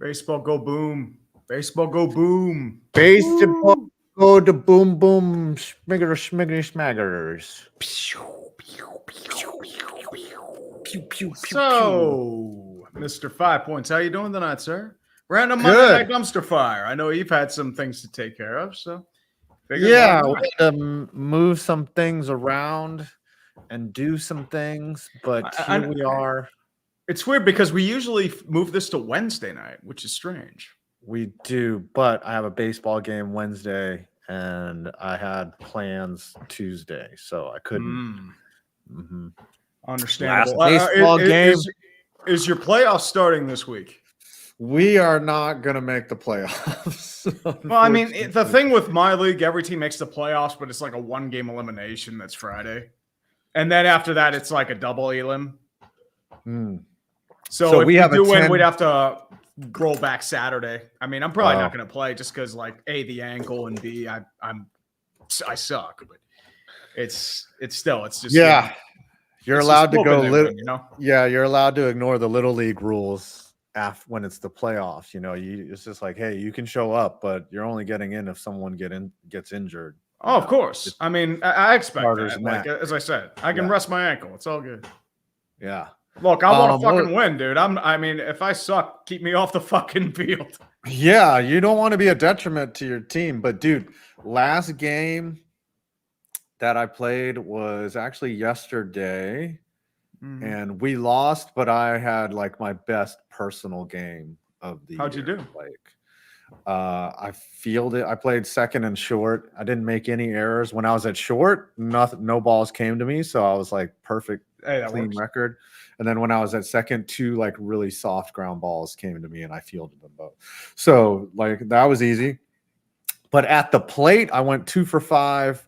Baseball go boom. Baseball go boom. Baseball go to boom boom schmaggers. So, Mr. 5 Points, how you doing tonight, sir? Random Good. Monday Night Dumpster Fire. I know you've had some things to take care of, so Yeah, we had to move some things around and do some things, but here we are. It's weird because we usually move this to Wednesday night, which is strange. We do, but I have a baseball game Wednesday, and I had plans Tuesday, so I couldn't. Understandable. Baseball game. Is your playoff starting this week? We are not going to make the playoffs. Well, I mean, the thing with my league, every team makes the playoffs, but it's like a one-game elimination that's Friday. And then after that, it's like a double elim. So if we win, we'd have to roll back Saturday. I mean, I'm probably not going to play just because, like, A, the ankle, and B, I suck. But it's just You're allowed to go you're allowed to ignore the little league rules when it's the playoffs. It's just like, hey, you can show up, but you're only getting in if someone gets injured. Oh, of course. I mean, I expect that. Like, as I said, I can rest my ankle. It's all good. Yeah. Look, I want to fucking win, dude. I mean, if I suck, keep me off the fucking field. Yeah, you don't want to be a detriment to your team. But, dude, last game that I played was actually yesterday, and we lost, but I had, like, my best personal game of the year. How'd you do? I fielded. I played second and short. I didn't make any errors. When I was at short, no balls came to me, so I was like perfect, clean record. And then when I was at second, 2 like really soft ground balls came to me, and I fielded them both. So like that was easy. But at the plate, I went 2 for 5.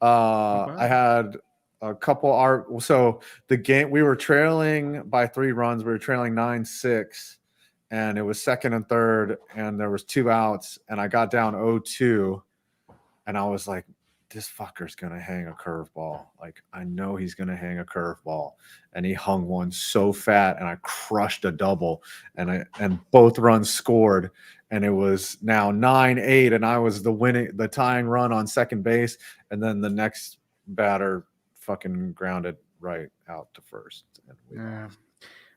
I had a couple. So the game, we were trailing by 3 runs. We were trailing 9-6. And it was second and third, and there was 2 outs, and I got down 0-2, and I was like, this fucker's going to hang a curveball. Like, I know he's going to hang a curveball. And he hung one so fat, and I crushed a double, and both runs scored, and it was now 9-8, and I was the tying run on second base, and then the next batter fucking grounded right out to first. And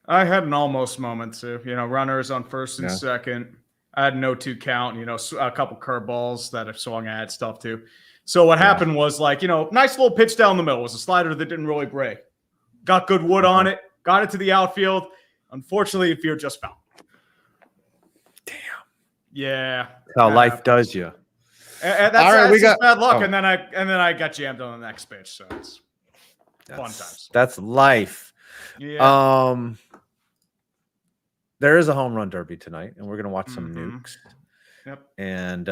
I had an almost moment too. Runners on first and second. I had no 2 count. A couple curveballs that I swung at, stuff too. So what happened was nice little pitch down the middle. It was a slider that didn't really break. Got good wood on it. Got it to the outfield. Unfortunately, the field just fell. Damn. Yeah. That's how life does you. And that's just bad luck. And then I got jammed on the next pitch. So it's fun times. That's life. Yeah. There is a home run derby tonight, and we're gonna watch some nukes. Yep. And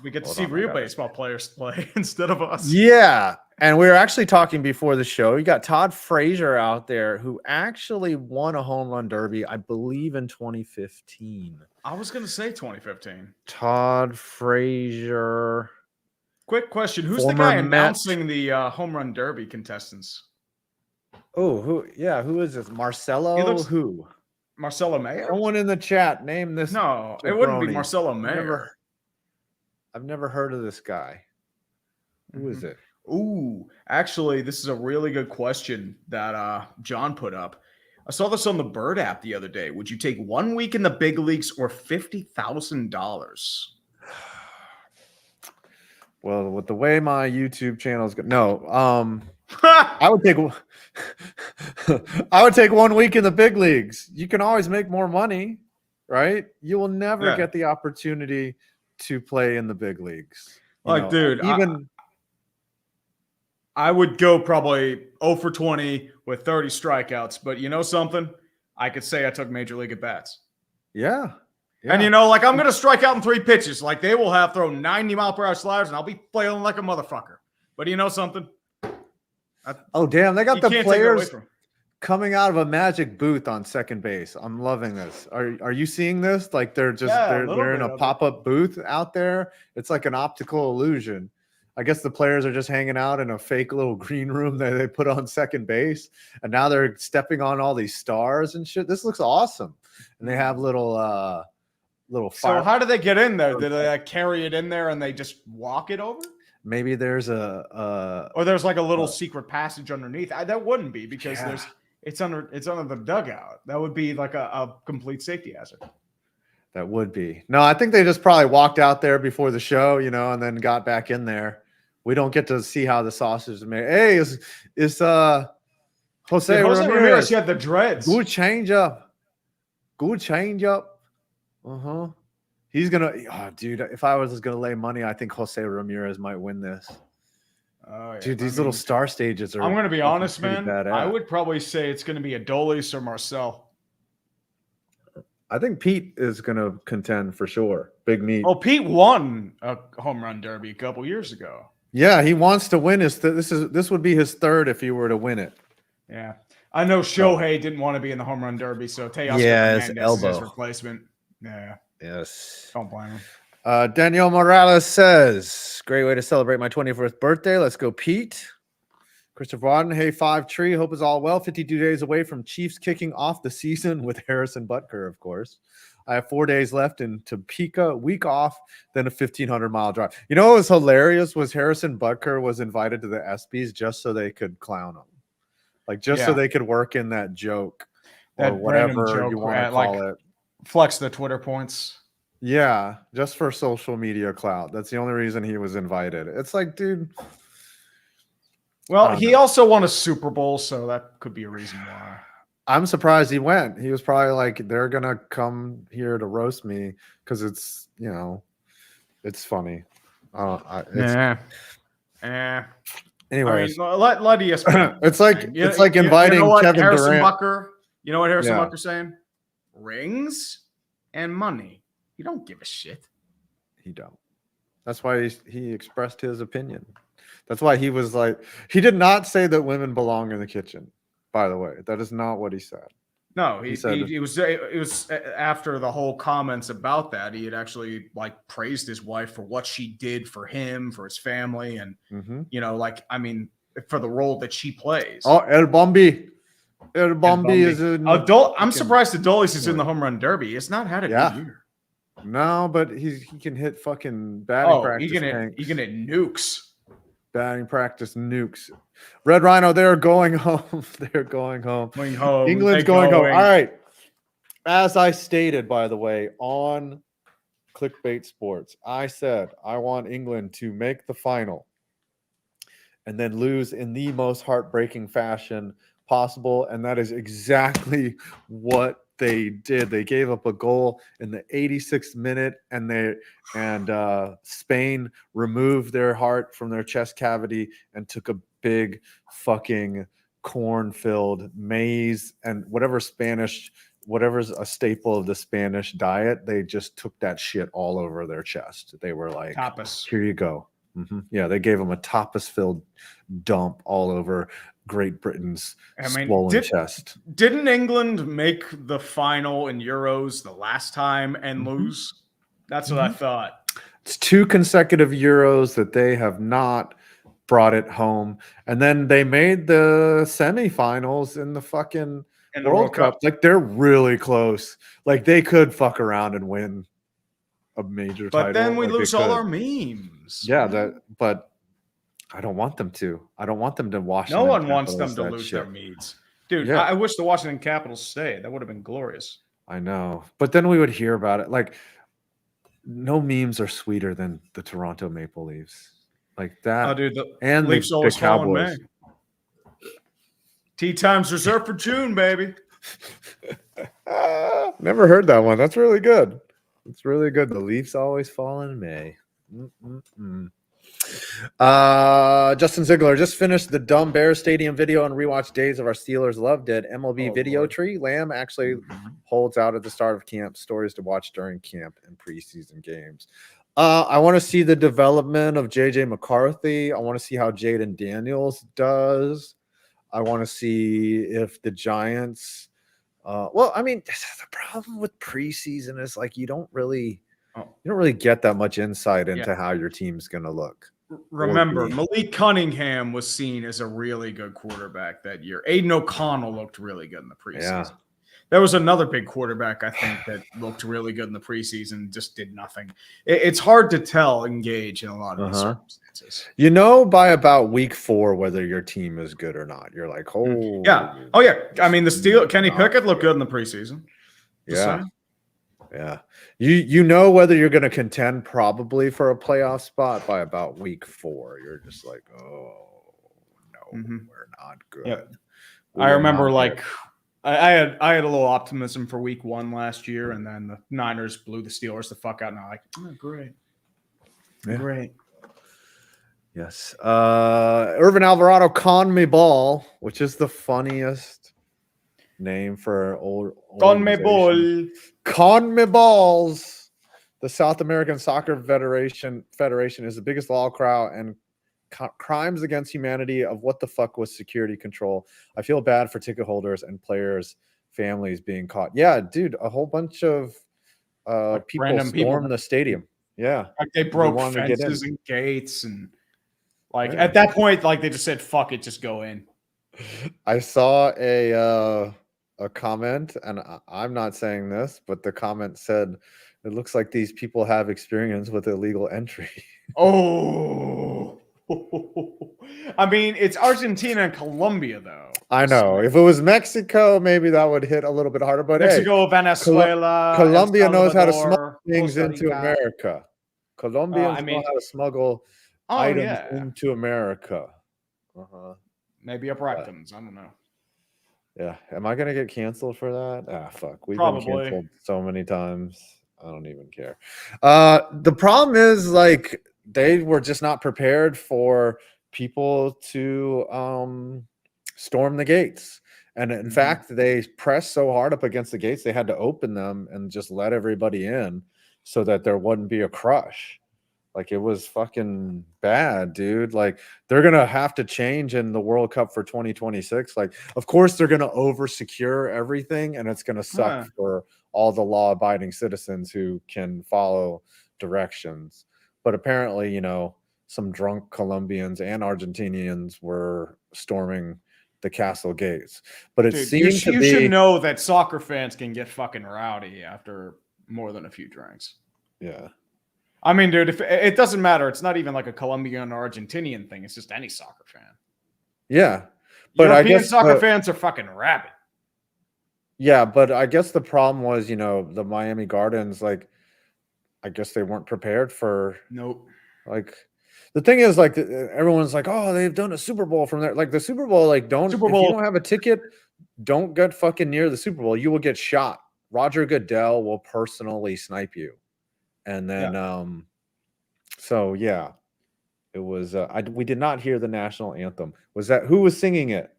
we get to see real baseball players play instead of us. Yeah. And we were actually talking before the show. You got Todd Frazier out there who actually won a home run derby, I believe, in 2015. I was gonna say 2015. Todd Frazier. Quick question: who's the guy announcing the home run derby contestants? Oh, who? Yeah, who is this? Marcelo? Who? Marcelo Mayer? Someone in the chat name this. No, it wouldn't be Marcelo Mayer. I've never heard of this guy. Who is it? Ooh, actually, this is a really good question that John put up. I saw this on the Bird app the other day. Would you take 1 week in the big leagues or $50,000? Well, with the way my YouTube channel is going, no. I would take 1 week in the big leagues. You can always make more money, right? You will never get the opportunity to play in the big leagues. Dude, I would go probably 0 for 20 with 30 strikeouts. But you know something? I could say I took major league at bats. Yeah. And I'm going to strike out in 3 pitches. Like they will have thrown 90-mile-per-hour sliders, and I'll be flailing like a motherfucker. But you know something? Oh, damn. They got the players coming out of a magic booth on second base. I'm loving this. Are you seeing this? Like they're in a pop-up booth out there. It's like an optical illusion. I guess the players are just hanging out in a fake little green room that they put on second base. And now they're stepping on all these stars and shit. This looks awesome. And they have little little fire. So how do they get in there? Did they carry it in there and they just walk it over? Maybe there's or there's like a little secret passage underneath. That wouldn't be because it's under the dugout. That would be like a complete safety hazard. That would be. No, I think they just probably walked out there before the show, and then got back in there. We don't get to see how the sausage is made. Hey, is Jose Ramirez? You had the dreads. Good change up. He's gonna, dude. If I was gonna lay money, I think Jose Ramirez might win this. Oh, yeah. Dude, these little star stages are. I'm gonna be honest, man. Badass. I would probably say it's gonna be Adolis or Marcel. I think Pete is gonna contend for sure. Big meat. Oh, Pete won a home run derby a couple years ago. Yeah, he wants to win his. This would be his third if he were to win it. Yeah, I know Shohei didn't want to be in the home run derby, so Teoscar Hernandez is his replacement. Yeah. Yes. Don't blame him. Danielle Morales says, "Great way to celebrate my 21st birthday. Let's go, Pete." Christopher Wadden, hey, 5 Tree. Hope it's all well. 52 days away from Chiefs kicking off the season with Harrison Butker, of course. I have 4 days left in Topeka, week off, then a 1,500-mile drive. You know what was hilarious was Harrison Butker was invited to the ESPYs just so they could clown him. Like, just so they could work in that joke or whatever you want to call it. Flex the Twitter points. Yeah, just for social media clout. That's the only reason he was invited. It's like, dude. Well, he also won a Super Bowl, so that could be a reason why. I'm surprised he went. He was probably like, they're going to come here to roast me because it's, it's funny. Anyways. I mean, let ESPN. it's like inviting Kevin Harrison Durant. Butker, you know what Harrison Butker's saying? Rings and money. You don't give a shit. He don't. That's why he expressed his opinion. That's why he was like, he did not say that women belong in the kitchen. By the way, that is not what he said. No, it was after the whole comments about that. He had actually praised his wife for what she did for him, for his family, and for the role that she plays. Oh, El Bombi is an adult. I'm surprised Adolis is in the home run derby. It's not had a good year. No, but he can hit fucking batting practice. He can hit nukes. Batting practice nukes. Red Rhino, they're going home. They're going home. England's going home. All right. As I stated, by the way, on Clickbait Sports, I said I want England to make the final and then lose in the most heartbreaking fashion possible. And that is exactly what they did. They gave up a goal in the 86th minute, and Spain removed their heart from their chest cavity and took a big fucking corn-filled maize and whatever's a staple of the Spanish diet. They just took that shit all over their chest. They were like, tapas. Here you go. Yeah, they gave them a tapas-filled dump all over Great Britain's swollen chest. Didn't England make the final in Euros the last time and lose? That's what I thought. It's 2 consecutive Euros that they have not brought it home. And then they made the semifinals in the fucking World Cup. Like, they're really close. Like, they could fuck around and win a major title. But then we lose all our memes. Yeah, but I don't want them to. I don't want them to wash. No one wants them to lose their meads. Dude, yeah. I wish the Washington Capitals stayed. That would have been glorious. I know. But then we would hear about it. Like, no memes are sweeter than the Toronto Maple Leafs. Like that. Oh, dude, and Leafs the Cowboys. Tea time's reserved for June, baby. Never heard that one. That's really good. It's really good. The Leafs always fall in May. Justin Ziegler just finished the Dumb Bear Stadium video and rewatched Days of Our Steelers. Loved it. MLB video tree. Lamb actually holds out at the start of camp. Stories to watch during camp and preseason games. I want to see the development of JJ McCarthy. I want to see how Jaden Daniels does. I want to see if the Giants. Well, I mean, the problem with preseason is like you don't really get that much insight into how your team's going to look. Remember, Malik Cunningham was seen as a really good quarterback that year. Aiden O'Connell looked really good in the preseason. There was another big quarterback, I think, that looked really good in the preseason, just did nothing. It's hard to tell engage in a lot of these circumstances. You know, by about week 4, whether your team is good or not. You're like, oh, yeah. Oh, yeah. I mean, Kenny Pickett looked good in the preseason. Yeah. Yeah. You know whether you're going to contend probably for a playoff spot by about week 4. You're just like, oh, no, we're not good. Yeah. I remember like I had a little optimism for week 1 last year, and then the Niners blew the Steelers the fuck out, and I'm like, oh, great. Yeah. Great. Yes. Irvin Alvarado CONMEBOL, which is the funniest name for old CONMEBOL. CONMEBOLs. The South American Soccer Federation is the biggest law crowd and crimes against humanity of what the fuck was security control. I feel bad for ticket holders and players' families being caught. Yeah, dude, a whole bunch of people stormed the stadium. Yeah, like they broke fences and gates, and like at that point, like they just said, "Fuck it, just go in." I saw a comment, and I'm not saying this, but the comment said, "It looks like these people have experience with illegal entry." Oh. I mean, it's Argentina and Colombia, though. I know. If it was Mexico, maybe that would hit a little bit harder. But Mexico, Venezuela, Colombia knows how to smuggle things into America. Colombians know how to smuggle items into America. Maybe up rectums. I don't know. Yeah. Am I going to get canceled for that? Ah, fuck. We've been canceled so many times. I don't even care. The problem is, like, they were just not prepared for people to storm the gates. And in fact, they pressed so hard up against the gates, they had to open them and just let everybody in so that there wouldn't be a crush. Like, it was fucking bad, dude. Like, they're going to have to change in the World Cup for 2026. Like, of course, they're going to over-secure everything, and it's going to suck for all the law-abiding citizens who can follow directions. But apparently, you know, some drunk Colombians and Argentinians were storming the castle gates. But it seemed to be... You should know that soccer fans can get fucking rowdy after more than a few drinks. Yeah. I mean, dude, if it doesn't matter. It's not even like a Colombian or Argentinian thing. It's just any soccer fan. Yeah. But European I guess soccer fans are fucking rabid. Yeah, but I guess the problem was, you know, the Miami Gardens, like, I guess they weren't prepared for. Nope. Like, the thing is, like, everyone's like, oh, they've done a Super Bowl from there. Like, the Super Bowl, like, if you don't have a ticket, don't get fucking near the Super Bowl. You will get shot. Roger Goodell will personally snipe you. And then, so yeah, it was. We did not hear the national anthem. Who was singing it?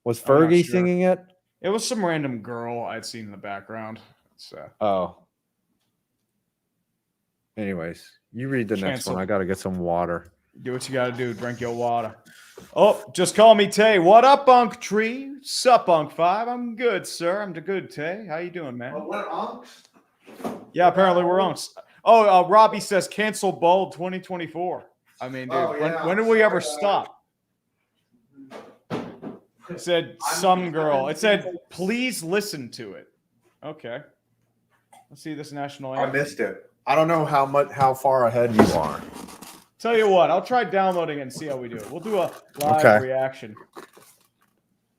Was Fergie singing it? It was some random girl I'd seen in the background. Oh. Anyways, you read the next one. I got to get some water. Do what you got to do. Drink your water. Oh, just call me Tay. What up, Unk Tree? Sup, Unk 5? I'm good, sir. I'm the good Tay. How you doing, man? Oh, we're Unks? Yeah, apparently we're Unks. Oh, Robbie says cancel Bold 2024. I mean, dude, when did we ever stop? It said some girl. It said, please listen to it. Okay. Let's see this national anthem. I missed it. I don't know how far ahead you are. Tell you what, I'll try downloading it and see how we do it. We'll do a live reaction.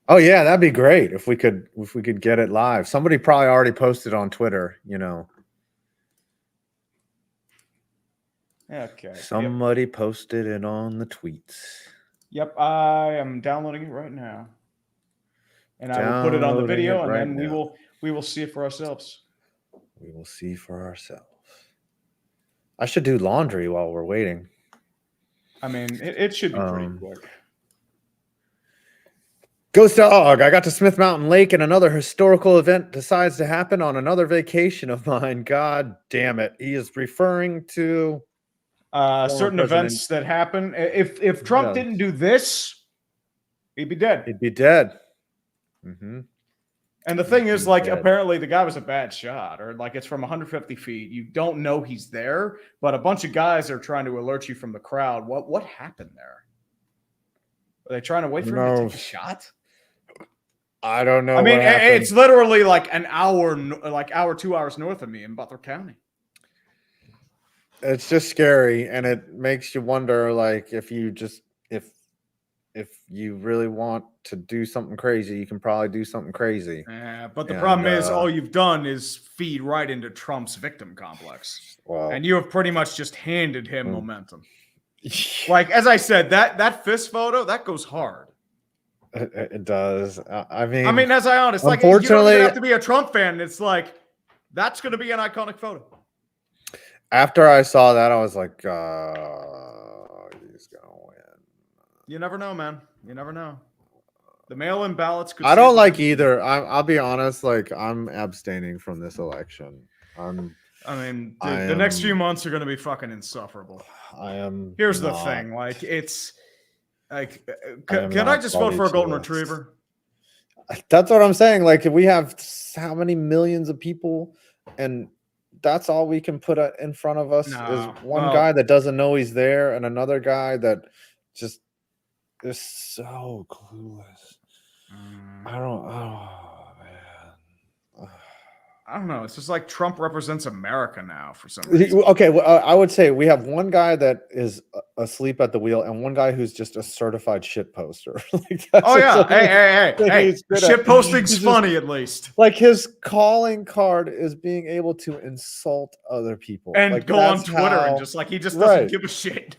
Oh yeah, that'd be great if we could get it live. Somebody probably already posted on Twitter, you know. Okay. Somebody posted it on the tweets. Yep, I am downloading it right now. And I will put it on the video, and then we will see it for ourselves. We will see for ourselves. I should do laundry while we're waiting. I mean, it should be pretty quick. Ghost Dog, I got to Smith Mountain Lake and another historical event decides to happen on another vacation of mine. God damn it. He is referring to certain events that happen. If Trump didn't do this, he'd be dead. He'd be dead. Mm-hmm. And the thing is, like, apparently the guy was a bad shot, or like it's from 150 feet. You don't know he's there, but a bunch of guys are trying to alert you from the crowd. What happened there? Are they trying to wait for him to take a shot? I don't know. I mean, it's literally like an hour, 2 hours north of me in Butler County. It's just scary, and it makes you wonder, like, if you really want to do something crazy, you can probably do something crazy. Yeah, but the problem is, all you've done is feed right into Trump's victim complex. Well, and you have pretty much just handed him momentum. Like, as I said, that fist photo, that goes hard. It does. I mean, as I honest, like, you don't even have to be a Trump fan. It's like, that's going to be an iconic photo. After I saw that, I was like, he's gonna win. You never know, man. You never know. The mail-in ballots could. I don't like either. I'll be honest. Like, I'm abstaining from this election. The next few months are going to be fucking insufferable. Here's the thing. Like, it's like, can I just vote for a golden retriever? That's what I'm saying. Like, we have how many millions of people, and that's all we can put in front of us is one guy that doesn't know he's there, and another guy that just is so clueless. I don't know. It's just like Trump represents America now for some reason. Okay, well, I would say we have one guy that is asleep at the wheel and one guy who's just a certified shit poster. Hey, shit posting's funny at least. Like, his calling card is being able to insult other people and like, go on Twitter and just doesn't give a shit.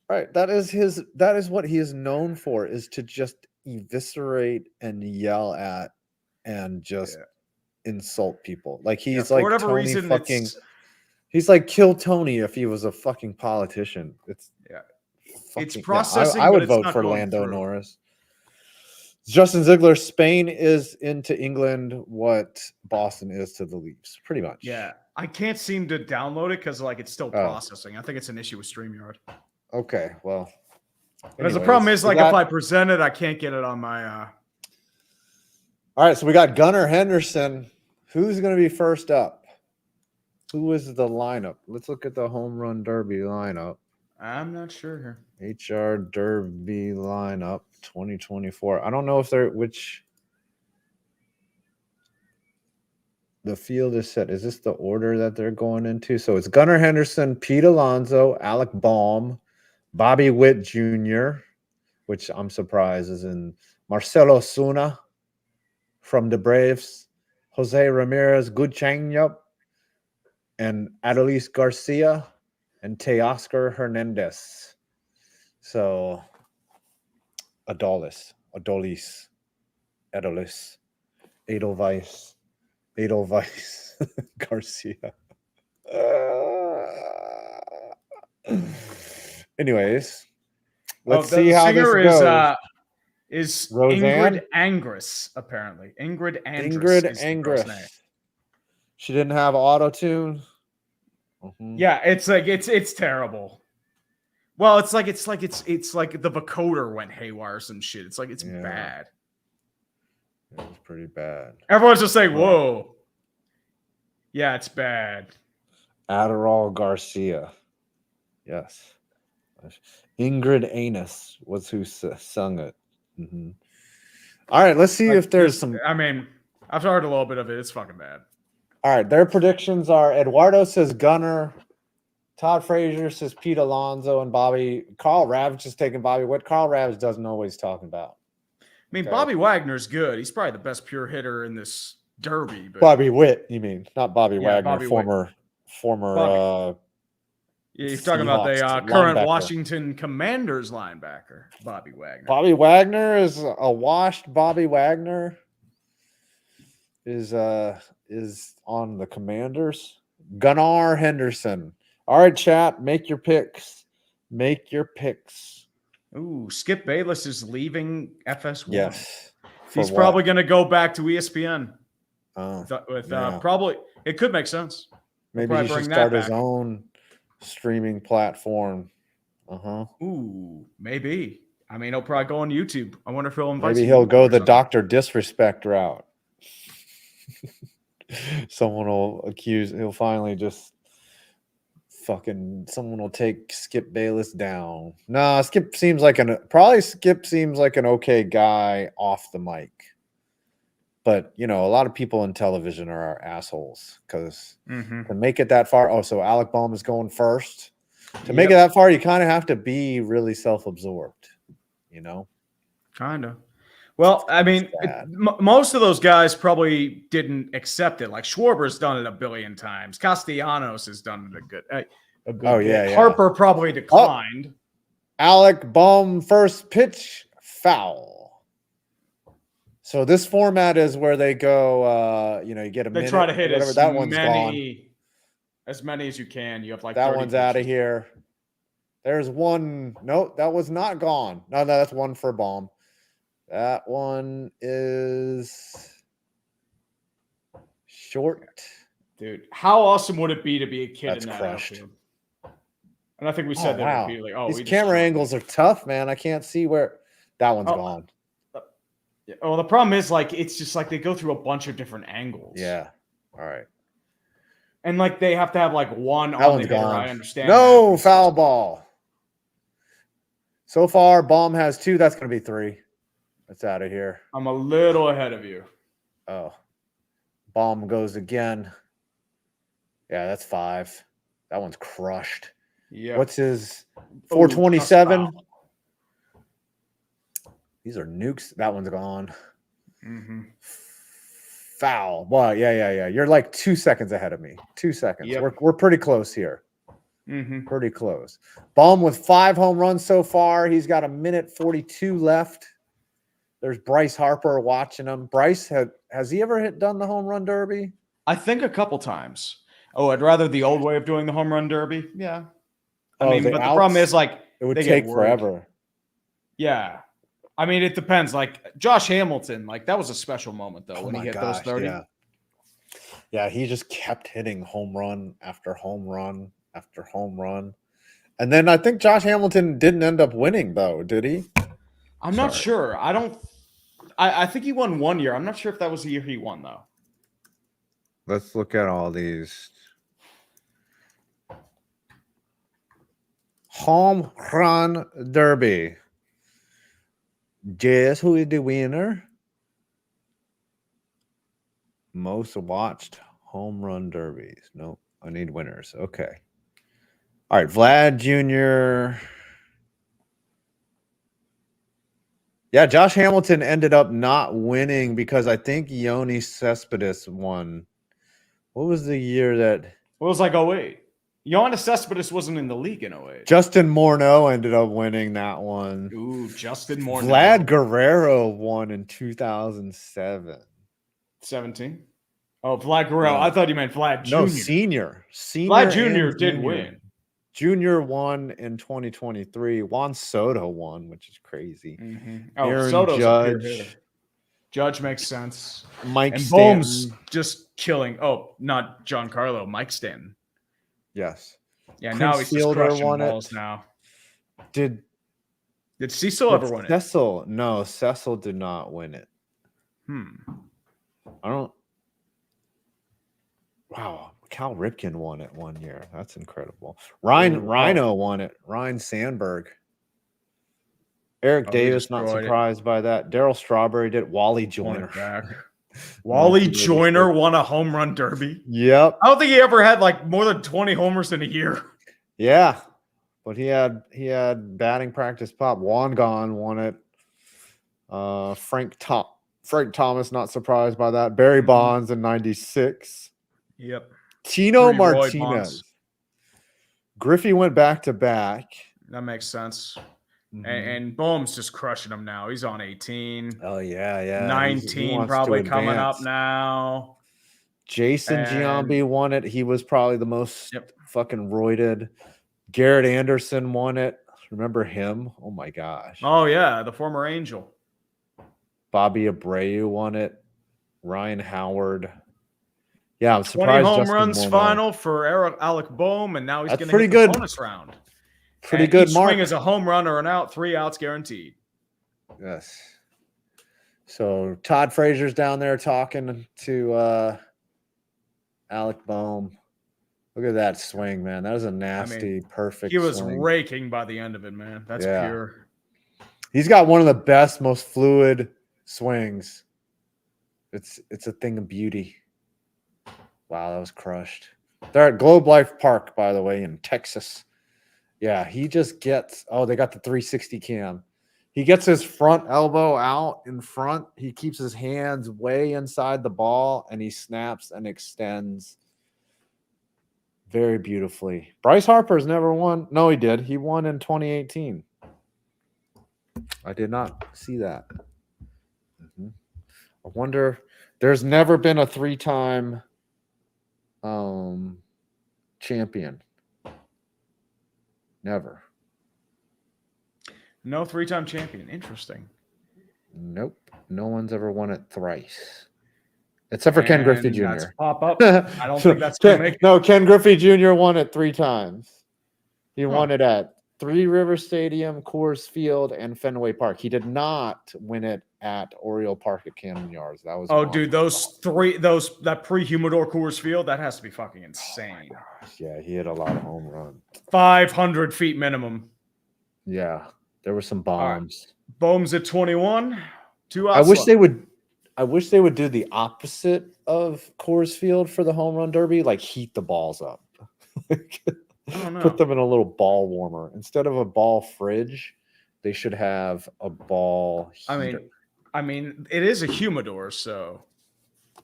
Right, that is what he is known for, is to just eviscerate and yell at and just insult people. Like, he's like Tony reason, fucking. He's like Kill Tony if he was a fucking politician. It's processing. I would vote for Lando Norris. Justin Ziegler, Spain is into England what Boston is to the Leafs, pretty much. Yeah, I can't seem to download it because it's still processing. I think it's an issue with StreamYard. Okay, well. Because the problem is, if I present it, I can't get it on my. All right, so we got Gunnar Henderson. Who's going to be first up? Who is the lineup? Let's look at the home run derby lineup. I'm not sure here. HR Derby lineup 2024. I don't know if which the field is set. Is this the order that they're going into? So it's Gunnar Henderson, Pete Alonso, Alec Bohm, Bobby Witt Jr., which I'm surprised is in Marcelo Osuna from the Braves, Jose Ramirez, Guchangyup, and Adolis Garcia, and Teoscar Hernandez. So Adolis, Edelweiss, Garcia. Anyways, let's see how this goes. Is Roseanne? Ingrid Angris, apparently. Ingrid Angris. She didn't have auto-tune. Mm-hmm. Yeah, it's terrible. Well, it's like the vocoder went haywire or some shit. It's bad. It was pretty bad. Everyone's just saying, whoa. Yeah, it's bad. Adolis Garcia. Yes. Ingrid Anus was who sung it. Mm-hmm. All right, let's see if there's some. I mean, I've heard a little bit of it. It's fucking bad. All right, their predictions are: Eduardo says Gunner, Todd Frazier says Pete Alonso, and Carl Ravitch is taking Bobby Witt. Carl Ravitch doesn't know what he's talking about. I mean, okay. Bobby Wagner's good. He's probably the best pure hitter in this derby. But... Bobby Witt, you mean, not Bobby Wagner, Bobby former. Yeah, you're talking about the current linebacker. Washington Commanders linebacker, Bobby Wagner. Bobby Wagner is a washed Bobby Wagner. Is on the Commanders. Gunnar Henderson. All right, chat, make your picks. Ooh, Skip Bayless is leaving FS1. Yes. He's probably going to go back to ESPN. Probably, it could make sense. Maybe he should start his own streaming platform. Ooh, maybe. I mean, he'll probably go on YouTube. I wonder if he'll invite. Maybe he'll go the Dr. Disrespect route. Someone will he'll finally just someone will take Skip Bayless down. Nah, Skip seems like an okay guy off the mic. But, a lot of people in television are assholes because Mm-hmm. to make it that far. Oh, so Alec Bohm is going first. To make it that far, you kind of have to be really self-absorbed, Kind of. Well, I mean, most of those guys probably didn't accept it. Like Schwarber's done it a billion times. Castellanos has done it a good bit. Yeah. Harper probably declined. Oh, Alec Bohm first pitch foul. So this format is where they go. You get a minute. They try to hit that one's gone. As many as you can. You have like that 30 one's out of here. There's one. Nope, that was not gone. No, that's one for Bohm. That one is short. Dude, how awesome would it be to be a kid That's in that crushed. outfield? And I think we said that wow. would be like, these camera angles are tough, man. I can't see where that one's gone. Yeah. Well, the problem is it's just like they go through a bunch of different angles. Yeah. All right. And they have to have one that on one's the hitter. gone. I understand. No, foul ball. So far, Bohm has 2. That's going to be 3. That's out of here. I'm a little ahead of you. Oh. Bohm goes again. Yeah, that's 5. That one's crushed. Yeah. What's his 427? These are nukes. That one's gone. Mm-hmm. Foul. Well, yeah. You're like 2 seconds ahead of me. 2 seconds. Yep. We're pretty close here. Mm-hmm. Pretty close. Bohm with 5 home runs so far. He's got 1:42 left. There's Bryce Harper watching him. Bryce, has he ever done the home run derby? I think a couple times. Oh, I'd rather the old way of doing the home run derby. Yeah. I mean, but the problem is it would take forever. Yeah. I mean, it depends. Josh Hamilton, that was a special moment though when he hit those 30. Yeah, he just kept hitting home run after home run after home run. And then I think Josh Hamilton didn't end up winning though, did he? I'm not sure. I think he won one year. I'm not sure if that was the year he won though. Let's look at all these. Home run derby. Guess who is the winner? Most watched home run derbies. Nope. I need winners. Okay. All right. Vlad Jr. Yeah, Josh Hamilton ended up not winning because I think Yoni Cespedes won. What was the year that? It was 08. Yoenis Cespedes wasn't in the league in 08. Justin Morneau ended up winning that one. Ooh, Justin Morneau. Vlad Guerrero won in 2007. 17? Oh, Vlad Guerrero. No. I thought you meant Vlad Jr. No, senior. Vlad Jr. did win. Junior won in 2023. Juan Soto won, which is crazy. Mm-hmm. Oh, Aaron Soto's Judge. a pure hitter. Judge makes sense. Mike and Stanton. Bohm's just killing. Oh, not Giancarlo. Mike Stanton. Yes. Yeah, Prince now he's just Fielder crushing won balls it. now. Did Cecil ever win it? Cecil? No, Cecil did not win it. I don't. Wow, Cal Ripken won it one year. That's incredible. Rhino won it. Ryan Sandberg. Eric Davis, not surprised by that. Darryl Strawberry did. Wally Joyner. Wally Joyner won a home run derby. Yep. I don't think he ever had more than 20 homers in a year. Yeah, but he had batting practice pop. Juan Gone won it. Frank Thomas, not surprised by that. Barry Bonds in 96. Yep. Tino Martinez. Griffey went back to back. That makes sense. Mm-hmm. And Bohm's just crushing him now. He's on 18. Oh, yeah. 19 he probably coming up now. Jason Giambi won it. He was probably the most fucking roided. Garrett Anderson won it. Remember him? Oh, my gosh. Oh, yeah. The former Angel. Bobby Abreu won it. Ryan Howard. Yeah, I'm surprised. 20 home runs final for Alec Bohm, and now he's going to hit the bonus round. Pretty good each mark. Swing is a home run or an out, 3 outs guaranteed. Yes. So Todd Frazier's down there talking to Alec Bohm. Look at that swing, man. That was a nasty, perfect He was swing. Raking by the end of it, man. That's pure. He's got one of the best, most fluid swings It's a thing of beauty. Wow, that was crushed. They're at Globe Life Park, by the way, in Texas. Yeah, he just gets. Oh, they got the 360 cam. He gets his front elbow out in front. He keeps his hands way inside the ball, and he snaps and extends very beautifully. Bryce Harper's never won. No, he did. He won in 2018. I did not see that. I wonder. There's never been a 3-time champion. Never. No 3-time champion. Interesting. Nope. No one's ever won it thrice. Except for Ken Griffey Jr. That's pop up. I don't think that's going to make it. No, Ken Griffey Jr. won it 3 times. He won it at Three River Stadium, Coors Field, and Fenway Park. He did not win it at Oriole Park at Camden Yards. That was dude, that pre-humidor Coors Field, that has to be fucking insane. Oh yeah, he hit a lot of home runs. 500 feet minimum. Yeah, there were some bombs. Right. Bohm's at 21. 2 outs. I wish they would do the opposite of Coors Field for the home run derby, like heat the balls up. Put them in a little ball warmer. Instead of a ball fridge, they should have a ball heater. I mean, it is a humidor, so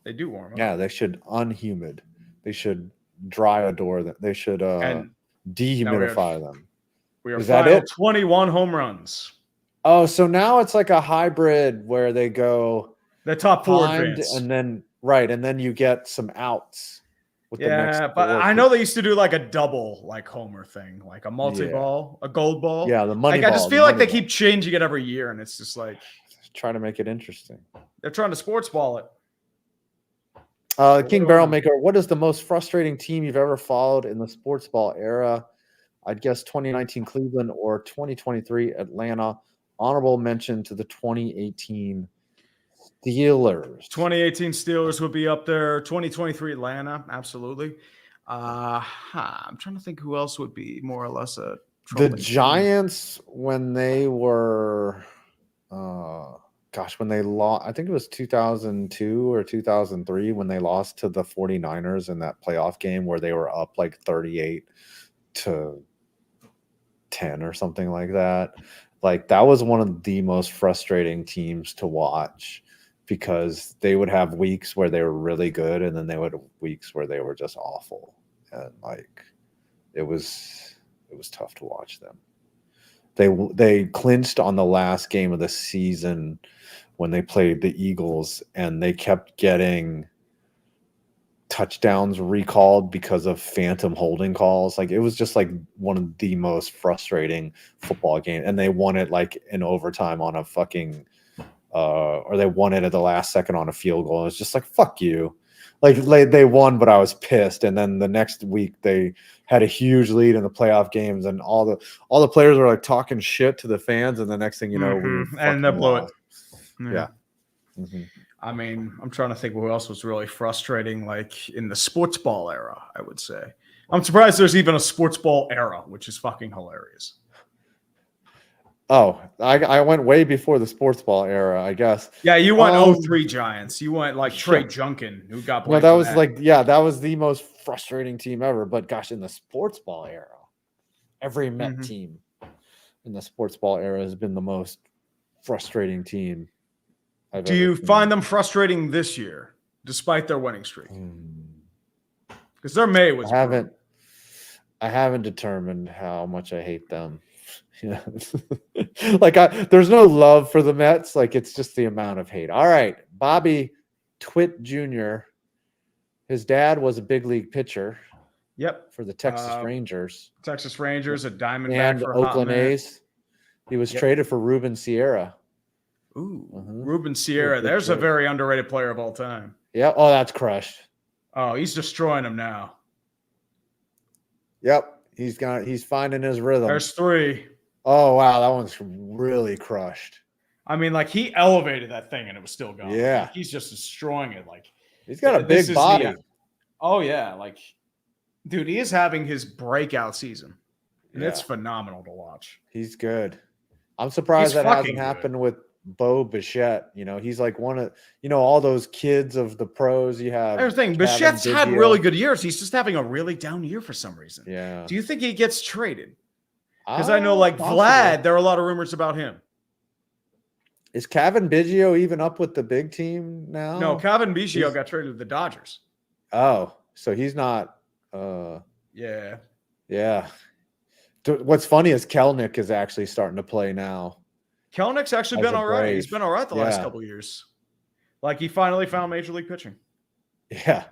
they do warm up. Yeah, they should unhumid. They should dry a door. They should dehumidify them. We are final 21 home runs. Oh, so now it's like a hybrid where they go the top 4 advance. And then you get some outs. Yeah, but I know they used to do like a double like homer thing, like a multi-ball, a gold ball. Yeah, the money ball. I just feel like they ball. keep changing it every year, and it's just like trying to make it interesting. They're trying to sports ball it. King Barrel Maker, what is the most frustrating team you've ever followed in the sports ball era? I'd guess 2019 Cleveland or 2023 Atlanta. Honorable mention to the 2018 Steelers. 2018 Steelers would be up there. 2023 Atlanta, absolutely. I'm trying to think who else would be more or less a the Giants team. When they were when they lost, I think it was 2002 or 2003 when they lost to the 49ers in that playoff game where they were up like 38-10 or something like that. Like that was one of the most frustrating teams to watch because they would have weeks where they were really good and then they would have weeks where they were just awful. And like it was tough to watch them. They clinched on the last game of the season when they played the Eagles and they kept getting touchdowns recalled because of phantom holding calls. Like it was just like one of the most frustrating football games. And they won it like in overtime on a fucking or they won it at the last second on a field goal. It's just like, fuck you. Like they won, but I was pissed. And then the next week they had a huge lead in the playoff games, and all the players were like talking shit to the fans. And the next thing you know, and they blew it. Yeah. I mean, I'm trying to think who else was really frustrating, like in the sports ball era, I would say. I'm surprised there's even a sports ball era, which is fucking hilarious. Oh, I went way before the sports ball era, I guess. Yeah, you went 03 Giants. You went like Trey Junkin, who got blamed. No, that was the most frustrating team ever. But gosh, in the sports ball era, every Met team in the sports ball era has been the most frustrating team. Do you find them frustrating this year, despite their winning streak? Because their May was. I haven't determined how much I hate them. Yeah. There's no love for the Mets. Like it's just the amount of hate. All right, Bobby Witt Jr. His dad was a big league pitcher. Yep, for the Texas Rangers. Texas Rangers, a Diamondback and for Oakland A's. He was traded for Ruben Sierra. Ooh, Ruben Sierra. There's a very underrated player of all time. Yeah. Oh, that's crushed. Oh, he's destroying them now. Yep. He's finding his rhythm. There's 3. Oh, wow. That one's really crushed. I mean, like he elevated that thing and it was still going. Yeah. Like, he's just destroying it. Like he's got a big body. Oh, yeah. Like, dude, he is having his breakout season. And it's phenomenal to watch. He's good. I'm surprised that hasn't happened with Bo Bichette. He's like one of all those kids of the pros. You have everything. Bichette's had really good years. He's just having a really down year for some reason. Yeah. Do you think he gets traded? Because I know, like Vlad, there are a lot of rumors about him. Is Kevin Biggio even up with the big team now? No, Kevin Biggio got traded to the Dodgers. Oh, so he's not. Yeah. What's funny is Kelnick is actually starting to play now. Kelnick's actually been all right. He's been all right the last couple of years. Like, he finally found major league pitching. Yeah.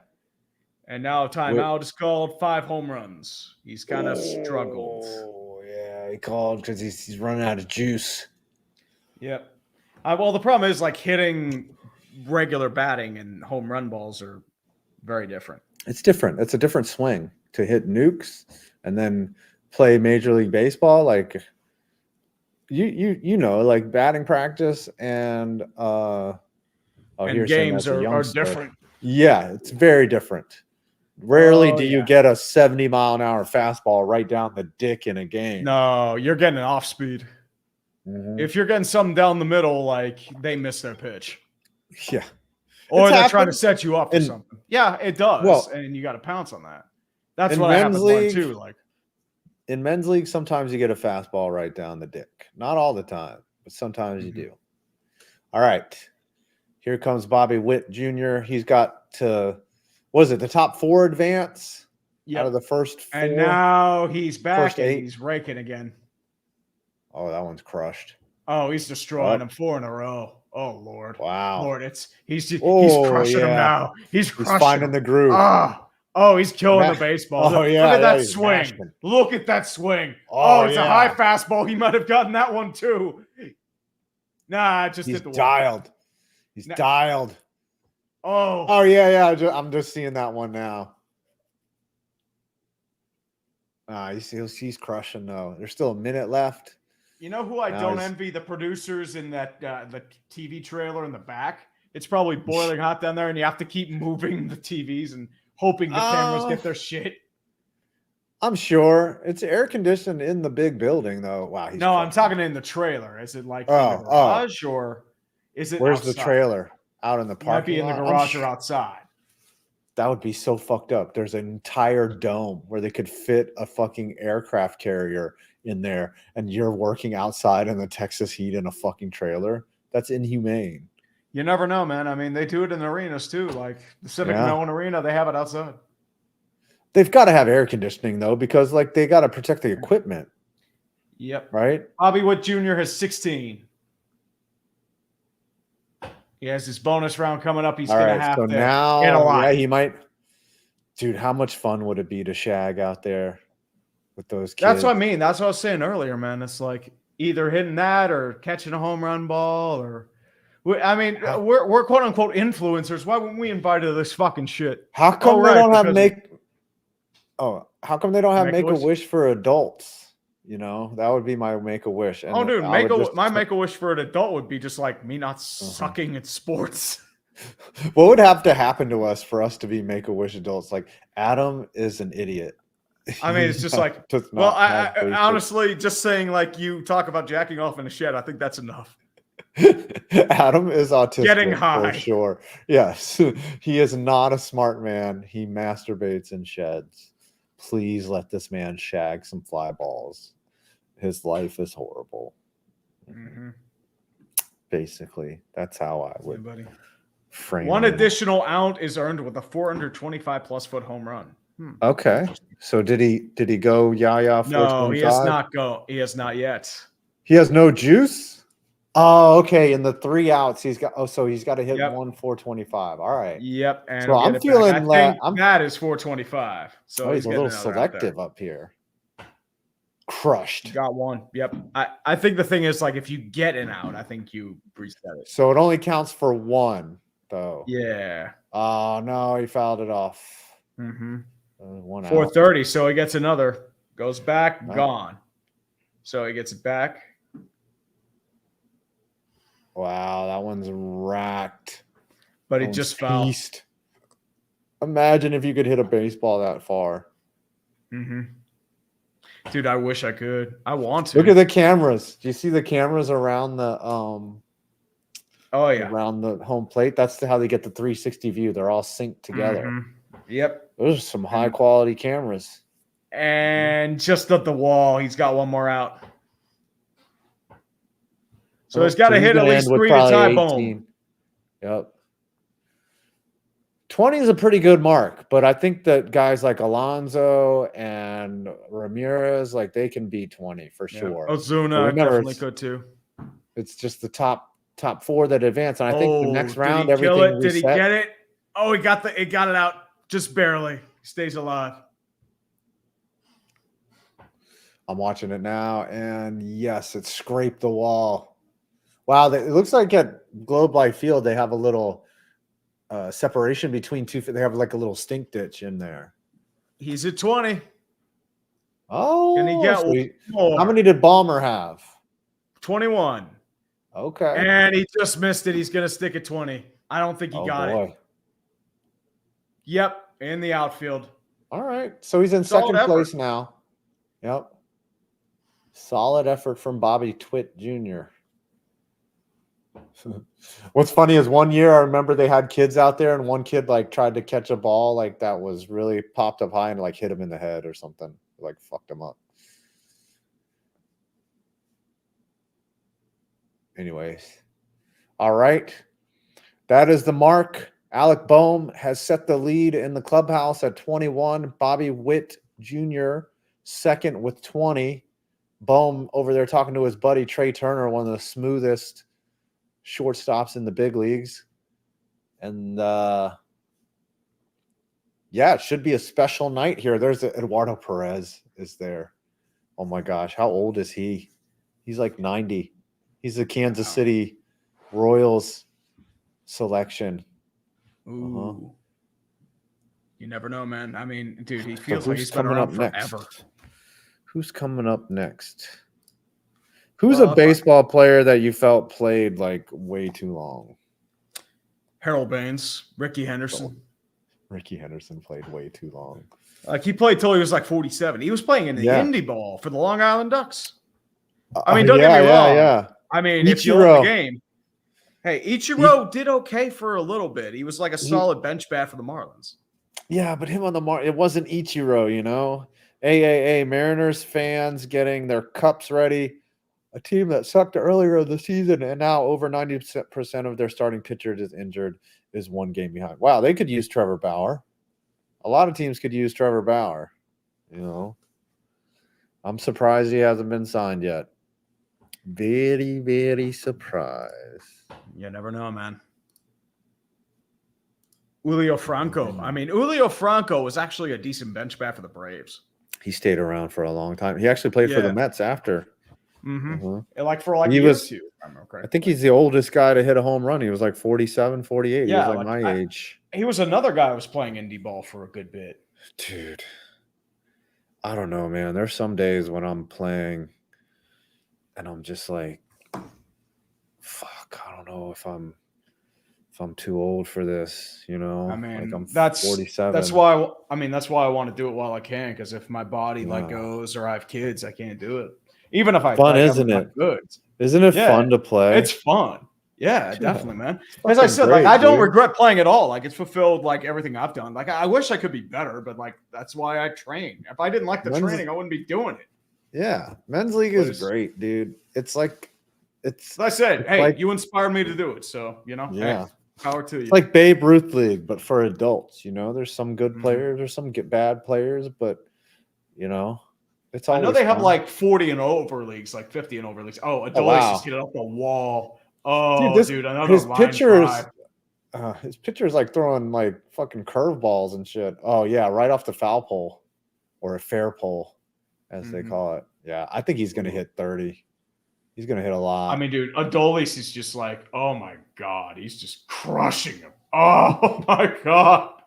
And now timeout is called, 5 home runs. He's kind of struggled. Oh, yeah. He called because he's running out of juice. Yep. Well, the problem is, like, hitting regular batting and home run balls are very different. It's different. It's a different swing to hit nukes and then play Major League Baseball. Like, like batting practice and games are different. Yeah, it's very different. Rarely do you get a 70-mile-an-hour fastball right down the dick in a game. No, you're getting an off speed. Mm-hmm. If you're getting something down the middle, like, they miss their pitch. Yeah. Or they're trying to set you up for something. Yeah, it does. Well, and you got to pounce on that. That's what I have to learn too. Like, in men's league, sometimes you get a fastball right down the dick. Not all the time, but sometimes you do. All right. Here comes Bobby Witt Jr. He's got the top 4 advance out of the first 4. And now he's back and he's raking again. Oh, that one's crushed. Oh, he's destroying them 4 in a row. Oh, Lord. Wow. Lord, he's crushing them now. He's finding the groove. He's killing the baseball. Look at that swing. Mashing. Look at that swing. It's a high fastball. He might have gotten that one too. Nah, just hit the dialed. Wall. He's dialed. Oh, yeah. I'm just seeing that one now. He's crushing though. There's still a minute left. You know who I don't envy? The producers in that the TV trailer in the back. It's probably boiling hot down there, and you have to keep moving the TVs and hoping the cameras get their shit. I'm sure it's air conditioned in the big building, though. Wow. I'm talking in the trailer. Is it like in the garage or is it? Where's outside? The trailer? Out in the parking lot? Might be in the garage or outside. That would be so fucked up. There's an entire dome where they could fit a fucking aircraft carrier in there, and you're working outside in the Texas heat in a fucking trailer. That's inhumane. You never know, man. I mean, they do it in arenas too. Like the Civic Mellon Arena, they have it outside. They've got to have air conditioning though, because like they got to protect the equipment. Yep. Right. Bobby Witt Jr. has 16. He has his bonus round coming up. He's going to have to hit a lot. Yeah, he might. Dude, how much fun would it be to shag out there with those kids? That's what I mean. That's what I was saying earlier, man. It's like either hitting that or catching a home run ball or I mean, we're quote unquote influencers. Why wouldn't we invite to this fucking shit? How come they don't have Make-A-Wish for adults? You know, that would be my Make-A-Wish. And dude, my Make-A-Wish for an adult would be just like me not sucking at sports. What would have to happen to us for us to be Make-A-Wish adults? Like, Adam is an idiot. I mean, it's just like, well, I honestly, just saying like you talk about jacking off in a shed, I think that's enough. Adam is autistic. Getting high. For sure. Yes. He is not a smart man. He masturbates in sheds. Please let this man shag some fly balls. His life is horrible. Mm-hmm. Basically, that's how I would frame one additional out is earned with a 425+ foot home run. Okay. So did he go Yaya? No, he has not go. He has not yet. He has no juice? Oh, okay. In the 3 outs, he's got. So he's got to hit 425. All right. Yep. And so I'm feeling that is 425. So he's a little selective up here. Crushed. Got one. Yep. I think the thing is like if you get an out, I think you reset it. So it only counts for 1, though. Yeah. Oh no, he fouled it off. 1 out. 430. So he gets another. Goes back. Gone. So he gets it back. Wow, that one's racked. But he just fouled. Imagine if you could hit a baseball that far. Dude, I wish I could. I want to. Look at the cameras. Do you see the cameras around the Oh yeah, around the home plate. That's how they get the 360 view. They're all synced together. Mm-hmm. Yep. Those are some high quality cameras. And just at the wall, he's got one more out. So he's got to hit at least 3 to tie Bohm. Yep. 20 is a pretty good mark, but I think that guys like Alonso and Ramirez, like they can beat 20 for sure. Ozuna definitely could too. It's just the top 4 that advance, and I think the next round, did he everything kill it? Did he get it? Oh, he got it out just barely. He stays alive. I'm watching it now, and yes, it scraped the wall. Wow, it looks like at Globe Life Field they have a little separation between two. They have like a little stink ditch in there. He's at 20. Oh, can he get one more? How many did Balmer have? 21. Okay. And he just missed it. He's going to stick at 20. I don't think he got it. Yep, in the outfield. All right. So he's in second place now. Yep. Solid effort from Bobby Witt Jr. What's funny is one year I remember they had kids out there, and one kid like tried to catch a ball like that was really popped up high and like hit him in the head or something. Like fucked him up. Anyways. All right. That is the mark. Alec Bohm has set the lead in the clubhouse at 21. Bobby Witt Jr. second with 20. Bohm over there talking to his buddy Trey Turner, one of the smoothest shortstops in the big leagues. And yeah, it should be a special night here. There's Eduardo Perez is there. Oh my gosh, how old is he? He's like 90. He's the Kansas City Royals selection. Ooh. You never know, man. I mean, dude, he feels like he's been around forever. Who's coming up next? Who's a baseball player that you felt played like way too long? Harold Baines, Ricky Henderson. Ricky Henderson played way too long. Like he played till he was like 47. He was playing in the indie ball for the Long Island Ducks. I mean, don't get me wrong. Yeah. I mean, if you look at the game, hey, Ichiro did okay for a little bit. He was like a solid bench bat for the Marlins. Yeah, but him on the it wasn't Ichiro, you know. AAA Mariners fans getting their cups ready. A team that sucked earlier in the season, and now over 90% of their starting pitchers is injured, is one game behind. Wow, they could use Trevor Bauer. A lot of teams could use Trevor Bauer. You know, I'm surprised he hasn't been signed yet. Very, very surprised. You never know, man. Julio Franco. I mean, Julio Franco was actually a decent bench bat for the Braves. He stayed around for a long time. He actually played for the Mets after. Like for like years too. I think he's the oldest guy to hit a home run. He was like 47, 48. Yeah, he was like my age. He was another guy who was playing indie ball for a good bit. Dude, I don't know, man. There's some days when I'm playing and I'm just like, fuck, I don't know if I'm too old for this, you know. I mean, like I'm that's 47. That's why I want to do it while I can, because if my body like goes or I have kids, I can't do it. Even if I isn't it? Good. Isn't it fun to play? It's fun. Yeah, definitely, man. As I said, I don't regret playing at all. Like it's fulfilled like everything I've done. Like I wish I could be better, but like that's why I train. If I didn't like the training, I wouldn't be doing it. Yeah, men's league is great, dude. It's like I said, hey, like, you inspired me to do it, so you know. Yeah. Hey, power to you. It's like Babe Ruth League, but for adults. You know, there's some good players, there's some bad players, but you know. I know they have like 40 and over leagues, like 50 and over leagues. Oh, Adolis just hit it up the wall. Oh, dude, another his pitcher's like throwing like fucking curveballs and shit. Oh yeah, right off the foul pole or a fair pole, as they call it. Yeah, I think he's gonna hit 30. He's gonna hit a lot. I mean, dude, Adolis is just like, oh my god, he's just crushing him. Oh my god,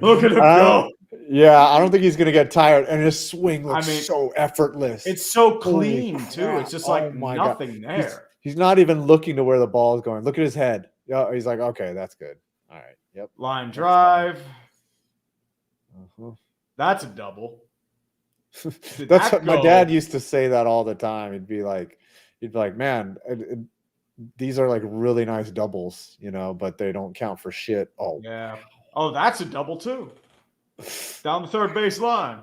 look at him go. Yeah, I don't think he's going to get tired. And his swing looks so effortless. It's so clean, too. It's just like nothing there. He's not even looking to where the ball is going. Look at his head. Yeah, he's like, okay, that's good. All right. Yep. Line drive. That's a double. That's what my dad used to say that all the time. He'd be like, man, these are like really nice doubles, but they don't count for shit. Oh, yeah. Oh, that's a double too. Down the third base line.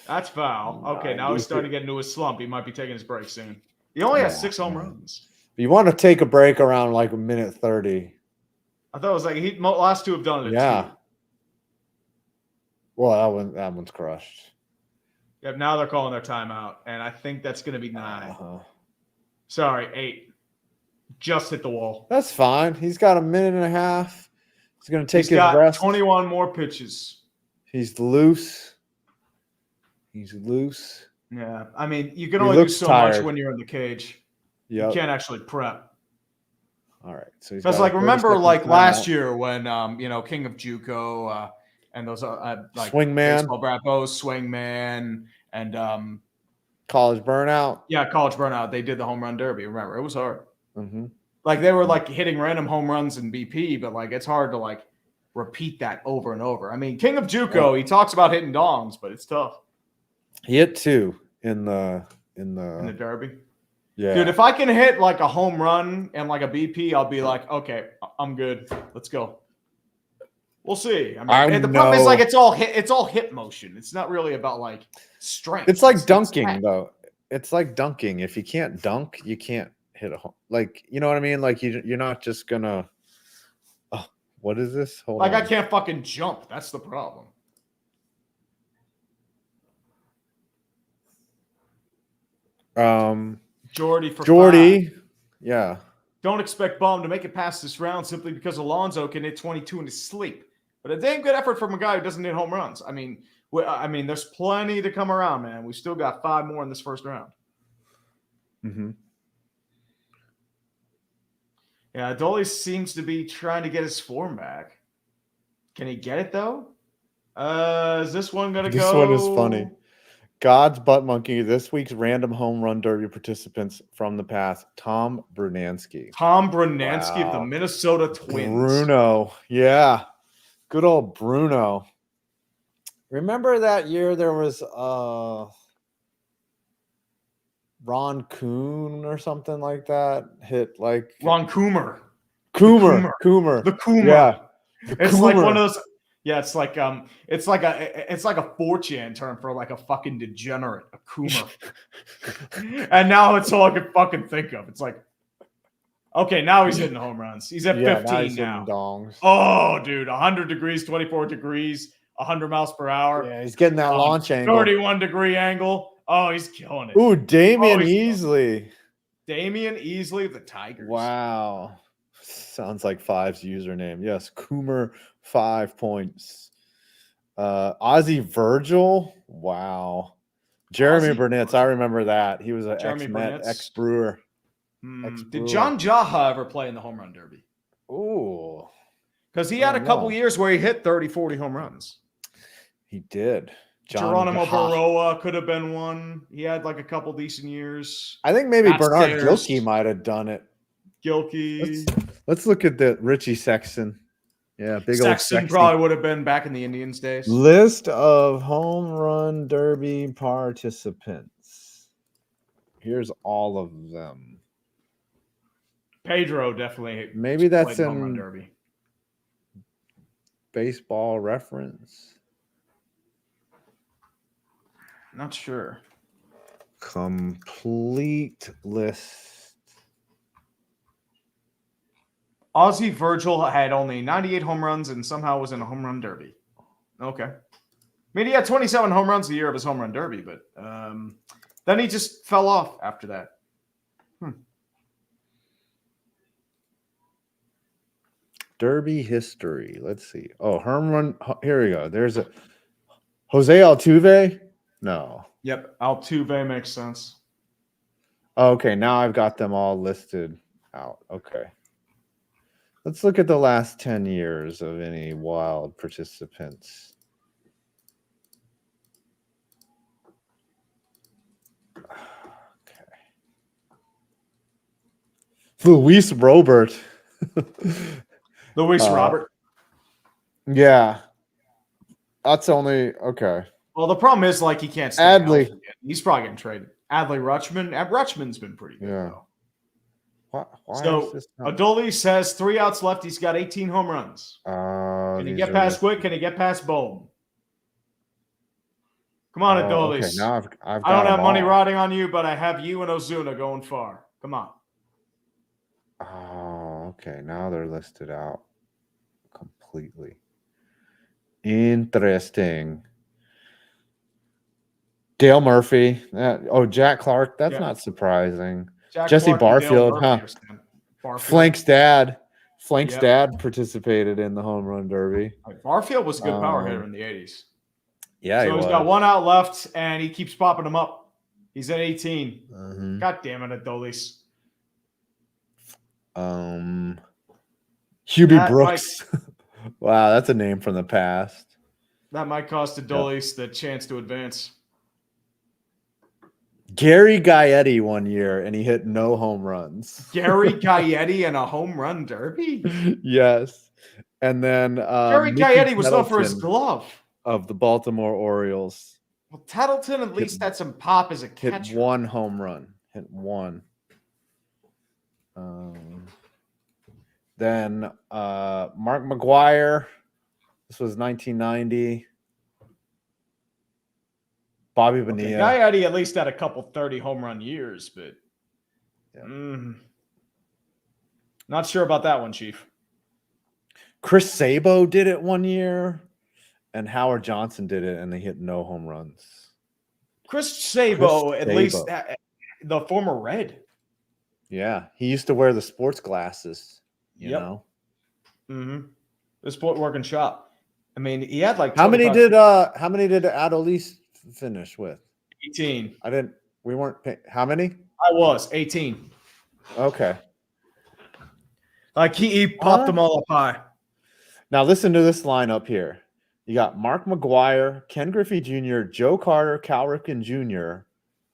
That's foul. Okay, now he's starting to get into a slump. He might be taking his break soon. He only has 6 home runs. You want to take a break around like a minute 30. I thought it was like last 2 have done it. Yeah. 2. Well, that one's crushed. Yep. Now they're calling their timeout, and I think that's going to be 9. Sorry, 8. Just hit the wall. That's fine. He's got a minute and a half. He's going to take his got rest. 21 more pitches. He's loose. Yeah. I mean, you can only do so much when you're in the cage. Yep. You can't actually prep. All right. So because remember last year when King of JUCO and those Swingman, baseball Brappos, Swingman, and College Burnout. Yeah, College Burnout. They did the home run derby. Remember, it was hard. Mm-hmm. Like they were hitting random home runs in BP, but it's hard to repeat that over and over. I mean, King of JUCO, he talks about hitting dongs, but it's tough. He hit 2 in the derby. Yeah, dude, if I can hit a home run and a BP, I'll be okay, I'm good. Let's go. We'll see. I mean, the problem is it's all hip motion. It's not really about strength. It's like dunking though. It's like dunking. If you can't dunk, you can't hit a home. You know what I mean? You're not just gonna. Oh, what is this? Hold on. I can't fucking jump. That's the problem. Jordy. 5. Yeah. Don't expect Bohm to make it past this round simply because Alonso can hit 22 in his sleep. But a damn good effort from a guy who doesn't hit home runs. I mean, there's plenty to come around, man. We still got 5 more in this first round. Mm-hmm. Yeah, Adolis seems to be trying to get his form back. Can he get it, though? Is this one going to go? This one is funny. God's butt monkey. This week's random home run derby participants from the past. Tom Brunansky. Of the Minnesota Twins. Bruno. Yeah. Good old Bruno. Remember that year there was Ron Kuhn or something like that? Hit Ron Coomer. Coomer. The Coomer. Yeah. It's Coomer. One of those. Yeah, it's like a 4chan term for a fucking degenerate, a Coomer. And now it's all I can fucking think of. It's okay, now he's hitting home runs. He's at 15 now. Dongs. Oh, dude, 100 degrees, 24 degrees, 100 miles per hour. Yeah, he's getting that launch angle. 31-degree angle. Oh, he's killing it. Ooh, Damian Easley. Damian Easley, the Tigers. Wow. Sounds like Five's username. Yes, Coomer 5 points. Ozzie Virgil. Wow. Jeremy Burnitz. I remember that. He was an ex-Met, ex-Brewer. Did John Jaha ever play in the home run derby? Ooh. Because he had a couple years where he hit 30, 40 home runs. He did. Geronimo Baroa could have been one. He had a couple decent years. I think maybe Bernard Gilkey might have done it. Gilkey. Let's look at the Richie Sexton. Yeah, big old Sexton probably would have been back in the Indians days. List of home run derby participants. Here's all of them. Pedro definitely. Maybe that's in home run derby. Baseball Reference. Not sure. Complete list. Ozzie Virgil had only 98 home runs and somehow was in a home run derby. Okay. I mean, he had 27 home runs the year of his home run derby, but then he just fell off after that. Derby history. Let's see. Oh, home run. Here we go. There's a Jose Altuve. No. Yep. Altuve makes sense. Okay. Now I've got them all listed out. Okay. Let's look at the last 10 years of any wild participants. Okay. Luis Robert. Luis Robert. Yeah. That's only okay. Well, the problem is he can't stay Adley. healthy. He's probably getting traded. Adley Rutschman. Rutschman's been pretty good. Yeah. Though. Why So is this Adolis has 3 outs left. He's got 18 home runs. Can he get past Witt? Can he get past Bohm? Come on, Adolis. Okay, now I've got I don't have money all. riding on you, but I have you and Ozuna going far. Come on. Oh, okay. Now they're listed out completely. Interesting. Dale Murphy. Jack Clark. That's not surprising. Jesse Barfield, huh? Flank's dad. Dad participated in the home run derby. Barfield was a good power hitter in the 80s. Yeah, so he's got 1 out left, and he keeps popping them up. He's at 18. God damn it, Adolis. Hubie Brooks. Wow, that's a name from the past. That might cost Adolis the chance to advance. Gary Gaetti 1 year, and he hit no home runs. Gary Gaetti in a home run derby? Yes. And then Gary Gaetti was known for his glove. Of the Baltimore Orioles. Well, Tettleton at least had some pop as a catcher. Hit 1 home run. Hit 1. Then Mark McGwire. This was 1990. Bobby Bonilla. Gaetti at least had a couple 30 home run years, but not sure about that one, Chief. Chris Sabo did it 1 year, and Howard Johnson did it, and they hit no home runs. Chris Sabo, at least the former Red. Yeah, he used to wear the sports glasses. You know. The sport working shop. I mean, he had like how many did Adolis finish with? 18. We weren't how many? I was 18. Okay. Like he popped them all up high. Now listen to this lineup here. You got Mark McGwire, Ken Griffey Jr., Joe Carter, Cal Ripken Jr.,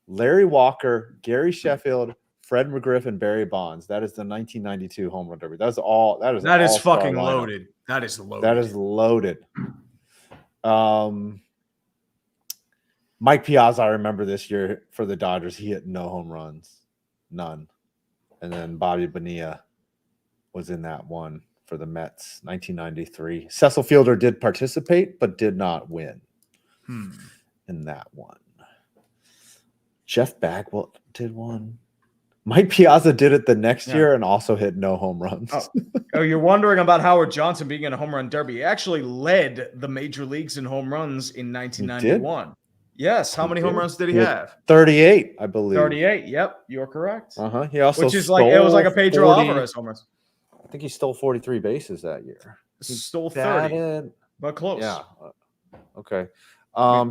Larry Walker, Gary Sheffield, Fred McGriff, and Barry Bonds. That is the 1992 home run derby. That is fucking loaded. That is loaded. That is loaded. Mike Piazza, I remember this year for the Dodgers, he hit no home runs. None. And then Bobby Bonilla was in that one for the Mets, 1993. Cecil Fielder did participate, but did not win in that one. Jeff Bagwell did one. Mike Piazza did it the next year and also hit no home runs. Oh, you're wondering about Howard Johnson being in a home run derby. He actually led the major leagues in home runs in 1991. Yes. How many home runs did he have? 38, I believe. 38. Yep. You're correct. He also it was like a Pedro Alvarez home run. I think he stole 43 bases that year. He stole 30, but close. Yeah. Okay.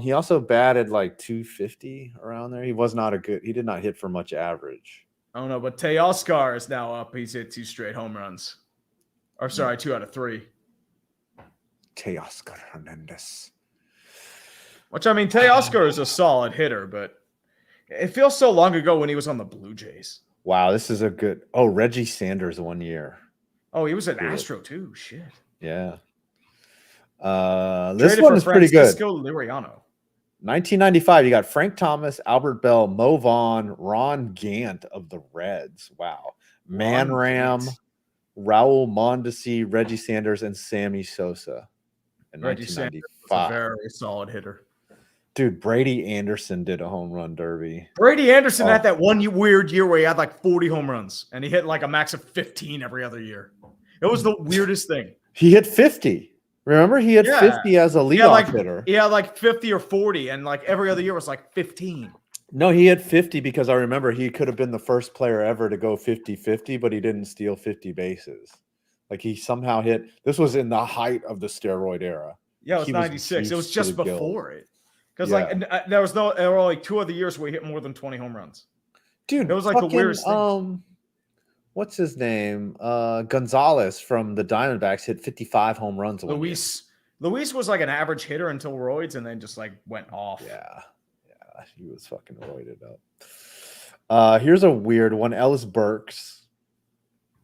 He also batted like 250 around there. He did not hit for much average. Oh no, but Teoscar is now up. He's hit 2 straight home runs. Or sorry, 2 out of 3. Teoscar Hernandez. Which, I mean, Teoscar is a solid hitter, but it feels so long ago when he was on the Blue Jays. Wow, this is a good... Reggie Sanders 1 year. Oh, he was an Astro too. Shit. Yeah. This one is pretty good. Liriano. 1995, you got Frank Thomas, Albert Bell, Mo Vaughn, Ron Gant of the Reds. Wow. Man Ram, Raul Mondesi, Reggie Sanders, and Sammy Sosa in Reggie 1995. Sanders was a very solid hitter. Dude, Brady Anderson did a home run derby. Brady Anderson had that one weird year where he had like 40 home runs, and he hit like a max of 15 every other year. It was the weirdest thing. He hit 50. Remember, he had 50 as a leadoff hitter. He had like 50 or 40, and like every other year was like 15. No, he had 50 because I remember he could have been the first player ever to go 50-50, but he didn't steal 50 bases. Like he somehow hit. This was in the height of the steroid era. Yeah, it was 96. It was just before it. Because there were only 2 other years where he hit more than 20 home runs. Dude, it was like the weirdest thing. What's his name? Gonzalez from the Diamondbacks hit 55 home runs. Luis was like an average hitter until roids, and then just like went off. Yeah, he was fucking roided up. Here's a weird one. Ellis Burks,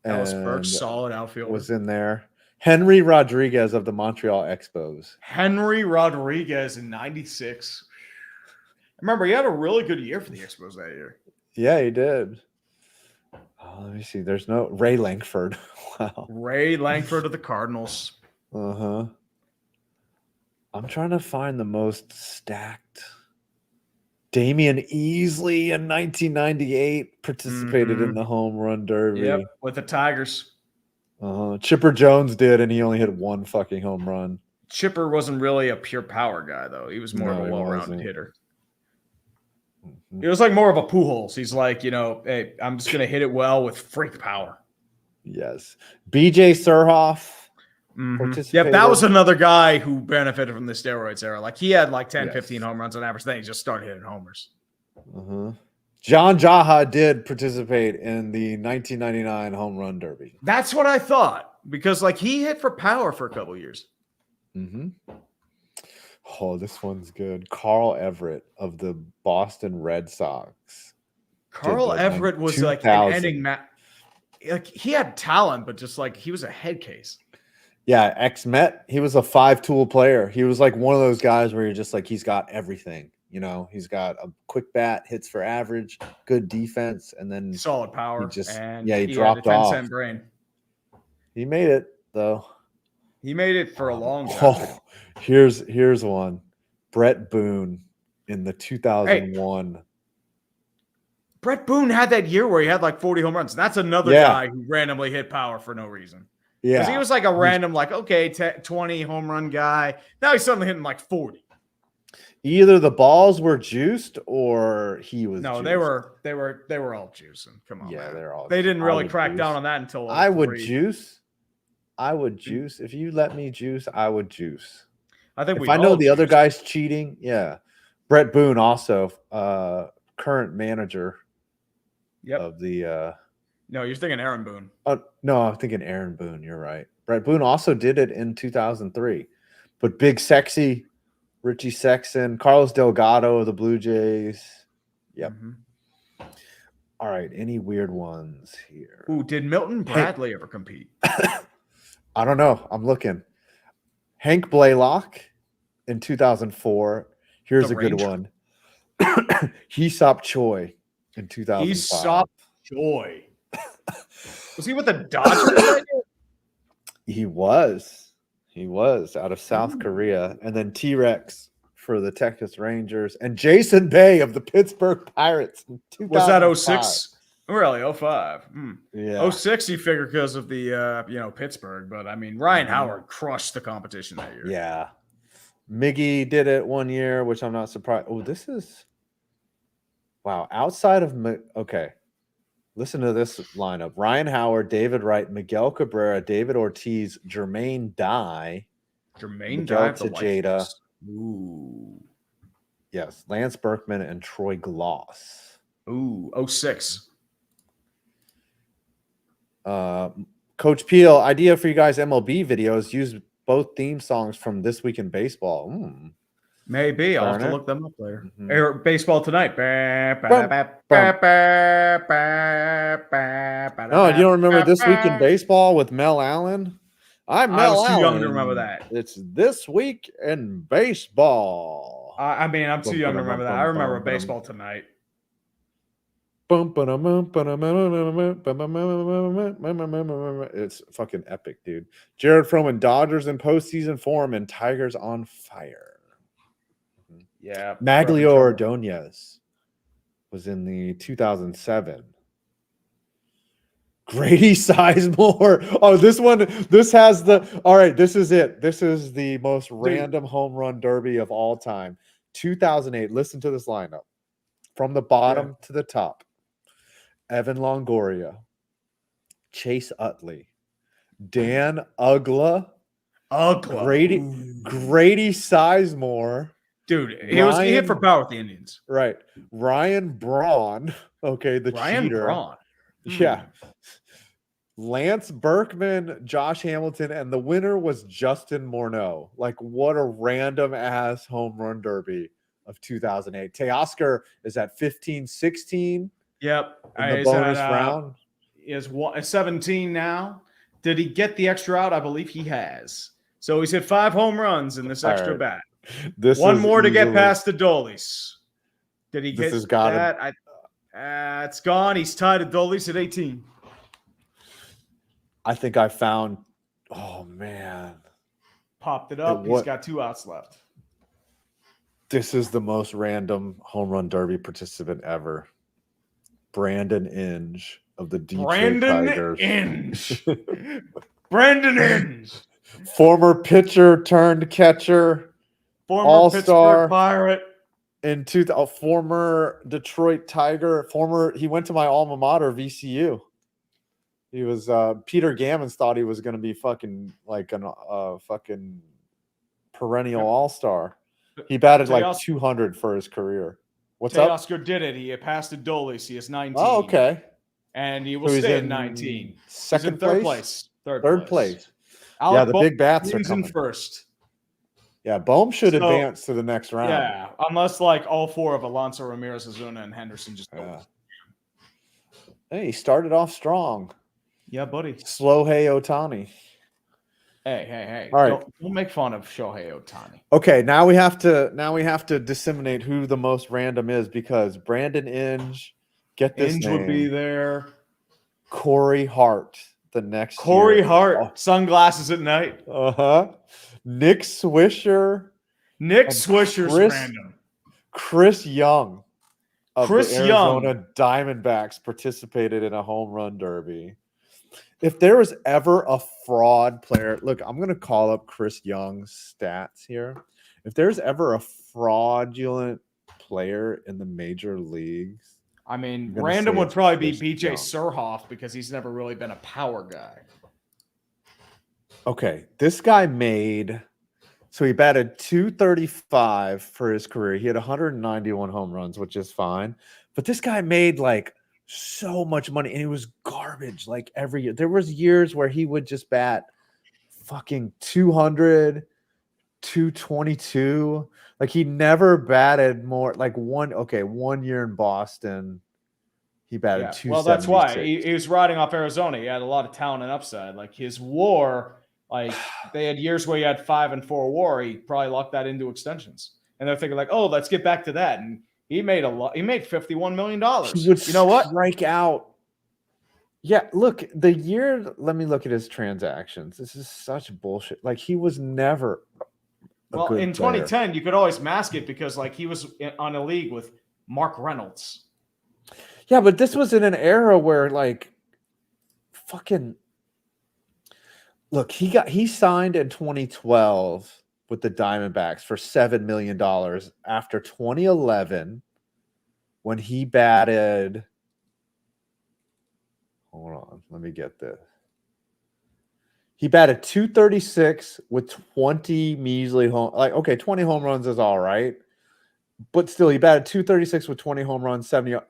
solid outfielder, was in there. Henry Rodriguez of the Montreal Expos. Henry Rodriguez in 96. Remember, he had a really good year for the Expos that year. Yeah, he did. Let me see. There's no Ray Langford. Wow. Ray Langford of the Cardinals. Uh-huh. I'm trying to find the most stacked. Damian Easley in 1998 participated in the home run derby. Yep, with the Tigers. Chipper Jones did, and he only hit one fucking home run. Chipper wasn't really a pure power guy, though. He was more of a well-rounded hitter. It was like more of a Pujols. He's like, hey, I'm just going to hit it well with freak power. Yes. BJ Surhoff. Yep, that was another guy who benefited from the steroids era. Like, he had like 10, 15 home runs on average. Then he just started hitting homers. John Jaha did participate in the 1999 home run derby. That's what I thought, because like he hit for power for a couple years. Oh, this one's good. Carl Everett of the Boston Red Sox. Carl Everett was like an ending match. Like, he had talent, but just like he was a head case. Yeah, ex-Met. He was a 5-tool player. He was like one of those guys where you're just like, he's got everything. He's got a quick bat, hits for average, good defense, and then solid power. He dropped off. 10-cent brain. He made it though. He made it for a long time. Oh, here's one. Brett Boone in the 2001. Hey, Brett Boone had that year where he had like 40 home runs. That's another guy who randomly hit power for no reason. Yeah. Because he was like a random, 20 home run guy. Now he's suddenly hitting like 40. Either the balls were juiced or he was. No, juiced. they were all juicing. Come on. Yeah, man. they're all. They didn't really crack down on that until I would juice. If you let me juice, I would juice. I think if I know the other guy's cheating, yeah. Brett Boone also, current manager. Yep. Of the. No, you're thinking Aaron Boone. No, I'm thinking Aaron Boone. You're right. Brett Boone also did it in 2003, but Big Sexy, Richie Sexton, Carlos Delgado of the Blue Jays. Yep. All right. Any weird ones here? Ooh, did Milton Bradley ever compete? I don't know. I'm looking. Hank Blaylock in 2004. Here's a good one. Hesop Choi in 2005. Hesop Choi. Was he with the Dodgers? He was out of South Korea. And then T-Rex for the Texas Rangers. And Jason Bay of the Pittsburgh Pirates in 2005. Was that 06? Really, 05. Yeah. 06 you figure because of the Pittsburgh. But I mean, Ryan Howard crushed the competition that year. Yeah. Miggy did it one year, which I'm not surprised. Oh, this is wow. Outside of okay. Listen to this lineup. Ryan Howard, David Wright, Miguel Cabrera, David Ortiz, Jermaine Dye. Miguel Tejeda. Ooh. Yes. Lance Berkman and Troy Gloss. Ooh, 06. Coach Peel, idea for you guys MLB videos. Use both theme songs from This Week in Baseball. Maybe. I'll have to look them up later. Or Baseball Tonight. Oh, you don't remember This Week in Baseball with Mel Allen? I'm Mel Allen. I was too young to remember that. It's This Week in Baseball. I'm too young to remember that. I remember Baseball Tonight. It's fucking epic, dude. Jared Froman, Dodgers in postseason form and Tigers on fire. Yeah. Maglio Ordonez was in the 2007. Grady Sizemore. Oh, this has the. All right, this is it. This is the most random home run derby of all time. 2008. Listen to this lineup from the bottom to the top. Evan Longoria, Chase Utley, Dan Ugla, Grady Sizemore. Dude, he hit for power with the Indians. Right. Ryan Braun. Okay, the cheater. Braun. Yeah. Lance Berkman, Josh Hamilton, and the winner was Justin Morneau. Like, what a random ass home run derby of 2008. Teoscar is at 15-16. Yep. In the bonus round. Is 17 now. Did he get the extra out? I believe he has. So he's hit 5 home runs in this extra bat. One more to get past Adolis. Did he get that? It's gone. He's tied Adolis at 18. I think I found. Oh man, Popped it up. He's got 2 outs left. This is the most random home run derby participant ever. Brandon Inge of the Detroit Tigers. Brandon Inge. Former pitcher turned catcher. Former All-star. Pittsburgh Pirate. A former Detroit Tiger. He went to my alma mater, VCU. He was Peter Gammons thought he was going to be fucking like a fucking perennial all-star. He batted like 200 for his career. What's up? Teoscar did it. He passed Adolis. He is 19. Oh, okay. And he will stay at 19. Second place? Third place. Yeah, the big bats are coming. In first. Yeah, Bohm should advance to the next round. Yeah, unless like all 4 of Alonso, Ramirez, Ozuna, and Henderson just go. Hey, he started off strong. Yeah, buddy. Slow Ohtani. Hey. All right. Don't make fun of Shohei Ohtani. Okay, now we have to disseminate who the most random is because Brandon Inge, get this Inge name. would be there. Corey Hart the next Corey year. Hart, sunglasses at night. Nick Swisher. Nick Swisher's random. Chris Young of the Arizona Diamondbacks participated in a home run derby. If there was ever a fraud player, look, I'm going to call up Chris Young's stats here. If there's ever a fraudulent player in the major leagues, I mean, random would probably be BJ Surhoff because he's never really been a power guy. Okay, this guy he batted 235 for his career. He had 191 home runs, which is fine. But this guy made like so much money, and he was garbage like every year. There was years where he would just bat fucking 200, 222. Like he never batted more. Like one year in Boston, he batted 276. Well, that's why he was riding off Arizona. He had a lot of talent and upside. Like his WAR, like they had years where he had 5 and 4 WAR. He probably locked that into extensions, and they're thinking like, oh, let's get back to that. And he made a lot. He made $51 million. He would, you know what? Strike out. Yeah, look, the year. Let me look at his transactions. This is such bullshit. Like he was never. Well, in 2010, you could always mask it because like he was on a league with Mark Reynolds. Yeah, but this was in an era where like, fucking. Look, he signed in 2012. With the Diamondbacks for $7 million after 2011 when he batted. Hold on, let me get this. He batted 236 with 20 measly home. Like, okay, 20 home runs is all right. But still, he batted 236 with 20 home runs, 71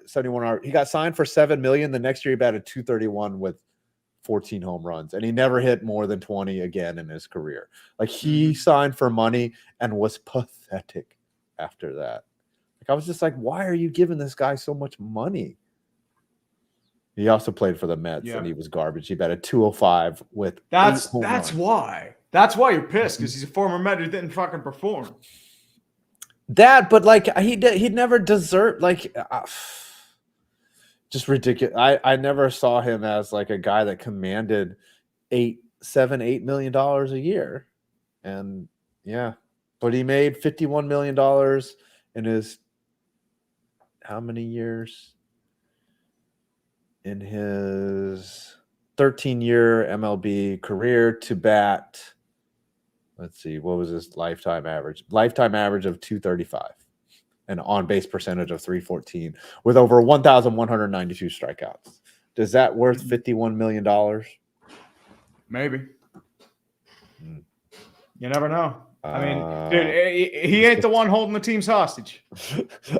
hours. He got signed for $7 million. The next year, he batted 231 with 14 home runs, and he never hit more than 20 again in his career. Like he signed for money and was pathetic after that. Like I was just like, why are you giving this guy so much money? He also played for the Mets and he was garbage. He batted 205 with that's why you're pissed because he's a former Met who didn't fucking perform. But like he'd never deserved like. Just ridiculous. I never saw him as like a guy that commanded $8 million a year. And yeah, but he made $51 million in his how many years? In his 13-year MLB career to bat. Let's see, what was his lifetime average? Lifetime average of 235. An on-base percentage of 314 with over 1,192 strikeouts. Does that worth $51 million? Maybe. You never know. I mean, dude, he ain't the one holding the team's hostage.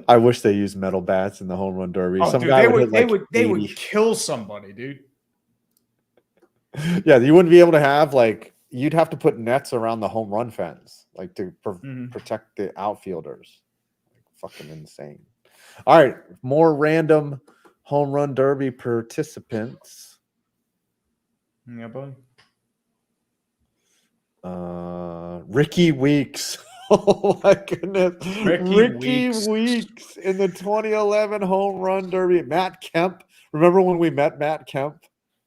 I wish they used metal bats in the home run derby. Oh, Some dude, guy they would kill somebody, dude. Yeah, you wouldn't be able to have like you'd have to put nets around the home run fence, like to protect the outfielders. Fucking insane. All right, more random home run derby participants. Yeah, buddy. Ricky Weeks. Oh my goodness. Ricky Weeks in the 2011 home run derby. Matt Kemp. Remember when we met Matt Kemp?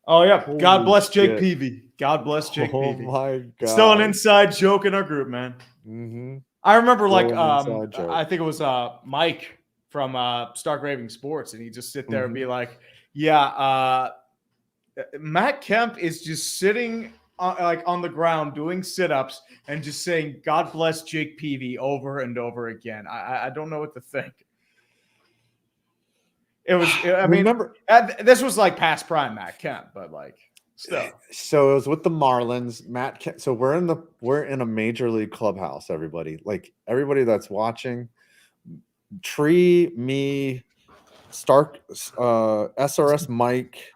Oh, yeah. Holy God bless Jake shit. Peavy. God bless Jake Peavy. Oh my God. Still an inside joke in our group, man. Mm-hmm. I remember Still I think it was Mike from Stark Raving Sports, and he just sit there and be like, yeah, Matt Kemp is just sitting on the ground doing sit-ups and just saying God bless Jake Peavy over and over again. I don't know what to think. It was remember this was like past prime Matt Kemp, but like still. So it was with the Marlins. Matt Kemp. So we're in a major league clubhouse, everybody. Like everybody that's watching, Tree, me, Stark, SRS Mike,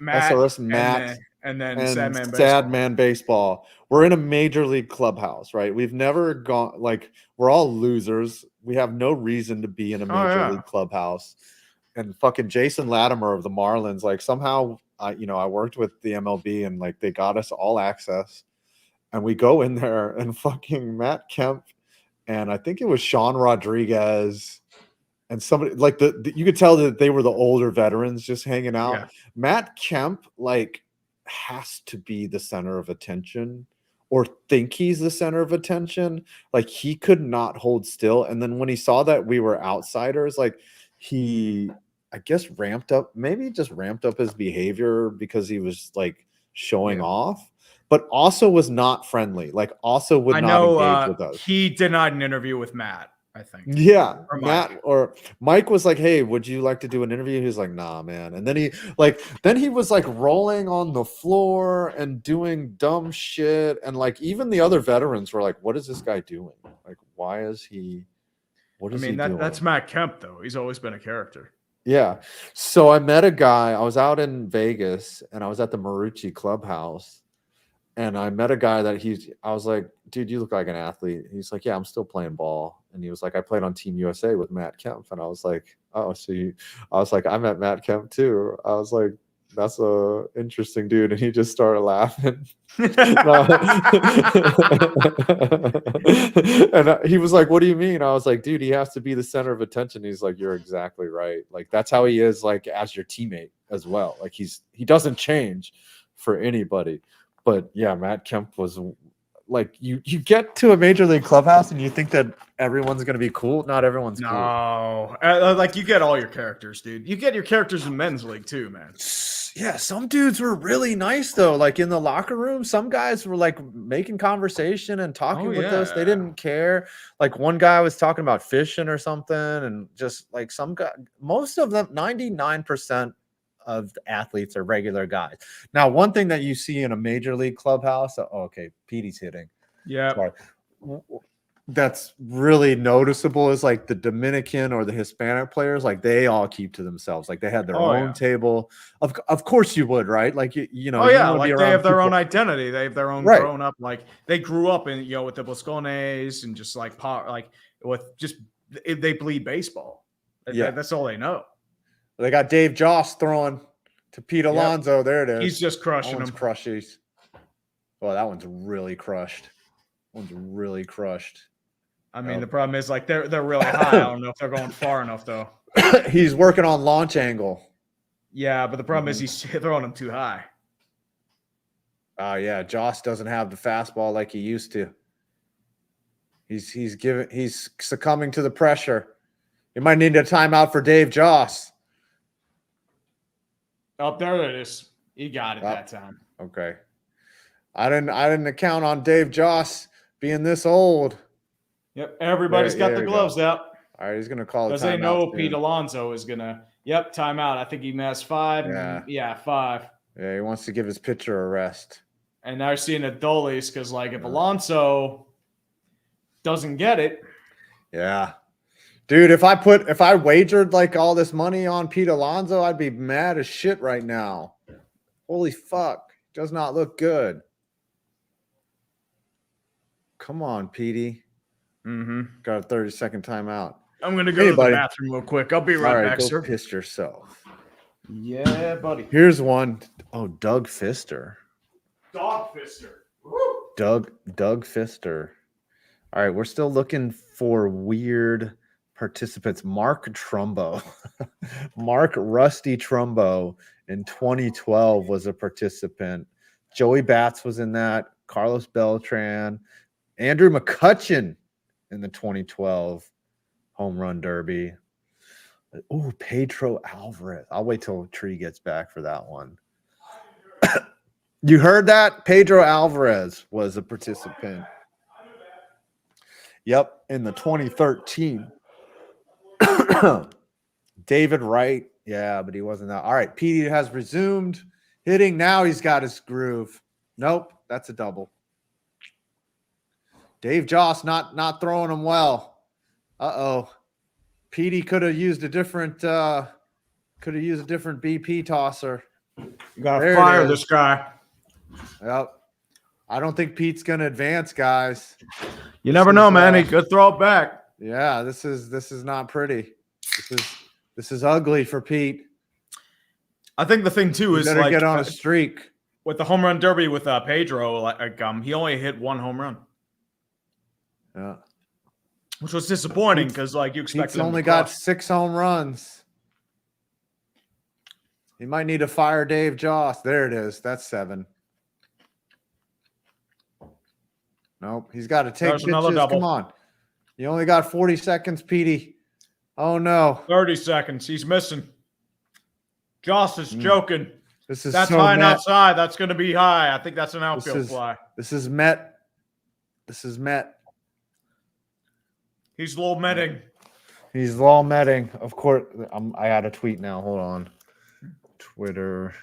SRS Matt, and then Sad Man Baseball. We're in a major league clubhouse, right? We've never gone, like, we're all losers. We have no reason to be in a major league clubhouse. And fucking Jason Latimer of the Marlins, like somehow I worked with the MLB and like they got us all access. And we go in there and fucking Matt Kemp and I think it was Sean Rodriguez and somebody like you could tell that they were the older veterans just hanging out. Yeah. Matt Kemp like has to be the center of attention or think he's the center of attention. Like he could not hold still. And then when he saw that we were outsiders, like he, I guess, ramped up his behavior because he was like showing off, but also was not friendly. Like also would not engage with us. He denied an interview with Matt, I think. Yeah. Or Mike was like, hey, would you like to do an interview? He was like, nah, man. And then he was like rolling on the floor and doing dumb shit. And like, even the other veterans were like, what is this guy doing? Like, why is he, what is he doing? That's Matt Kemp though. He's always been a character. Yeah. So I met a guy. I was out in Vegas and I was at the Marucci Clubhouse. And I met a guy that I was like, dude, you look like an athlete. He's like, yeah, I'm still playing ball. And he was like, I played on Team USA with Matt Kemp. And I was like, oh, I was like, I met Matt Kemp too. I was like, that's a interesting dude. And he just started laughing. And he was like, what do you mean? I was like, dude, he has to be the center of attention. He's like, you're exactly right. Like, that's how he is, like, as your teammate as well. Like, he doesn't change for anybody. But yeah, Matt Kemp was like, you get to a major league clubhouse and you think that everyone's going to be cool. Not everyone's cool. No. Like, you get all your characters, dude. You get your characters in men's league too, man. Yeah, some dudes were really nice though. Like in the locker room, some guys were like making conversation and talking with us. They didn't care. Like one guy was talking about fishing or something, and just like some guy, most of them, 99% of the athletes are regular guys. Now, one thing that you see in a major league clubhouse, Petey's hitting. Yeah. Sorry. That's really noticeable is like the Dominican or the Hispanic players, like they all keep to themselves. Like they had their own table. Of course you would, right? Like you know. Like they have their own identity. They have their own grown up. Like they grew up in with the Boscones and just like they bleed baseball. Yeah, that's all they know. They got Dave Joss throwing to Pete Alonso. Yep. There it is. He's just crushing them. Crushes. Oh, that one's really crushed. One's really crushed. I mean, the problem is like they're really high. I don't know if they're going far enough though. He's working on launch angle. Yeah, but the problem is he's throwing them too high. Oh yeah, Joss doesn't have the fastball like he used to. He's succumbing to the pressure. You might need a timeout for Dave Joss. Oh, there it is. He got it that time. Okay. I didn't account on Dave Joss being this old. Yep, everybody's got the gloves out. All right, he's gonna call it. Because they know Pete Alonso is gonna. Yep, timeout. I think he missed 5. Yeah, 5. Yeah, he wants to give his pitcher a rest. And now you're seeing Adolis because, like, if Alonso doesn't get it, dude, if I wagered like all this money on Pete Alonso, I'd be mad as shit right now. Holy fuck, does not look good. Come on, Petey. Got a 30-second timeout. I'm gonna go to the bathroom real quick. I'll be right back, sir. Piss yourself. Yeah, buddy. Here's one. Oh, Doug Fister. Dog Fister. Doug Fister. All right, we're still looking for weird participants. Mark Trumbo. Mark Rusty Trumbo in 2012 was a participant. Joey Bats was in that. Carlos Beltran. Andrew McCutcheon in the 2012 Home Run Derby. Ooh, Pedro Alvarez. I'll wait till Tree gets back for that one. You heard that? Pedro Alvarez was a participant. Yep, in the 2013. David Wright. Yeah, but he wasn't that. All right, PD has resumed hitting. Now he's got his groove. Nope, that's a double. Dave Joss not throwing him well. Uh-oh. PD could have used a different BP tosser. You gotta fire this guy. Yep. I don't think Pete's gonna advance, guys. You never know, man. He could throw it back. Yeah, this is not pretty. This is ugly for Pete. I think the thing too is better get on a streak with the home run derby with Pedro. He only hit one home run. Yeah, which was disappointing because you expect he's only got 6 home runs. He might need to fire Dave Joss. There it is. That's 7. Nope. He's got to take pitches. Come on. You only got 40 seconds, Petey. Oh no. 30 seconds. He's missing. Joss is joking. That's so high and outside. That's going to be high. I think that's an outfield fly. This is Met. He's low metting. He's low metting. Of course, I had a tweet now. Hold on. Twitter.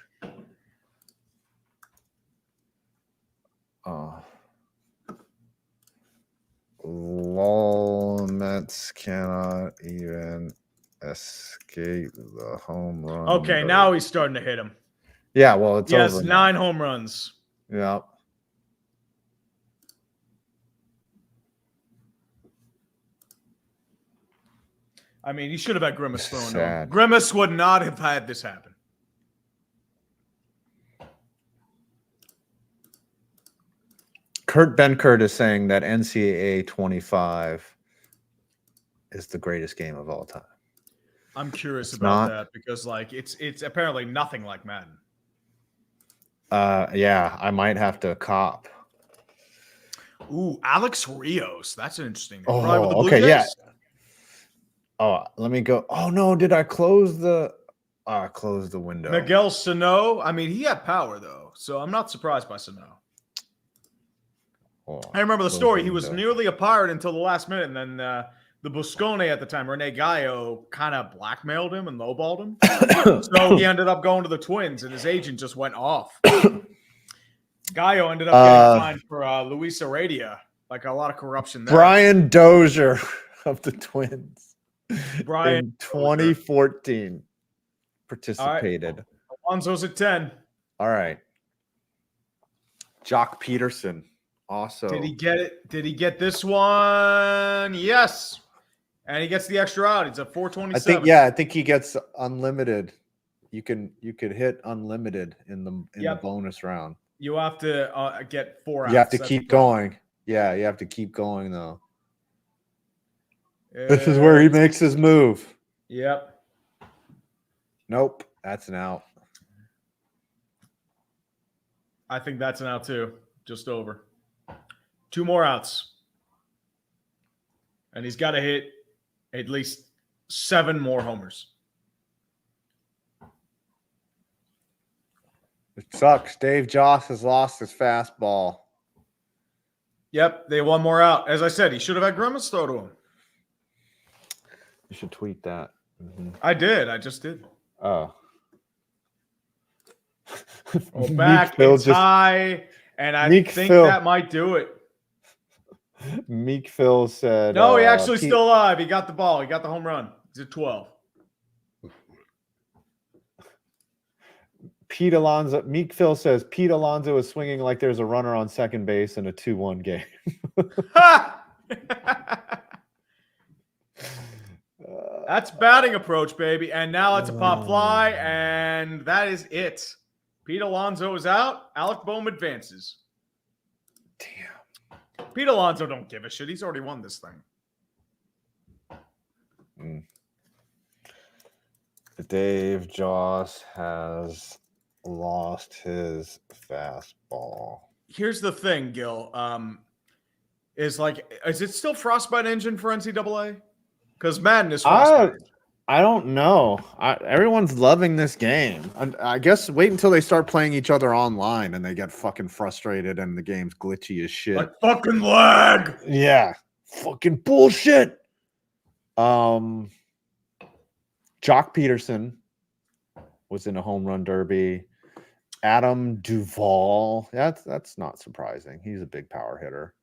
Lol, Mets cannot even escape the home run. Okay, now he's starting to hit him. Yeah, well, it's he has over 9 now. Home runs. Yeah. I mean, he should have had Grimace thrown to him. Grimace would not have had this happen. Kurt Benkert is saying that NCAA 25 is the greatest game of all time. I'm curious about that because it's apparently nothing like Madden. Yeah, I might have to cop. Ooh, Alex Rios. That's an interesting name. Oh, okay, yeah. Oh, let me go. Oh no, did I close the window? Miguel Sano. I mean, he had power though, so I'm not surprised by Sano. I remember the story. He was nearly a Pirate until the last minute, and then the Buscone at the time, Rene Gallo, kind of blackmailed him and lowballed him. So he ended up going to the Twins, and his agent just went off. Gallo ended up getting fined for Luis Heredia, a lot of corruption there. Brian Dozier of the Twins. Brian in 2014 participated. Right. Alonso's at 10. All right. Jock Peterson. Also, did he get it? Did he get this one? Yes, and he gets the extra out. He's at 427. I think he gets unlimited. You could hit unlimited in the bonus round. You have to get 4 outs. You have to keep going. Yeah, you have to keep going though. This is where he makes his move. Yep. Nope, that's an out. I think that's an out too. Just over. 2 more outs. And he's got to hit at least 7 more homers. It sucks. Dave Joss has lost his fastball. Yep, they 1 more out. As I said, he should have had Grimace throw to him. You should tweet that. Mm-hmm. I did. I just did. Oh. Back in tie, and I think that might do it. Meek Phil said... No, he actually still alive. He got the ball. He got the home run. He's at 12. Pete Alonso... Meek Phil says, Pete Alonso is swinging like there's a runner on second base in a 2-1 game. That's batting approach, baby. And now it's a pop fly, and that is it. Pete Alonso is out. Alec Bohm advances. Damn. Pete Alonso don't give a shit. He's already won this thing. Dave Joss has lost his fastball. Here's the thing, Gil. Is it still Frostbite engine for NCAA? Because Madden is Frostbite. I don't know. Everyone's loving this game. I guess wait until they start playing each other online and they get fucking frustrated and the game's glitchy as shit. Like fucking lag. Yeah. Fucking bullshit. Jock Peterson was in a home run derby. Adam Duvall. That's not surprising. He's a big power hitter.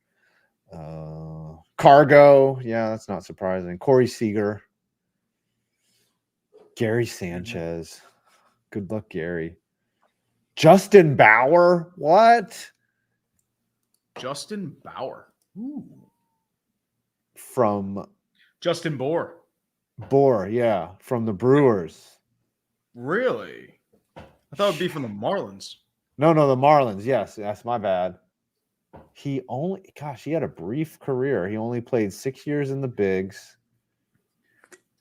Cargo. Yeah, that's not surprising. Corey Seager. Gary Sanchez. Good luck, Gary. Justin Bauer. What? Justin Bauer. Ooh. From Justin Bohr. Bohr, yeah. From the Brewers. Really? I thought it would be from the Marlins. No, the Marlins. Yes, that's my bad. He had a brief career. He only played 6 years in the bigs.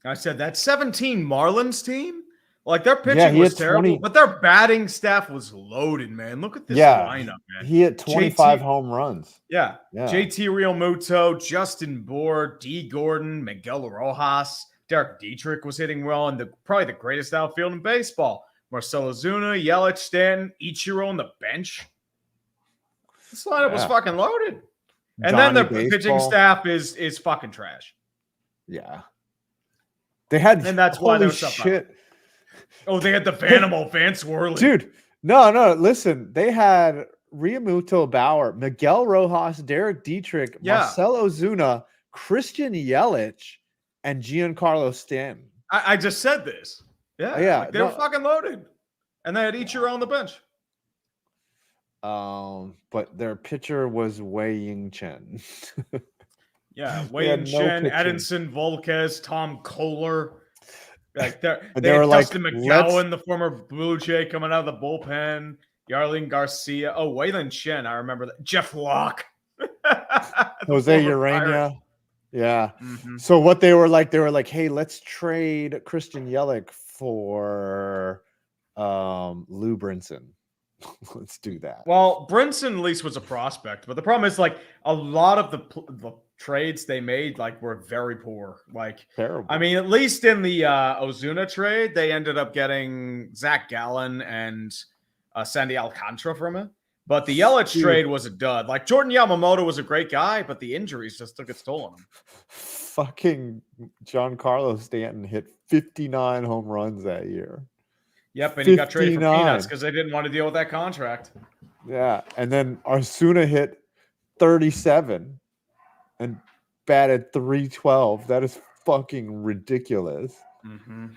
I said that 17 Marlins team, like their pitching was terrible, but their batting staff was loaded, man. Look at this lineup, man. He hit 25 home runs. Yeah. JT Realmuto, Justin Bohr, D. Gordon, Miguel Rojas, Derek Dietrich was hitting well, and probably the greatest outfield in baseball. Marcell Ozuna, Yelich, Stanton, Ichiro on the bench. This lineup was fucking loaded. And then the pitching staff is fucking trash. Yeah. They had, and that's why there's shit. Oh, they had the Vanimal Vance Worley. Dude, no, listen. They had Realmuto, Bauer, Miguel Rojas, Derek Dietrich, Marcell Ozuna, Christian Yelich, and Giancarlo Stanton. I just said this. Yeah. They were fucking loaded. And they had Ichiro on the bench. But their pitcher was Wei Ying Chen. Yeah, Wayne Chen, Edinson Volquez, Tom Kohler. Like they had Dustin McGowan, the former Blue Jay, coming out of the bullpen. Yarlene Garcia. Oh, Waylon Chen, I remember that. Jeff Locke. Jose Urena. Yeah. Mm-hmm. So what they were like, hey, let's trade Christian Yelich for Lou Brinson. Let's do that. Well, Brinson at least was a prospect, but the problem is like a lot of the trades they made were very poor. Terrible. I mean, at least in the Ozuna trade, they ended up getting Zach Gallen and Sandy Alcantara from it. But the Yelich trade was a dud. Jordan Yamamoto was a great guy, but the injuries just took its toll on him. Fucking Giancarlo Stanton hit 59 home runs that year. Yep, and he got traded for peanuts because they didn't want to deal with that contract. Yeah, and then Ozuna hit 37 and batted .312. That is fucking ridiculous. Mm-hmm.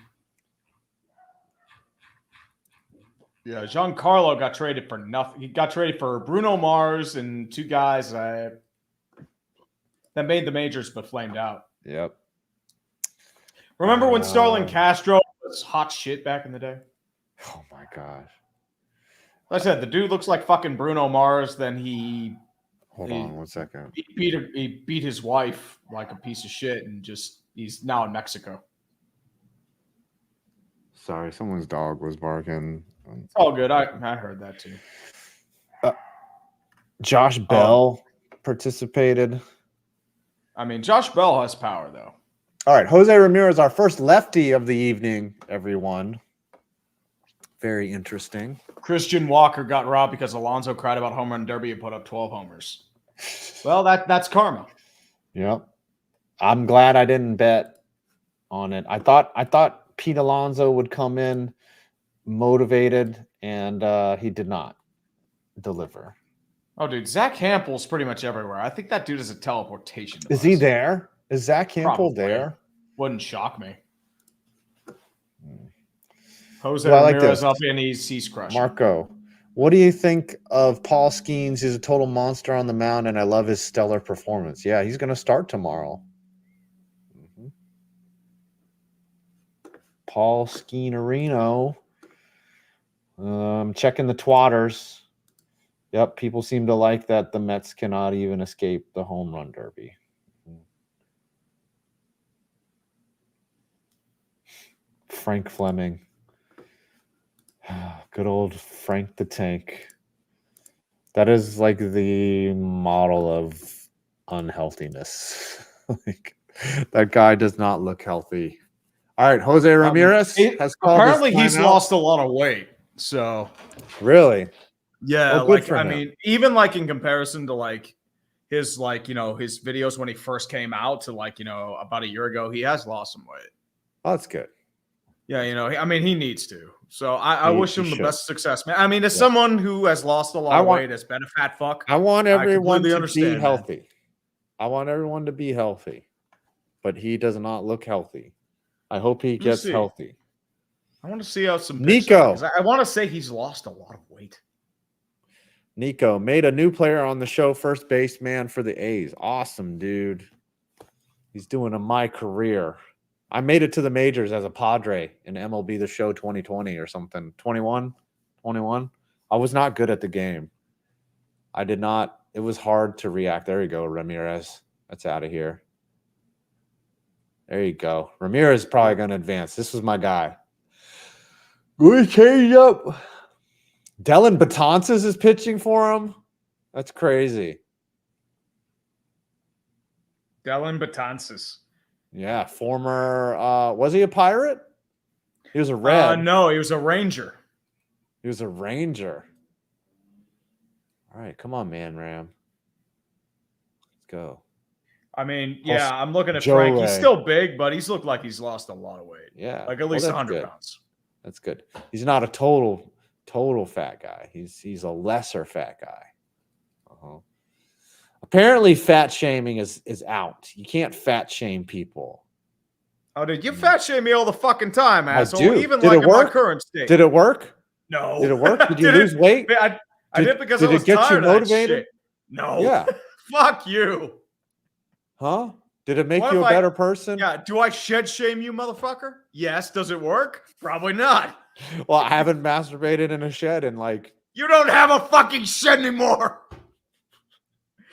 Yeah, Giancarlo got traded for nothing. He got traded for Bruno Mars and two guys that made the majors but flamed out. Yep. Remember when Starlin Castro was hot shit back in the day? Oh my gosh. Like I said, the dude looks like fucking Bruno Mars. Then Hold on 1 second. He beat his wife like a piece of shit, and he's now in Mexico. Sorry, someone's dog was barking. It's all good. I heard that too. Josh Bell participated. I mean, Josh Bell has power, though. All right, Jose Ramirez, our first lefty of the evening, everyone. Very interesting. Christian Walker got robbed because Alonso cried about home run derby and put up 12 homers. Well, that's karma. Yep. I'm glad I didn't bet on it. I thought Pete Alonso would come in motivated, and he did not deliver. Oh, dude, Zach Hampel's pretty much everywhere. I think that dude is a teleportation device. Is he there? Is Zach Hampel there? Wouldn't shock me. Jose Ramirez up in, he's crushing. Marco, what do you think of Paul Skeens? He's a total monster on the mound, and I love his stellar performance. Yeah, he's going to start tomorrow. Mm-hmm. Paul Skeenerino. Checking the twatters. Yep, people seem to like that the Mets cannot even escape the home run derby. Frank Fleming. Good old Frank the Tank. That is like the model of unhealthiness. Like, that guy does not look healthy. All right, Jose Ramirez has called. Apparently, he's lost a lot of weight. So, really, yeah, like I mean, even like in comparison to like his his videos when he first came out to like about a year ago, he has lost some weight. Oh, that's good. Yeah, I mean, he needs to. So I wish him the best success, man. I mean, as someone who has lost a lot of weight, has been a fat fuck, I want everyone to be healthy. Man. I want everyone to be healthy, but he does not look healthy. I hope he gets healthy. I want to see how some Nico. I want to say he's lost a lot of weight. Nico made a new player on the show, first baseman for the A's. Awesome, dude. He's doing a my career. I made it to the majors as a Padre in MLB The Show 2020 or something. 21. I was not good at the game. I did not. It was hard to react. There you go, Ramirez. That's out of here. There you go. Ramirez is probably going to advance. This was my guy. Good change up. Dylan Betances is pitching for him. That's crazy. Dylan Betances. Yeah, former was he a Pirate? He was a Red. No, he was a Ranger. He was a Ranger. All right, come on, man, Ram. Let's go. I mean, yeah, I'm looking at Frank. He's still big, but he's looked like he's lost a lot of weight. Yeah. Like at least 100 pounds. That's good. He's not a total fat guy. He's a lesser fat guy. Apparently, fat shaming is out. You can't fat shame people. Oh, dude, you fat shame me all the fucking time, asshole. I do. Even like in my current state. Did it work? No. Did it work? Did you lose weight? I did because I was tired of that shit. Motivated? No. Yeah. Fuck you. Huh? Did it make you a better person? Yeah. Do I shed shame you, motherfucker? Yes. Does it work? Probably not. Well, I haven't masturbated in a shed in like. You don't have a fucking shed anymore.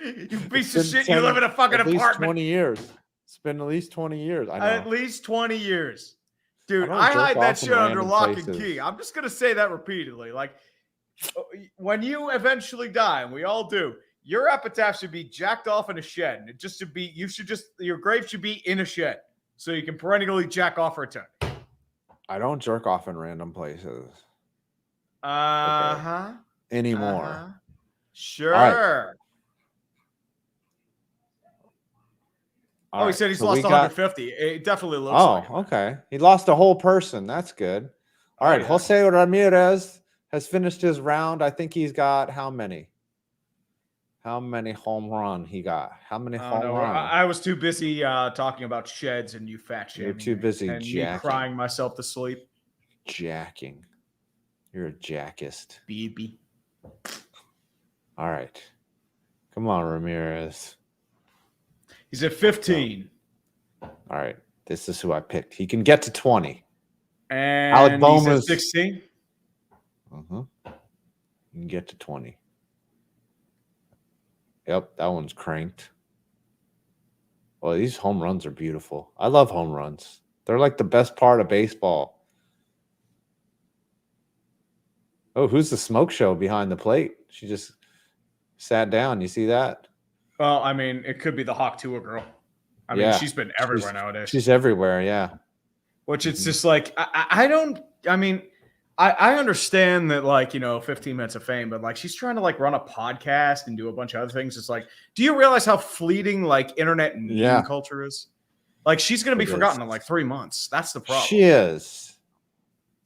You piece of shit. You live in a fucking apartment. 20 years. It's been at least 20 years. I know. At least 20 years. Dude, I hide that shit under lock and key. I'm just going to say that repeatedly. Like, when you eventually die, and we all do, your epitaph should be jacked off in a shed. It just should be, your grave should be in a shed so you can perennially jack off for a time. I don't jerk off in random places. Anymore. Sure. He said he's lost 150. It definitely looks like it. Okay. He lost a whole person. That's good. All right. Jose Ramirez has finished his round. I think he's got how many? How many home run he got? How many home run? I was too busy talking about sheds and you fat shaming. You're too busy and jacking. Me crying myself to sleep. Jacking. You're a jackist. BB. All right. Come on, Ramirez. He's at 15. All right. This is who I picked. He can get to 20. And Alec Bohm is 16. You can get to 20. Yep, that one's cranked. Well, these home runs are beautiful. I love home runs. They're like the best part of baseball. Oh, who's the smoke show behind the plate? She just sat down. You see that? Well, I mean, it could be the Hawk Tua girl. I mean, she's been everywhere nowadays. She's everywhere, yeah. Which it's just like, I understand that, like, 15 minutes of fame, but like she's trying to like run a podcast and do a bunch of other things. It's like, do you realize how fleeting like internet and meme culture is? Like she's going to be forgotten in like 3 months. That's the problem. She is.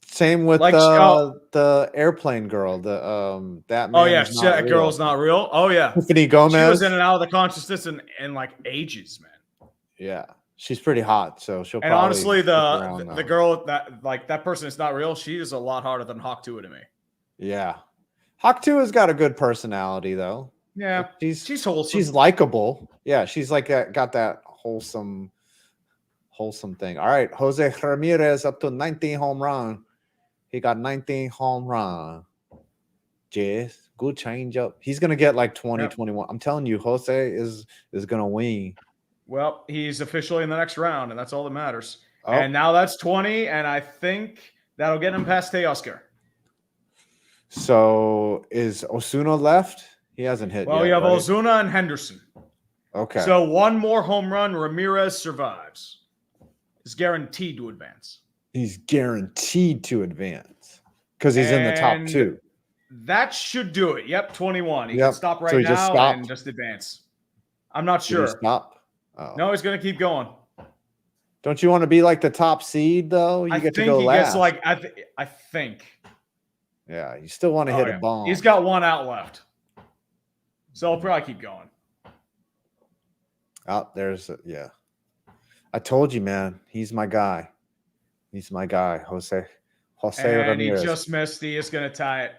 Same with like, the airplane girl. That girl's not real. Oh yeah, Tiffany Gomez. She was in and out of the consciousness in like ages, man. Yeah, she's pretty hot, so she'll. And honestly, the girl that person is not real. She is a lot harder than Hawk Tua to me. Yeah, Hawk Tua's got a good personality though. Yeah, she's wholesome. She's likable. Yeah, she's like got that wholesome thing. All right, Jose Ramirez up to 19 home run. He got 19 home run. Jess. Good changeup. He's gonna get like 20, Yep. 21. I'm telling you, Jose is gonna win. Well, he's officially in the next round, and that's all that matters. Oh. And now that's 20, and I think that'll get him past Teoscar. So is Osuna left? He hasn't hit Well, yet. you have right? Osuna and Henderson. Okay. So one more home run, Ramirez survives. Is guaranteed to advance. He's guaranteed to advance because he's in the top 2. That should do it. Yep, 21. He Yep. can stop right So he now just stopped? and just advance. I'm not Did he sure. stop? Oh. No, he's going to keep going. Don't you want to be like the top seed though? You get to go last. Gets like I think. Yeah, you still want to hit a bomb. He's got one out left, so I'll probably keep going. Oh, yeah. I told you, man. He's my guy. He's my guy, Jose And Ramirez. He just missed. He is going to tie it.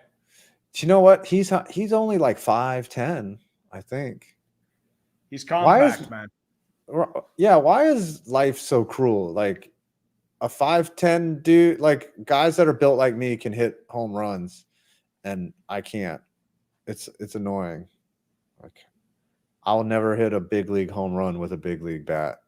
Do you know what? He's only like 5'10", I think. He's compact, man. Yeah, why is life so cruel? Like a 5'10" dude, like guys that are built like me can hit home runs, and I can't. It's annoying. Like I'll never hit a big league home run with a big league bat.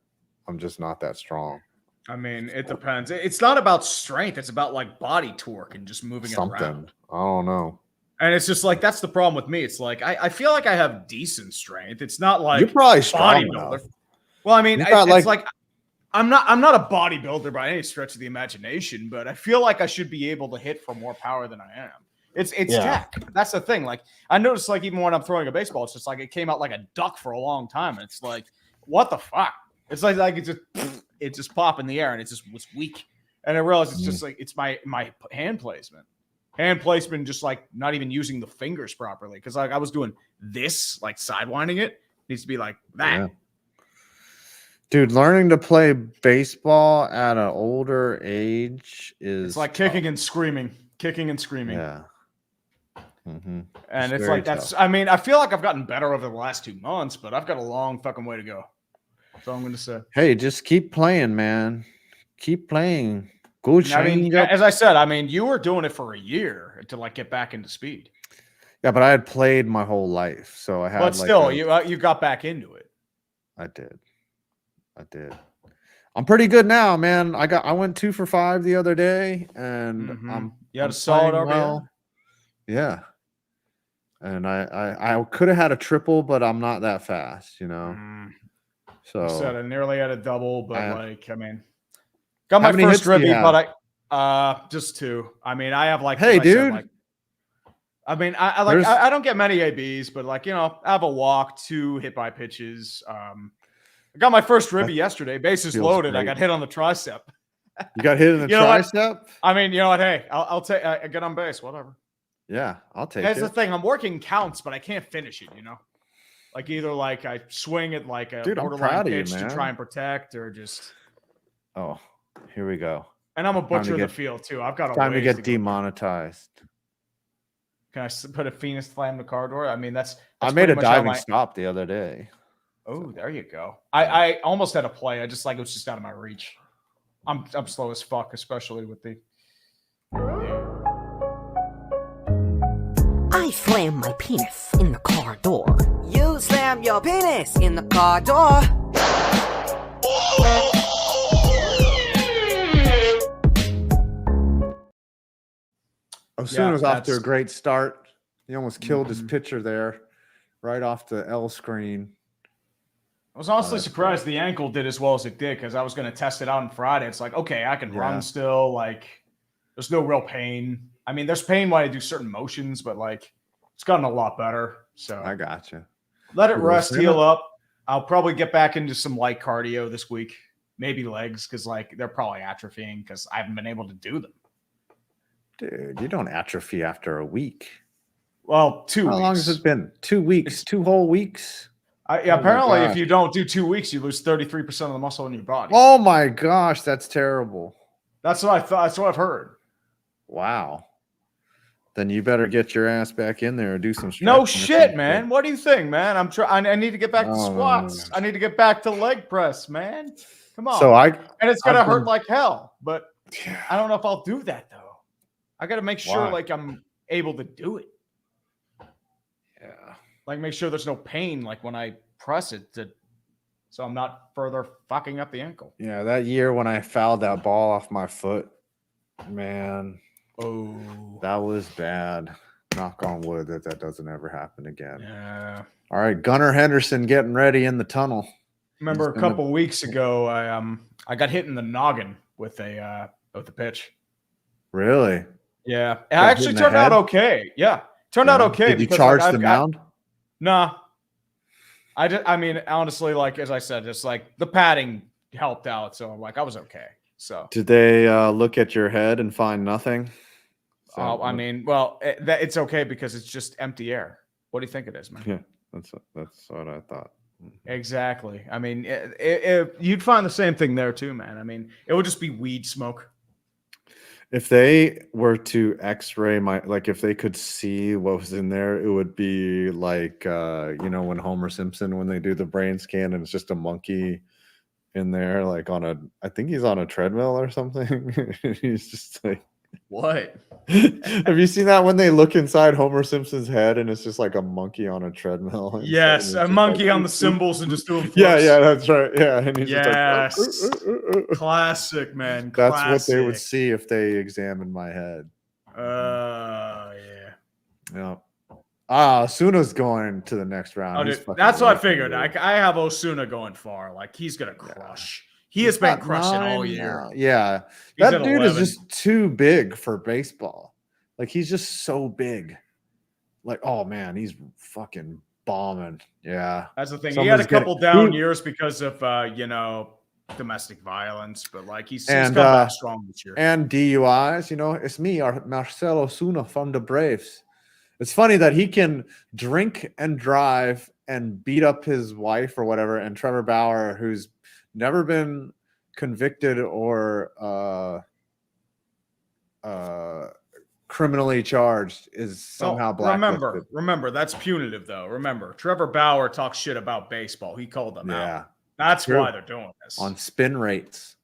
I'm just not that strong. I mean, it depends. It's not about strength. It's about like body torque and just moving it around. I don't know. And it's just like that's the problem with me. It's like I feel like I have decent strength. It's not like You're probably strong enough. Well, I mean, it's like I'm not a bodybuilder by any stretch of the imagination, but I feel like I should be able to hit for more power than I am. It's tech. That's the thing. Like I noticed, like even when I'm throwing a baseball, it's just like it came out like a duck for a long time, and it's like, what the fuck? It's like it just pop in the air, and it's weak. And I realized it's just like it's my hand placement. Hand placement, just like not even using the fingers properly, because like I was doing this, like sidewinding it needs to be like that. Yeah. Dude, learning to play baseball at an older age is like kicking and screaming. Yeah. Mm-hmm. And it's like that's. I mean, I feel like I've gotten better over the last 2 months, but I've got a long fucking way to go. That's all I'm going to say. Hey, just keep playing, man. Keep playing. Go change. I mean, as I said, I mean, you were doing it for a year to like get back into speed. Yeah, but I had played my whole life, so I had. But still, you got back into it. I did. I'm pretty good now, man. I went 2 for 5 the other day, and you had a solid RBI. Well. Yeah, and I could have had a triple, but I'm not that fast, you know. So I said I nearly had a double, but I mean, got my first ribby, but I just 2. I mean, I have like hey, dude. Said, I mean, I don't get many ABs, but like, you know, I have a walk, 2 hit by pitches. I got my first ribby yesterday. Bases loaded. Great. I got hit on the tricep. You got hit in the tricep? I mean, you know what? Hey, I'll take. I get on base. Whatever. Yeah, I'll take it. That's the thing. I'm working counts, but I can't finish it. You know, like either like I swing it like a borderline pitch to try and protect, or just. Oh, here we go. And I'm a butcher in the field too. I've got time to get demonetized. Can I put a Phoenix slam the car door? I mean, that's I made a diving stop the other day. Oh, there you go. I almost had a play. I just like it was just out of my reach. I'm slow as fuck, especially with the. I slam my penis in the car door. You slam your penis in the car door. Osuna was off to a great start. He almost killed his pitcher there, right off the L screen. I was honestly surprised the ankle did as well as it did, because I was going to test it out on Friday. It's like, okay, I can run still. Like, there's no real pain. I mean, there's pain when I do certain motions, but like, it's gotten a lot better. So I gotcha. Let it rest, heal up. I'll probably get back into some light cardio this week, maybe legs, because like they're probably atrophying because I haven't been able to do them. Dude, you don't atrophy after a week. Well, 2 weeks. How long has it been? 2 weeks, 2 whole weeks. Apparently, if you don't do 2 weeks, you lose 33% of the muscle in your body. Oh my gosh, that's terrible. That's what I thought. That's what I've heard. Wow. Then you better get your ass back in there and do some. No shit, man. What do you think, man? I'm trying. I need to get back to squats. I need to get back to leg press, man. Come on. And it's gonna hurt like hell, but I don't know if I'll do that though. I got to make sure like I'm able to do it. Yeah. Like, make sure there's no pain, like when I press it, so I'm not further fucking up the ankle. Yeah, that year when I fouled that ball off my foot, man. Oh, that was bad. Knock on wood that doesn't ever happen again. Yeah. All right, Gunnar Henderson getting ready in the tunnle. Remember a couple weeks ago, I got hit in the noggin with a pitch. Really? Yeah, it actually turned out okay. Yeah, turned out okay. Did you charge the mound? Nah. I mean, honestly, like as I said, just like the padding helped out, so I'm like I was okay. So did they look at your head and find nothing? I mean, well, it's okay because it's just empty air. What do you think it is, man? Yeah, that's what I thought. Exactly. I mean, you'd find the same thing there too, man. I mean, it would just be weed smoke. If they were to X-ray if they could see what was in there, it would be like when Homer Simpson, when they do the brain scan and it's just a monkey in there, like I think he's on a treadmill or something. He's just like, what? Have you seen that when they look inside Homer Simpson's head and it's just like a monkey on a treadmill? Yes, a monkey on the cymbals and just doing flips. Yeah, that's right. Yeah, and he's yes, just like, classic, man. That's classic. what they would see if they examined my head. Yeah. Yeah. Osuna's going to the next round. Oh, dude, that's what I figured. I have Osuna going far. Like he's gonna crush. He has been crushing all year. Now. Yeah, He's that dude 11. is just too big for baseball. Like he's just so big. Like, oh man, he's fucking bombing. Yeah, that's the thing. He had a couple down years because of domestic violence, but like he's come back strong this year. And DUIs. It's me, Marcel Osuna from the Braves. It's funny that he can drink and drive and beat up his wife or whatever, and Trevor Bauer, who's never been convicted or criminally charged, is somehow blacklisted. Remember, that's punitive though. Remember, Trevor Bauer talks shit about baseball. He called them out. That's true. Why they're doing this. On spin rates.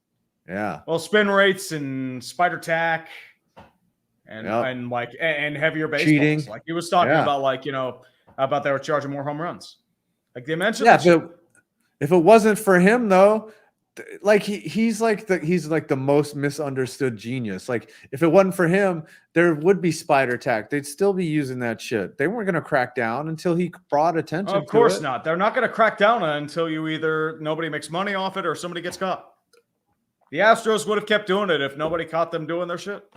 Yeah. Well, spin rates and spider tack and heavier baseballs. Cheating. Like he was talking about about they were charging more home runs. Like they mentioned. Yeah, if it wasn't for him though, like he's like the most misunderstood genius. Like if it wasn't for him, there would be spider tack. They'd still be using that shit. They weren't going to crack down until he brought attention. Of course not. They're not going to crack down until nobody makes money off it or somebody gets caught. The Astros would have kept doing it if nobody caught them doing their shit.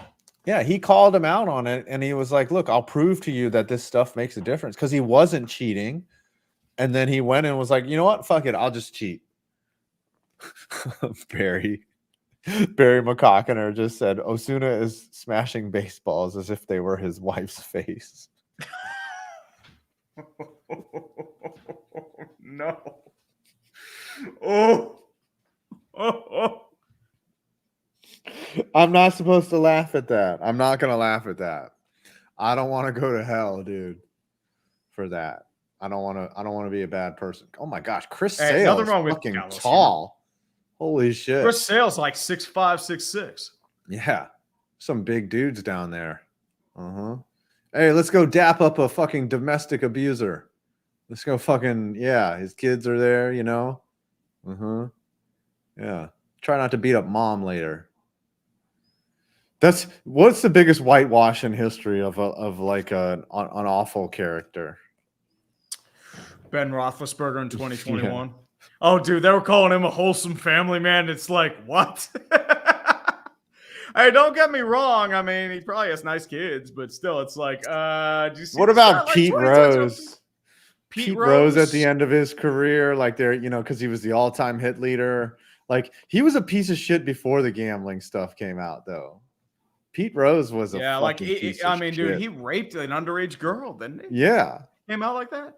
Yeah, he called him out on it, and he was like, "Look, I'll prove to you that this stuff makes a difference," because he wasn't cheating. And then he went and was like, "You know what? Fuck it. I'll just cheat." Barry McCockiner just said Osuna is smashing baseballs as if they were his wife's face. No. Oh. I'm not supposed to laugh at that. I'm not going to laugh at that. I don't want to go to hell, dude, for that. I don't want to be a bad person. Oh my gosh, Chris Sale, nothing wrong with fucking Gallows, tall. Holy shit. Chris Sale's like 6'5", 6'6". Yeah. Some big dudes down there. Uh-huh. Hey, let's go dap up a fucking domestic abuser. Let's go fucking, his kids are there, Uh-huh. Yeah. Try not to beat up mom later. What's the biggest whitewash in history of an awful character? Ben Roethlisberger in 2021. Yeah. Oh, dude, they were calling him a wholesome family man. It's like, what? Hey, don't get me wrong. I mean, he probably has nice kids, but still, it's like, do you see what about Pete Rose? Pete Rose at the end of his career, like because he was the all-time hit leader. Like he was a piece of shit before the gambling stuff came out, though. Pete Rose was a piece of shit. Dude, he raped an underage girl, didn't he? Yeah, came out like that.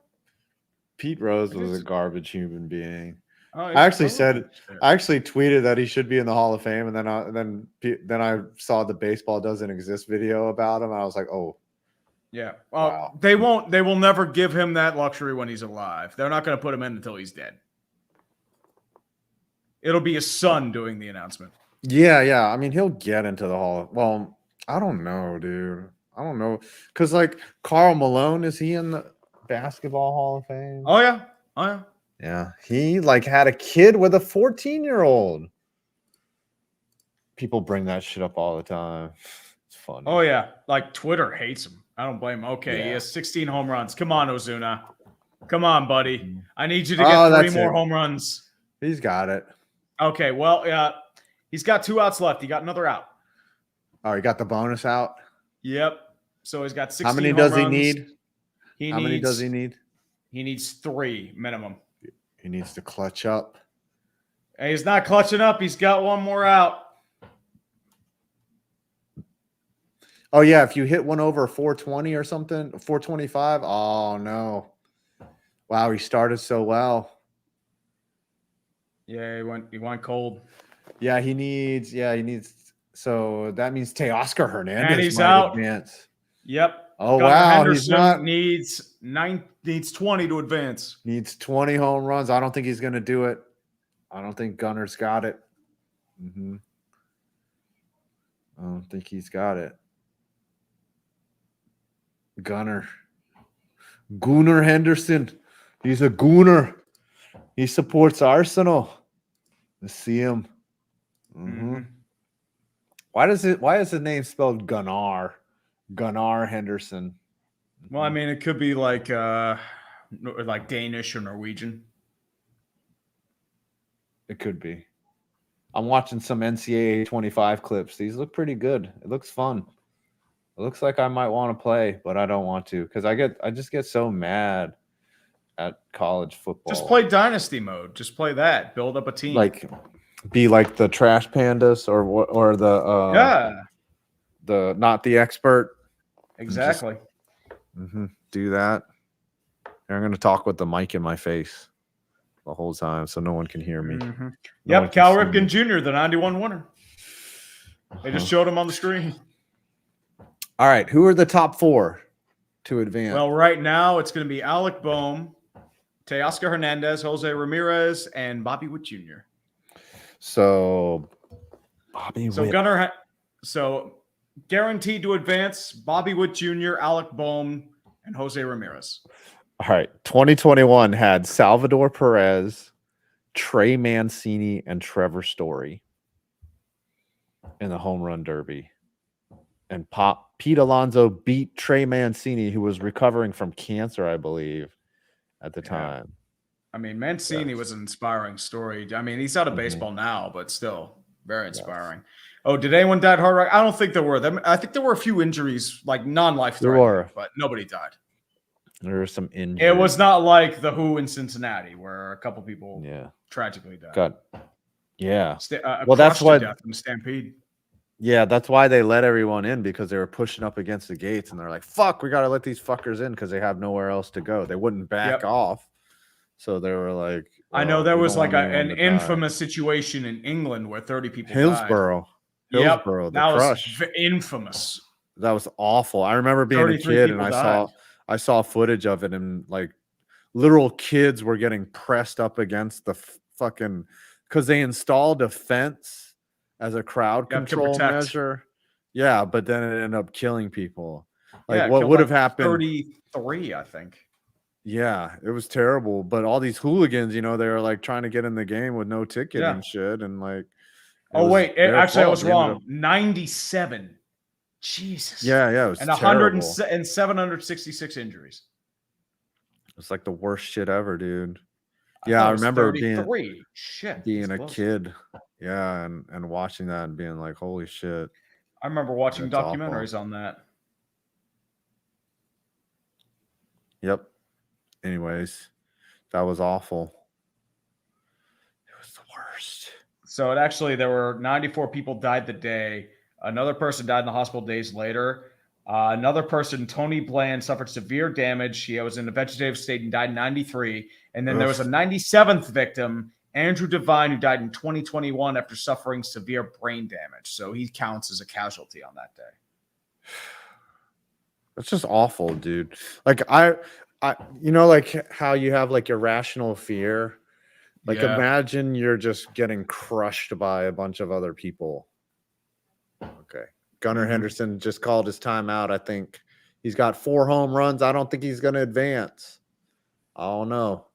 Pete Rose was a garbage human being. I actually tweeted that he should be in the Hall of Fame, and then I saw the baseball doesn't exist video about him. I was like, oh, yeah. Wow. They will never give him that luxury when he's alive. They're not going to put him in until he's dead. It'll be his son doing the announcement. Yeah. I mean, he'll get into the Hall. Well, I don't know, dude. I don't know, because like Karl Malone, is he in the Basketball Hall of Fame. Oh yeah. Oh yeah. Yeah. He like had a kid with a 14-year-old. People bring that shit up all the time. It's funny. Oh yeah. Like Twitter hates him. I don't blame him. Okay, Yeah. he has 16 home runs. Come on, Ozuna. Come on, buddy. I need you to Oh, get 3 that's more it. home runs. He's got it. Okay, well, he's got 2 outs left. He got another out. Oh, he got the bonus out. Yep. So he's got 16 How many home does he runs. need? How many does he need? He needs 3 minimum. He needs to clutch up. And he's not clutching up. He's got 1 more out. Oh, yeah. If you hit one over 420 or something, 425. Oh, no. Wow, he started so well. Yeah, he went cold. Yeah, he needs. So that means Teoscar Hernandez And he's might out. advance. Yep. Oh, Gunnar wow. Henderson He's not. needs 20 to advance. Needs 20 home runs. I don't think he's going to do it. I don't think Gunner's got it. I don't think he's got it. Gunner Henderson. He's a gooner. He supports Arsenal. Let's see him. Why is his name spelled Gunnar? Gunnar Henderson. Well, I mean, it could be like Danish or Norwegian. It could be. I'm watching some NCAA 25 clips. These look pretty good. It looks fun. It looks like I might want to play, but I don't want to because I just get so mad at college football. Just play Dynasty mode. Just play that. Build up a team. Like, be like the Trash Pandas or the not the expert. Exactly. Do that. And I'm going to talk with the mic in my face the whole time so no one can hear me. Yep, Cal Ripken Jr., the 91 winner. They just showed him on the screen. All right, who are the top 4 to advance? Well, right now it's going to be Alec Bohm, Teoscar Hernandez, Jose Ramirez, and Bobby Witt Jr. So guaranteed to advance, Bobby Witt Jr., Alec Bohm, and Jose Ramirez. All right, 2021 had Salvador Perez, Trey Mancini, and Trevor Story in the home run derby. And Pete Alonso beat Trey Mancini, who was recovering from cancer, I believe, at the time. I mean, Mancini was an inspiring story. I mean, he's out of baseball now, but still very inspiring. Yes. Oh, did anyone die at Hard Rock? I don't think there were. I think there were a few injuries, like non-life-threatening, but nobody died. There were some injuries. It was not like the Who in Cincinnati, where a couple people tragically died. Well, that's why death in the Stampede. Yeah, that's why they let everyone in, because they were pushing up against the gates, and they're like, "Fuck, we got to let these fuckers in because they have nowhere else to go." They wouldn't back off, so they were like, "I know there was like an infamous situation in England where 30 people Hillsborough, died. the that crush. Was infamous. That was awful. I remember being a kid and I saw footage of it, and like literal kids were getting pressed up against the fucking because they installed a fence as a crowd control measure. Yeah, but then it ended up killing people. Like what would have happened? 33, I think. Yeah, it was terrible. But all these hooligans, they were like trying to get in the game with no ticket and shit. And like, I was wrong. 97. Jesus. Yeah, it was and terrible. 766 injuries. It's like the worst shit ever, dude. I remember being a kid. Yeah, and watching that and being like, holy shit. I remember watching documentaries on that. Yep. Anyways, that was awful. It was the worst. So there were 94 people died the day. Another person died in the hospital days later. Another person, Tony Bland, suffered severe damage. He was in a vegetative state and died in 93. And then there was a 97th victim, Andrew Devine, who died in 2021 after suffering severe brain damage. So he counts as a casualty on that day. That's just awful, dude. Like I like how you have like irrational fear. Like imagine you're just getting crushed by a bunch of other people. Okay. Gunnar Henderson just called his timeout. I think he's got 4 home runs. I don't think he's going to advance. I don't know.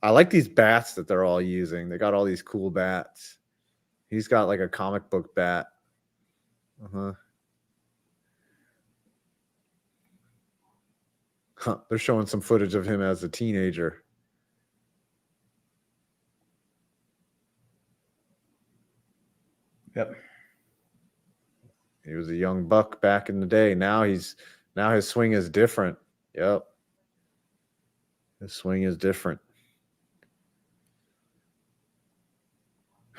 I like these bats that they're all using. They got all these cool bats. He's got like a comic book bat. They're showing some footage of him as a teenager. Yep. He was a young buck back in the day. Now his swing is different. Yep. His swing is different.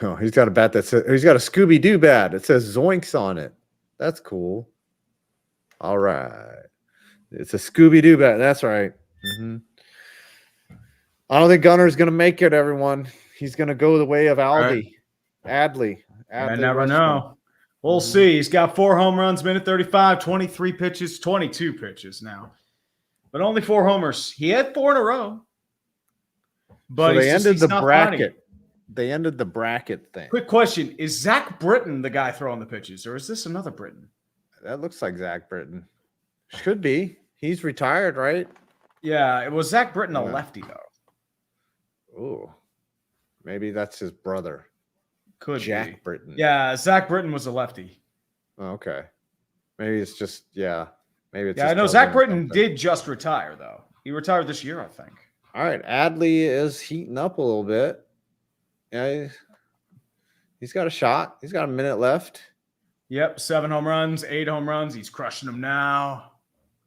Oh, he's got a bat that says he's got a Scooby-Doo bat. It says Zoinks on it. That's cool. All right. It's a Scooby-Doo bat. That's right. I don't think Gunner's going to make it, everyone. He's going to go the way of Aldi. Adley. I never know. We'll see. He's got 4 home runs, minute 35, 23 pitches, 22 pitches now. But only 4 homers. He had 4 in a row. But so they ended the bracket. They ended the bracket thing. Quick question. Is Zach Britton the guy throwing the pitches, or is this another Britton? That looks like Zach Britton. Should be. He's retired, right? Yeah, it was Zach Britton, a lefty, though. Ooh. Maybe that's his brother. Could Jack be. Britton. Yeah, Zach Britton was a lefty. Oh, okay. Maybe it's just, Maybe it's I know Zach Britton did just retire, though. He retired this year, I think. All right. Adley is heating up a little bit. Yeah, he's got a shot. He's got a minute left. Yep, 7 home runs, 8 home runs. He's crushing them now.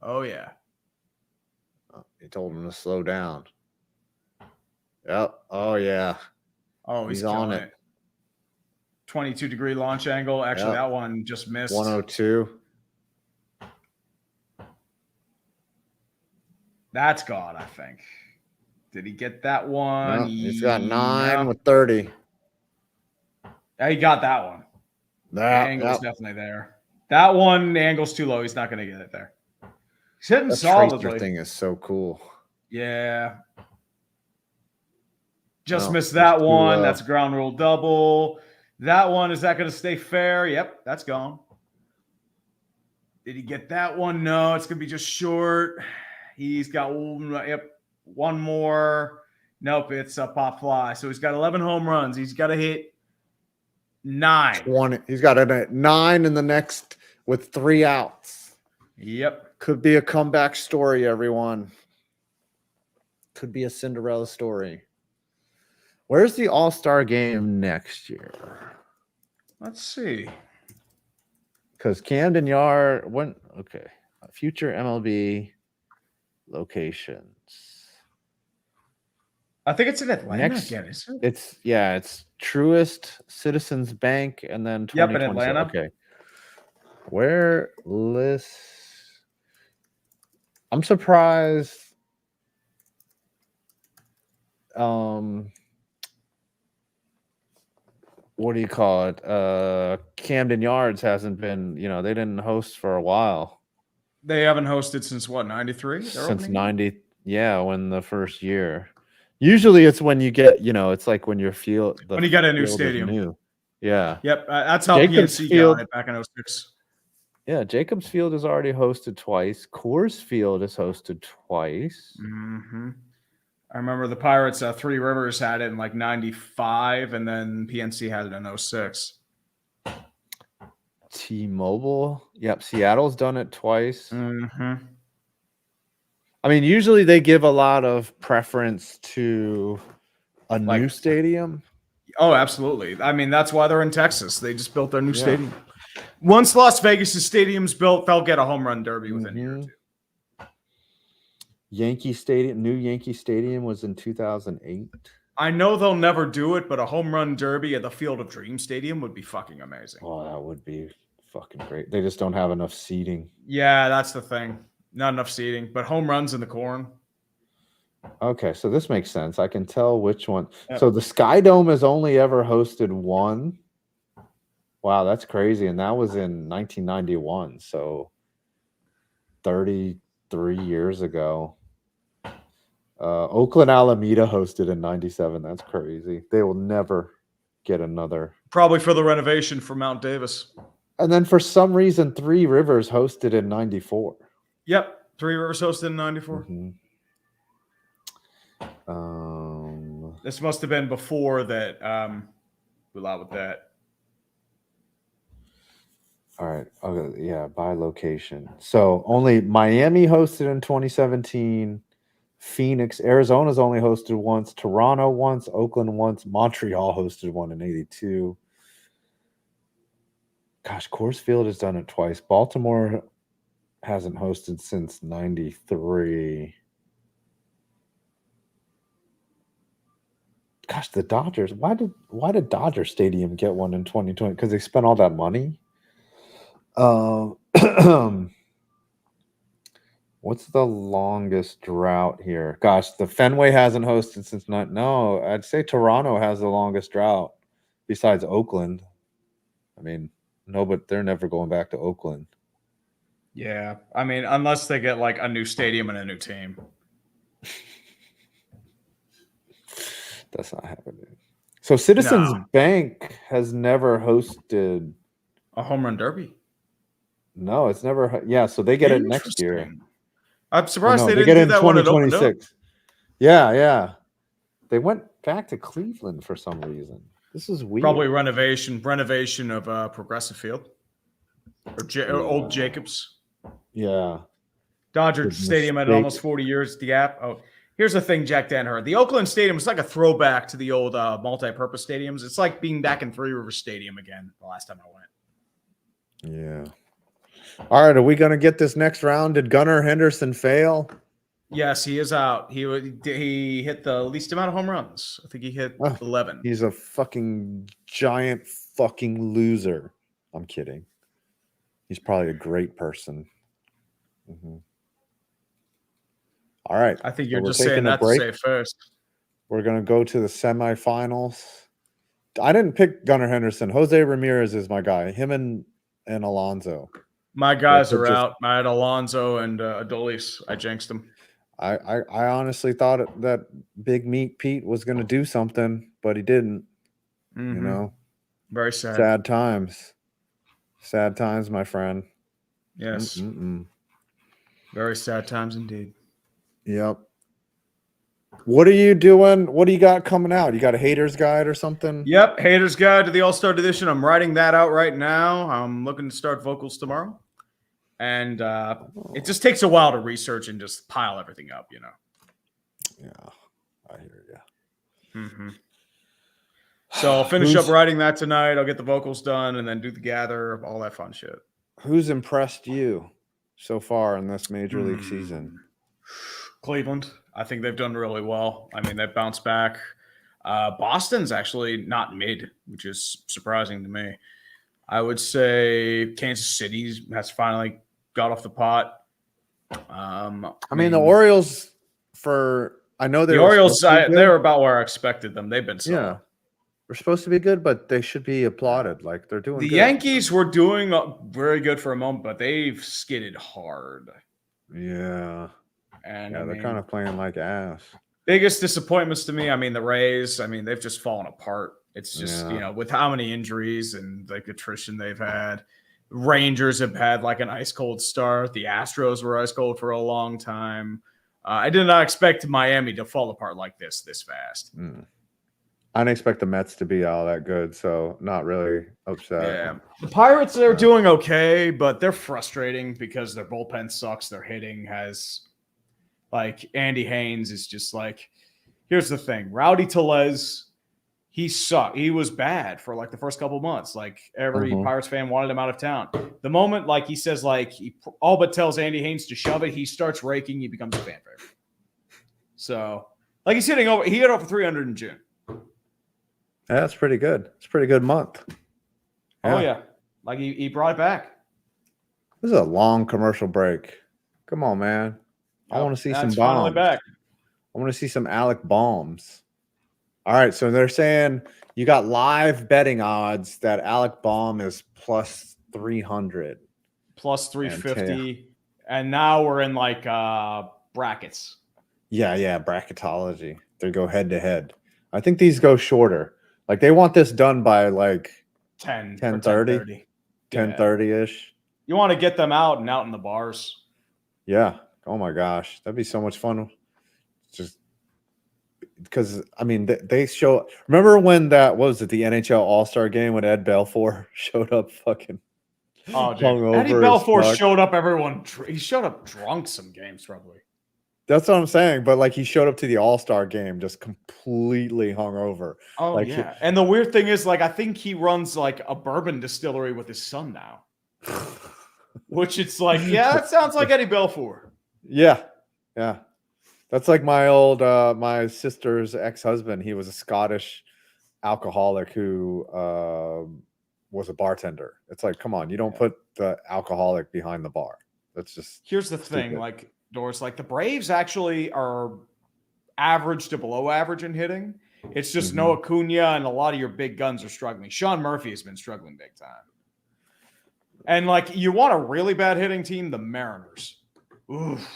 Oh, yeah. Oh, he told him to slow down. Yep. Oh, yeah. Oh, he's on it. 22-degree launch angle. Actually, that one just missed. 102. That's gone, I think. Did he get that one? No, he's got 9 with 30. Yeah, he got that one. The angle's definitely there. That one, the angle's too low. He's not going to get it there. He's hitting solidly. That thing is so cool. Yeah. Just missed that one. That's a ground rule double. That one, is that going to stay fair? Yep, that's gone. Did he get that one? No, it's going to be just short. He's got one more. Nope, it's a pop fly. So he's got 11 home runs. He's got to hit 9. He's got a 9 in the next with 3 outs. Yep. Could be a comeback story, everyone. Could be a Cinderella story. Where's the All-Star game next year? Let's see. Because Camden Yard future MLB locations. I think it's in Atlanta again, isn't it? It's Truist, Citizens Bank, and then in Atlanta. Okay. Where lists? I'm surprised. What do you call it? Camden Yards hasn't been, they didn't host for a while. They haven't hosted since what, 93? Since 90, when the first year. Usually it's when you get, it's like when you when you get a new stadium. New. Yeah. Yep. That's how PNC got it back in 06. Yeah. Jacobs Field has already hosted twice. Coors Field has hosted twice. Mm-hmm. I remember the Pirates, Three Rivers had it in like 95, and then PNC had it in 06. T-Mobile. Yep. Seattle's done it twice. Mm-hmm. I mean, usually they give a lot of preference to a new stadium. Oh, absolutely. I mean, that's why they're in Texas. They just built their new stadium. Once Las Vegas' stadium's built, they'll get a home run derby within a year or two. New Yankee Stadium was in 2008. I know they'll never do it, but a home run derby at the Field of Dreams Stadium would be fucking amazing. Oh, that would be fucking great. They just don't have enough seating. Yeah, that's the thing. Not enough seating, but home runs in the corn. Okay, so this makes sense. I can tell which one. Yep. So the Sky Dome has only ever hosted one. Wow, that's crazy. And that was in 1991. So 33 years ago. Oakland Alameda hosted in 97. That's crazy. They will never get another. Probably for the renovation for Mount Davis. And then for some reason, Three Rivers hosted in 94. Yep. Three Rivers hosted in 94. Mm-hmm. This must have been before that. We allowed with that. All right. Okay. Yeah. By location. So only Miami hosted in 2017. Phoenix, Arizona's only hosted once. Toronto once. Oakland once. Montreal hosted one in 82. Gosh, Coors Field has done it twice. Baltimore hasn't hosted since 93. Gosh, the Dodgers. Why did Dodger Stadium get one in 2020? Because they spent all that money. What's the longest drought here? Gosh, the Fenway hasn't hosted since no. I'd say Toronto has the longest drought besides Oakland. I mean, no, but they're never going back to Oakland. Yeah, I mean, unless they get like a new stadium and a new team. That's not happening. So Citizens Bank has never hosted a home run derby. No, it's never. Yeah, so they get it next year. I'm surprised they didn't do that one at 2026. Yeah. They went back to Cleveland for some reason. This is weird. Probably renovation of Progressive Field or Old Jacobs. Yeah. Dodger Stadium had almost 40 years to gap. Oh, here's the thing, Jack Danher. The Oakland Stadium is like a throwback to the old multi-purpose stadiums. It's like being back in Three Rivers Stadium again the last time I went. Yeah. All right, are we going to get this next round? Did Gunnar Henderson fail? Yes, he is out. He hit the least amount of home runs. I think he hit 11. He's a fucking giant fucking loser. I'm kidding. He's probably a great person. Mm-hmm. All right. I think you're just saying that to say it first. We're going to go to the semifinals. I didn't pick Gunnar Henderson. Jose Ramirez is my guy. Him and Alonso. My guys are out. I had Alonso and Adolis. I jinxed them. I honestly thought that Big Meat Pete was going to do something, but he didn't. Mm-hmm. You know, very sad. Sad times. Sad times, my friend. Yes. Very sad times indeed. Yep. What are you doing? What do you got coming out? You got a haters guide or something? Yep. Haters guide to the All-Star edition. I'm writing that out right now. I'm looking to start vocals tomorrow. And it just takes a while to research and just pile everything up, you know. Yeah, I hear you. Mm-hmm. So I'll finish up writing that tonight. I'll get the vocals done and then do the gather, all that fun shit. Who's impressed you so far in this Major League season? Cleveland. I think they've done really well. I mean, they've bounced back. Boston's actually not mid, which is surprising to me. I would say Kansas City has finally got off the pot. I mean, the Orioles I know the Orioles, they're about where I expected them. They've been solid. Yeah. They're supposed to be good, but they should be applauded. Like they're doing the good. Yankees were doing very good for a moment, but they've skidded hard. Yeah. And they're kind of playing like ass. Biggest disappointments to me, I mean, the Rays, I mean, they've just fallen apart. It's just, you know, with how many injuries and like attrition they've had. Rangers have had like an ice cold start. The Astros were ice cold for a long time. I did not expect Miami to fall apart like this fast. I didn't expect the Mets to be all that good, so not really upset. Yeah. The Pirates, they're doing okay, but they're frustrating because their bullpen sucks. Their hitting has, like, Andy Haynes is just like, here's the thing. Rowdy Tellez, he sucked. He was bad for, like, the first couple months. Like, every Pirates fan wanted him out of town. The moment, like, he says, like, he all but tells Andy Haynes to shove it, he starts raking. He becomes a fan favorite. So, like, he's hitting over. He hit over 300 in June. Yeah, that's pretty good. It's a pretty good month. Yeah. Oh, yeah. Like, he brought it back. This is a long commercial break. Come on, man. I want to see some bombs. Finally back. I want to see some Alec Bohms. All right, so they're saying you got live betting odds that Alec Bohm is plus 300. Plus 350. And now we're in, like, brackets. Yeah, bracketology. They go head-to-head. I think these go shorter. Like, they want this done by, like, 10:30. 10:30-ish. You want to get them out in the bars. Yeah. Oh, my gosh. That'd be so much fun. Just because I mean they show. Remember when that what was it, the NHL All-Star game when Ed Belfour showed up fucking hungover? Eddie Belfour showed up. He showed up drunk some games probably. That's what I'm saying. But like he showed up to the All-Star game just completely hungover. Oh like, yeah. And the weird thing is, like, I think he runs like a bourbon distillery with his son now. Which it's like, yeah, that sounds like Eddie Belfour. Yeah. Yeah. That's like my old my sister's ex-husband. He was a Scottish alcoholic who was a bartender. It's like, come on, you don't put the alcoholic behind the bar. That's just here's the thing, like Doris, like the Braves actually are average to below average in hitting. It's just no Acuna, and a lot of your big guns are struggling. Sean Murphy has been struggling big time. And like, you want a really bad hitting team, the Mariners. Oof.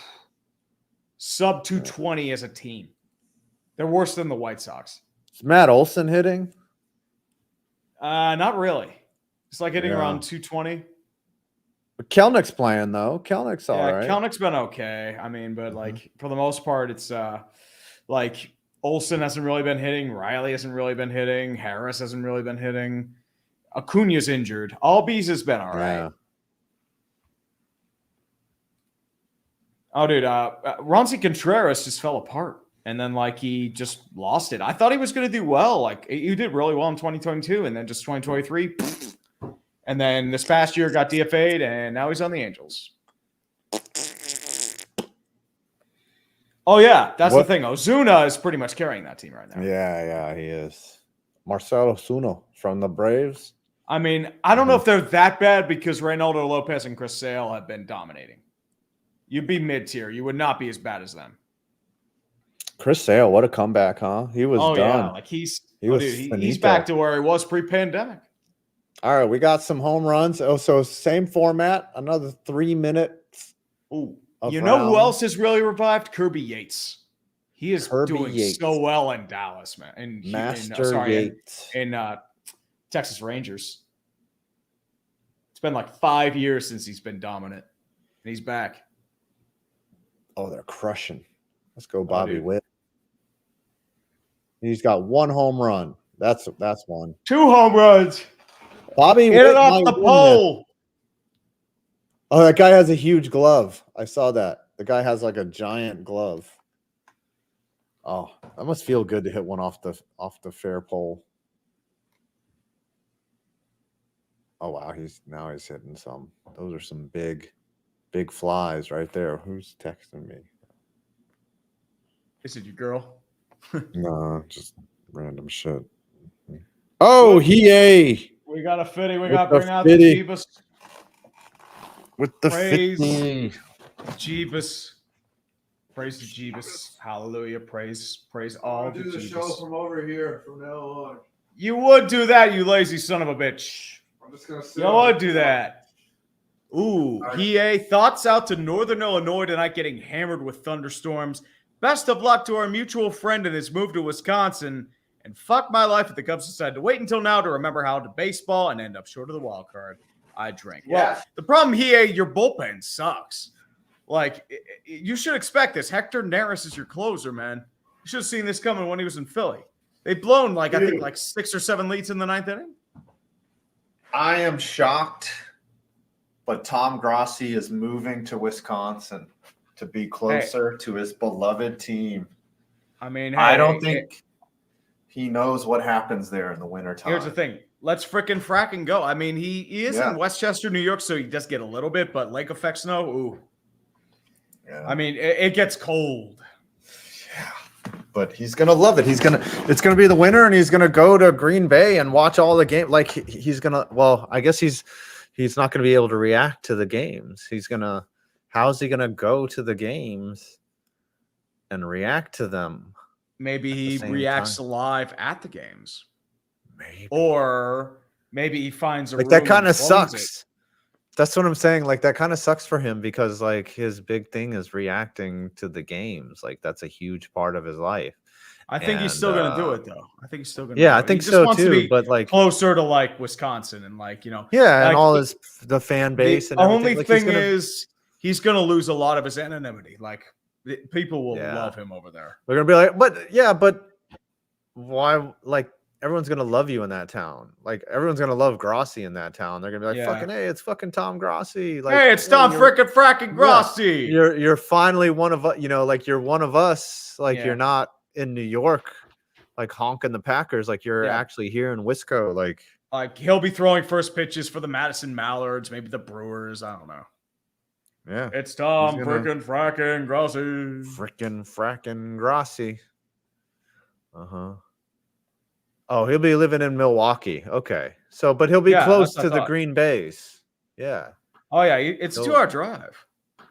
Sub 220 as a team. They're worse than the White Sox. Is Matt Olson hitting? Not really. It's like hitting around 220. But Kelnick's playing though. Kelnick's all right. Kelnick's been okay. I mean, but like for the most part, it's like Olson hasn't really been hitting. Riley hasn't really been hitting. Harris hasn't really been hitting. Acuna's injured. Albies has been all right. Yeah. Oh, dude, Ronzi Contreras just fell apart, and then like he just lost it. I thought he was going to do well. Like he did really well in 2022, and then just 2023, and then this past year got DFA'd, and now he's on the Angels. Oh yeah, that's the thing. Ozuna is pretty much carrying that team right now. Yeah, he is. Marcelo Ozuna from the Braves. I mean, I don't know if they're that bad because Reynaldo Lopez and Chris Sale have been dominating. You'd be mid-tier. You would not be as bad as them. Chris Sale, what a comeback, huh? He was done. Yeah. Like he's back to where he was pre-pandemic. All right, we got some home runs. Oh, so same format, another 3 minutes. Ooh. You know who else has really revived? Kirby Yates. He is doing so well in Dallas, man. In Texas Rangers. It's been like 5 years since he's been dominant, and he's back. Oh, they're crushing. Let's go, Bobby Witt. He's got 1 home run. That's one. 2 home runs. Bobby Hit it off the pole. Oh, that guy has a huge glove. I saw that. The guy has like a giant glove. Oh, that must feel good to hit one off the fair pole. Oh wow, he's hitting some. Those are some big flies right there. Who's texting me? Is it your girl? No, just random shit. Oh, we got a fitty. We got to bring out the Jeebus. With the praise fitty. Jeebus. Praise the Jeebus. Hallelujah. Praise all the Jeebus. Do the show from over here from now on. You would do that, you lazy son of a bitch. I'm just gonna sit. You would do that. Ooh, PA thoughts out to Northern Illinois tonight, getting hammered with thunderstorms. Best of luck to our mutual friend in his move to Wisconsin. And fuck my life if the Cubs decide to wait until now to remember how to baseball and end up short of the wild card. I drink. Yeah. Well, the problem here, your bullpen sucks. Like, you should expect this. Hector Neris is your closer, man. You should have seen this coming when he was in Philly. They've blown, I think 6 or 7 leads in the 9th inning. I am shocked, but Tom Grossi is moving to Wisconsin to be closer to his beloved team. I mean, I don't think he knows what happens there in the wintertime. Here's the thing. Let's frickin' frack and go. I mean, he is in Westchester, New York, so he does get a little bit, but lake effect snow, ooh. Yeah. I mean, it gets cold. Yeah. But he's going to love it. It's going to be the winter, and he's going to go to Green Bay and watch all the games. Like he's going to, well, I guess he's not going to be able to react to the games. How's he going to go to the games and react to them? Maybe he reacts live at the games. Maybe. Or maybe he finds a room that kind of sucks. That's what I'm saying. Like that kind of sucks for him because like his big thing is reacting to the games. Like that's a huge part of his life. I think he's still going to do it though. I think he's still going to. Yeah, I think so too. But like closer to like Wisconsin and like, you know. Yeah, like, and all the fan base. The only thing is he's going to lose a lot of his anonymity. Like people will love him over there. They're going to be like, but why, like, everyone's gonna love you in that town. Like, everyone's gonna love Grossi in that town. They're gonna be like, fucking, hey, it's fucking Tom Grossi. Like, hey, it's Tom frickin' fracking Grossi. You're finally one of us, like, you're one of us. Like, you're not in New York, like, honking the Packers. Like, you're actually here in Wisco. Like he'll be throwing first pitches for the Madison Mallards, maybe the Brewers. I don't know. Yeah. It's Tom frickin' fracking Grossi. Frickin' fracking Grossi. Uh-huh. Oh, he'll be living in Milwaukee. Okay. So, but he'll be close to the Green Bays. Yeah. Oh, yeah. It's a 2-hour drive.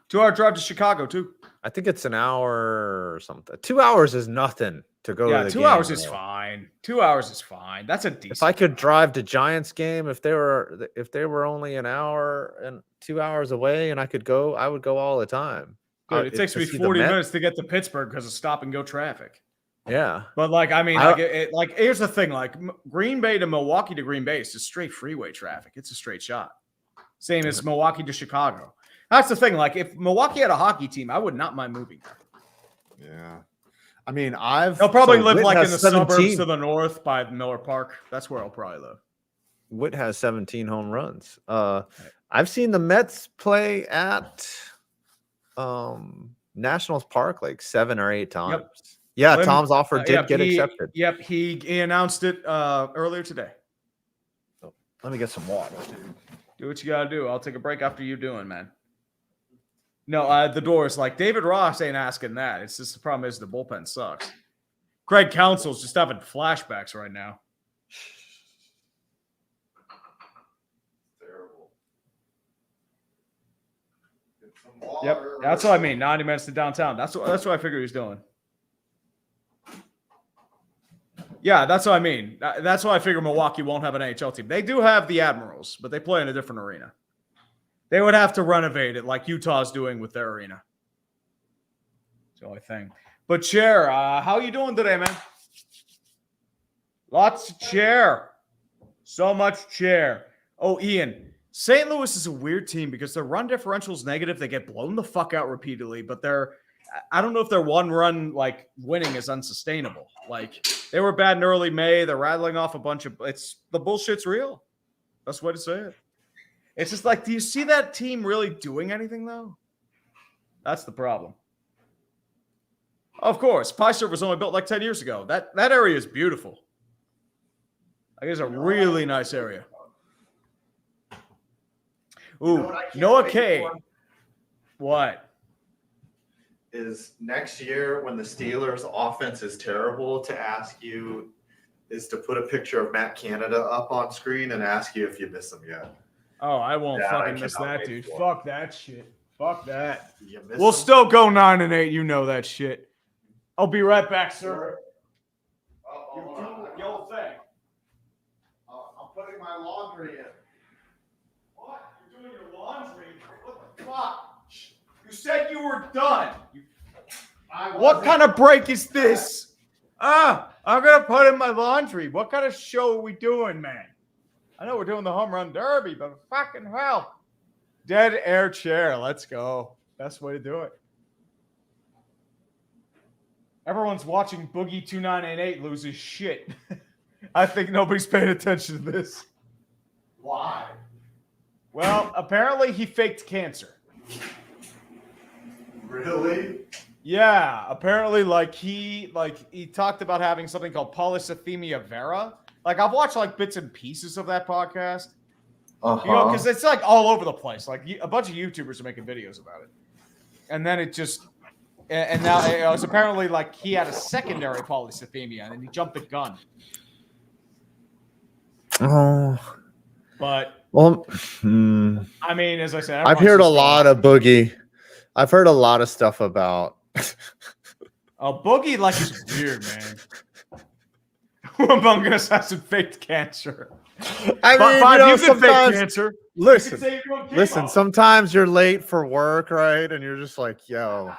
2-hour drive to Chicago, too. I think it's an hour or something. 2 hours is nothing to go to the 2 game. hours is fine. 2 hours is fine. That's a decent. If I could drive to Giants game, if they were only an hour and 2 hours away and I would go all the time. Dude, it takes me 40 minutes to get to Pittsburgh because of stop and go traffic. Yeah. But here's the thing, like Green Bay to Milwaukee to Green Bay is just straight freeway traffic. It's a straight shot. Same as Milwaukee to Chicago. That's the thing. Like if Milwaukee had a hockey team, I would not mind moving there. Yeah. I mean, they'll probably live like in the suburbs to the north by Miller Park. That's where I'll probably live. Witt has 17 home runs. I've seen the Mets play at Nationals Park like 7 or 8 times. Yep. Yeah, Tom's offer did get accepted. Yep, he announced it earlier today. Oh, let me get some water. Do what you gotta do. I'll take a break after you doing, man. No, the door is like David Ross ain't asking that. It's just the problem is the bullpen sucks. Craig Counsell's just having flashbacks right now. Terrible. Yep, that's what I mean. 90 minutes to downtown. That's what I figured he was doing. Yeah, that's what I mean. That's why I figure Milwaukee won't have an NHL team. They do have the Admirals, but they play in a different arena. They would have to renovate it like Utah's doing with their arena. That's the only thing. But Chair, how you doing today, man? Lots of chair. So much chair. Oh, Ian, St. Louis is a weird team because their run differential is negative. They get blown the fuck out repeatedly, but I don't know if their one-run like winning is unsustainable. Like they were bad in early May. They're rattling off a bunch of. The bullshit's real. That's the way to say it. It's just like, do you see that team really doing anything though? That's the problem. Of course, Pie Server was only built like 10 years ago. That area is beautiful. Like, it's a really nice area. Ooh, Noah K. What? Is next year when the Steelers offense is terrible to ask you is to put a picture of Matt Canada up on screen and ask you if you miss him yet. Oh, I won't fucking miss that, dude. Fuck that shit. Fuck that. We'll still go 9-8. You know that shit. I'll be right back, sir. You do your thing. I'm putting my laundry in. What? You're doing your laundry? What the fuck? You said you were done. What kind of break is this? I'm going to put in my laundry. What kind of show are we doing, man? I know we're doing the home run derby, but fucking hell. Dead air chair. Let's go. Best way to do it. Everyone's watching Boogie 2988 lose his shit. I think nobody's paying attention to this. Why? Well, apparently he faked cancer. Really? Yeah, apparently he talked about having something called polycythemia vera. Like I've watched like bits and pieces of that podcast. Because it's like all over the place. Like a bunch of YouTubers are making videos about it. And then it just and now it was apparently like he had a secondary polycythemia and then he jumped the gun. Oh. But I mean, as I said, I've heard a lot of Boogie. I've heard a lot of stuff about Boogie like is weird, man. Among Us has some faked cancer. I mean, you can fake cancer. Listen. Sometimes you're late for work, right? And you're just like, "Yo,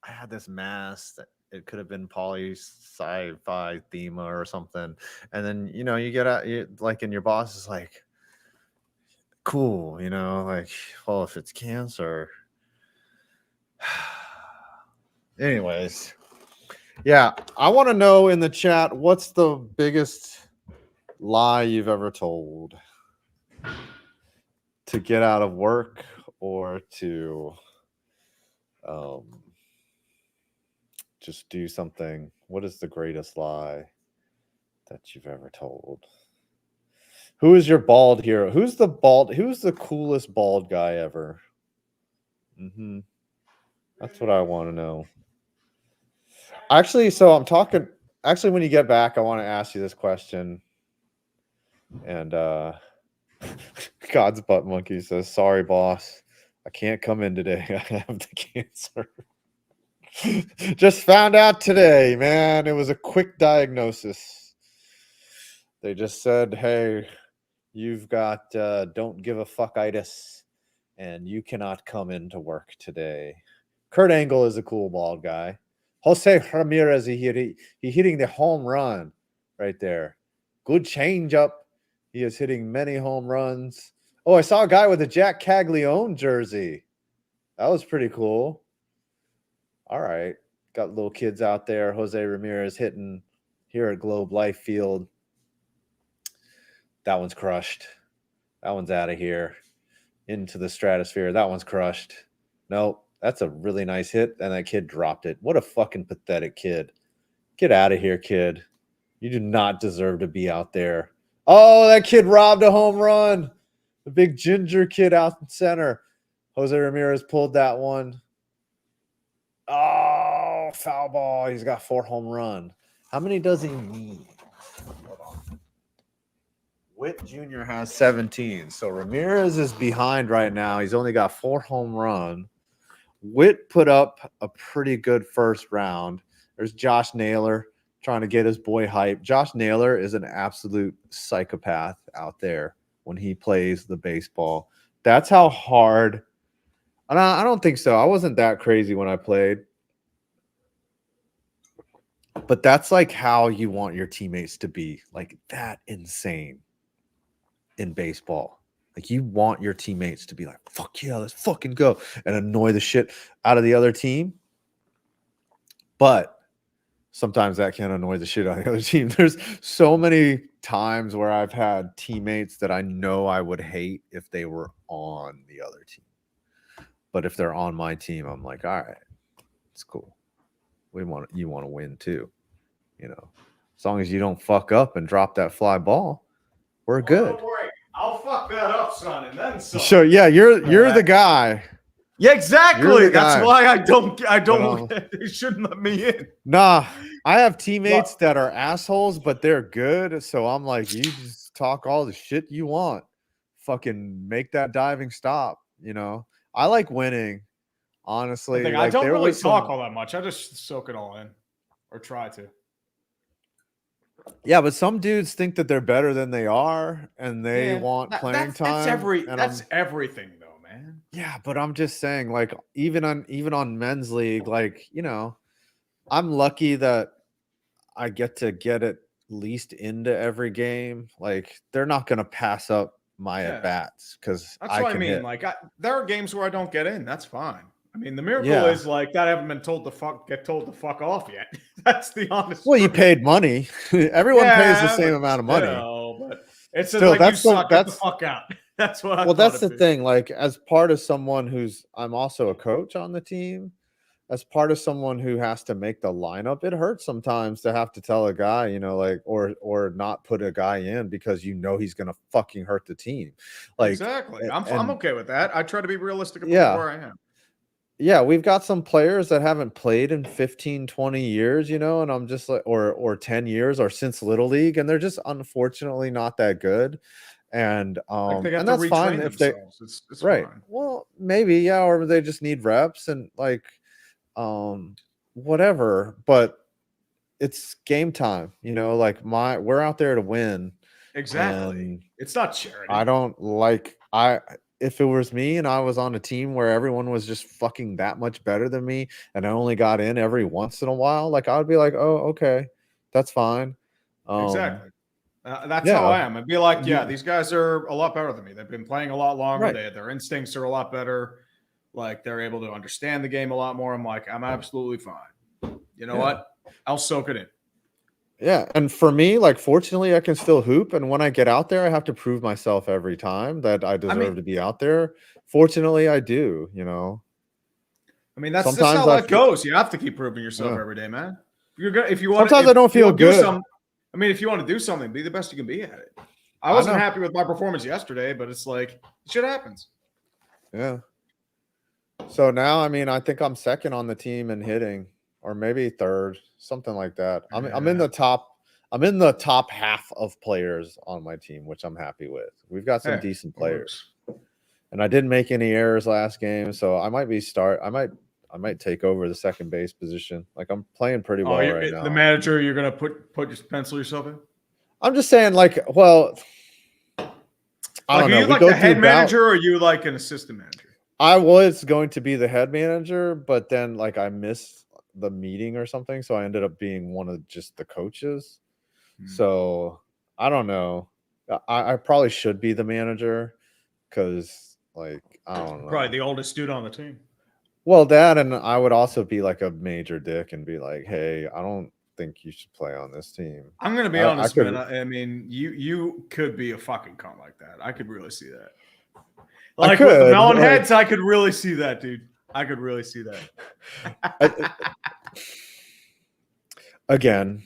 I had this mass that it could have been polycythemia or something." And then you get out, and your boss is like, "Cool, like, well, if it's cancer." Anyways. Yeah, I want to know in the chat, what's the biggest lie you've ever told? To get out of work or to just do something? What is the greatest lie that you've ever told? Who is your bald hero? Who's the coolest bald guy ever? That's what I want to know. Actually, so I'm talking. Actually, when you get back, I want to ask you this question. And God's butt monkey says, "Sorry, boss, I can't come in today. I have the cancer." Just found out today, man. It was a quick diagnosis. They just said, "Hey, you've got don't give a fuckitis, and you cannot come into work today." Kurt Angle is a cool bald guy. Jose Ramirez, he hitting the home run right there. Good changeup. He is hitting many home runs. Oh, I saw a guy with a Jack Caglione jersey. That was pretty cool. All right. Got little kids out there. Jose Ramirez hitting here at Globe Life Field. That one's crushed. That one's out of here. Into the stratosphere. That one's crushed. Nope. That's a really nice hit, and that kid dropped it. What a fucking pathetic kid. Get out of here, kid. You do not deserve to be out there. Oh, that kid robbed a home run. The big ginger kid out in center. Jose Ramirez pulled that one. Oh, foul ball. He's got 4 home runs. How many does he need? Hold on. Witt Jr. has 17. So Ramirez is behind right now. He's only got 4 home runs. Witt put up a pretty good first round. There's Josh Naylor trying to get his boy hype. Josh Naylor is an absolute psychopath out there when he plays the baseball. That's how hard. And I don't think so. I wasn't that crazy when I played. But that's like how you want your teammates to be, like that insane in baseball. Like you want your teammates to be like, fuck yeah, let's fucking go, and annoy the shit out of the other team. But sometimes that can annoy the shit out of the other team. There's so many times where I've had teammates that I know I would hate if they were on the other team. But if they're on my team, I'm like, all right, it's cool. You want to win too. You know, as long as you don't fuck up and drop that fly ball, we're good. Don't worry. I'll fuck that up, son, and then some. So yeah, you're the guy. Yeah, exactly. That's why I don't But, they shouldn't let me in. Nah, I have teammates that are assholes, but they're good. So I'm like, you just talk all the shit you want. Fucking make that diving stop. You know, I like winning. Honestly, like, I don't really talk all that much. I just soak it all in, or try to. Yeah, but some dudes think that they're better than they are, and they want playing time. That's everything, though, man. Yeah, but I'm just saying, like, even on men's league, like, you know, I'm lucky that I get at least into every game. Like, they're not gonna pass up my at bats because that's what I mean. Hit. Like, there are games where I don't get in. That's fine. I mean, the miracle is like that I haven't been told to fuck off yet. That's the honest. Well, you paid money. Everyone pays the same amount of money. But it's still, like that's get the fuck out. That's what. Well, that's the thing. Like, as part of someone I'm also a coach on the team. As part of someone who has to make the lineup, it hurts sometimes to have to tell a guy, you know, like, or not put a guy in because you know he's gonna fucking hurt the team. Like, exactly. I'm okay with that. I try to be realistic about where I am. Yeah, we've got some players that haven't played in 15, 20 years, you know, and I'm just like, or 10 years or since Little League, and they're just unfortunately not that good. And and that's fine if they it's right. Fine. Well, maybe, yeah, or they just need reps and like whatever, but it's game time, you know, like we're out there to win. Exactly. It's not charity. I don't like if it was me and I was on a team where everyone was just fucking that much better than me and I only got in every once in a while, like I would be like, oh, okay, that's fine. Exactly. That's how I am. I'd be like, yeah, these guys are a lot better than me. They've been playing a lot longer. Right. Their instincts are a lot better. Like they're able to understand the game a lot more. I'm like, I'm absolutely fine. You know what? I'll soak it in. Yeah, and for me, like, fortunately, I can still hoop, and when I get out there, I have to prove myself every time that I deserve to be out there. Fortunately, I do, you know? I mean, that's just how that goes. You have to keep proving yourself every day, man. If you want, sometimes I don't feel good. I mean, if you want to do something, be the best you can be at it. I wasn't happy with my performance yesterday, but it's like, shit happens. Yeah. So now, I mean, I think I'm second on the team in hitting, or maybe third, something like that. I'm in the top. I'm in the top half of players on my team, which I'm happy with. We've got some decent players, and I didn't make any errors last game, so I might I might take over the second base position. Like, I'm playing pretty well right now. The manager, you're gonna pencil yourself in? I'm just saying, like, well, I don't know. Are you like the head manager, or are you like an assistant manager? I was going to be the head manager, but then like I missed the meeting or something, so I ended up being one of just the coaches. So I don't know. I probably should be the manager because, like, I don't know. Probably the oldest dude on the team. Well, that, and I would also be like a major dick and be like, "Hey, I don't think you should play on this team." I'm gonna be honest, man. I mean, you could be a fucking cunt like that. I could really see that. Like with the melon heads, I could really see that, dude. I could really see that. Again,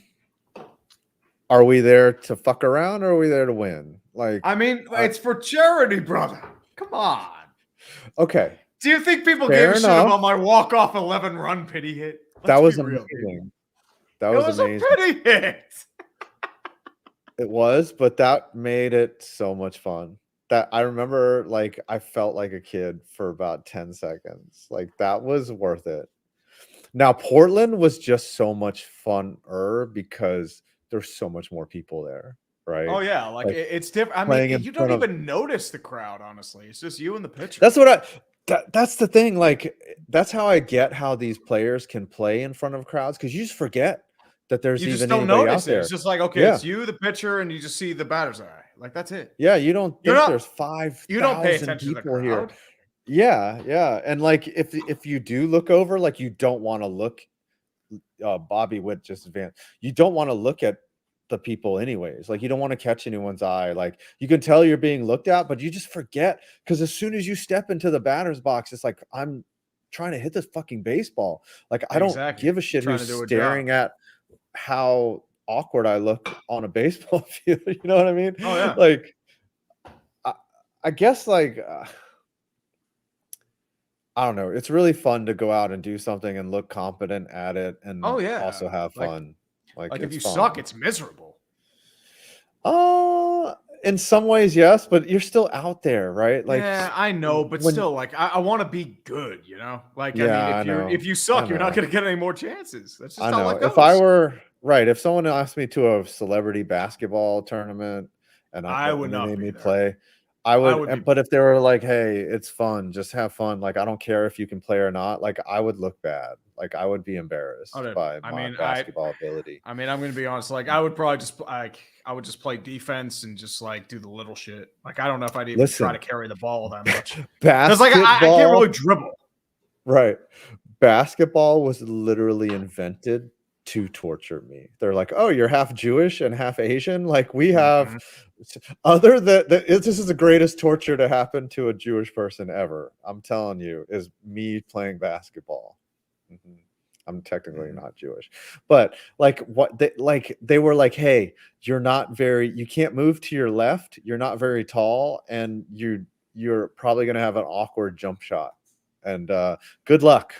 are we there to fuck around, or are we there to win? Like, I mean, it's for charity, brother. Come on. Okay. Do you think people gave a shit about my walk-off 11-run pity hit? That was amazing. That was amazing. A pity hit. It was, but that made it so much fun. That I remember, like, I felt like a kid for about 10 seconds. Like, that was worth it. Now, Portland was just so much funner because there's so much more people there, right? Oh, yeah. Like it's different. I mean, you don't even notice the crowd, honestly. It's just you and the pitcher. That's what that's the thing. Like, that's how I get how these players can play in front of crowds, because you just forget that there's even anybody out there. It's just like, okay, it's you, the pitcher, and you just see the batter's eye. Like, that's it. Yeah, you don't think there's 5,000 people here. Yeah. And like, if you do look over, like, you don't want to look. Bobby Witt just advanced. You don't want to look at the people anyways. Like, you don't want to catch anyone's eye. Like, you can tell you're being looked at, but you just forget, because as soon as you step into the batter's box, it's like, I'm trying to hit this fucking baseball. Like, I don't give a shit who's staring at how awkward I look on a baseball field. You know what I mean? Oh yeah. Like, I guess, like, I don't know. It's really fun to go out and do something and look competent at it, and also have fun. Like if you suck, it's miserable. In some ways, yes, but you're still out there, right? Like, yeah, I know, but still, like, I want to be good, you know? Like, I mean, if you suck, you're not going to get any more chances. That's just how it goes. If I were if someone asked me to a celebrity basketball tournament and I would not made me play, I would. But if they were like, "Hey, it's fun, just have fun," like, I don't care if you can play or not, like, I would look bad. Like, I would be embarrassed by my basketball ability. I mean, I'm going to be honest. Like, I would probably just play defense and just, like, do the little shit. Like, I don't know if I'd even try to carry the ball that much. Because, like, I can't really dribble. Right. Basketball was literally invented to torture me. They're like, "Oh, you're half Jewish and half Asian." Like, we have other than this is the greatest torture to happen to a Jewish person ever. I'm telling you, is me playing basketball. I'm technically not Jewish, but like, they were like, "Hey, you can't move to your left. You're not very tall, and you're probably going to have an awkward jump shot. And good luck.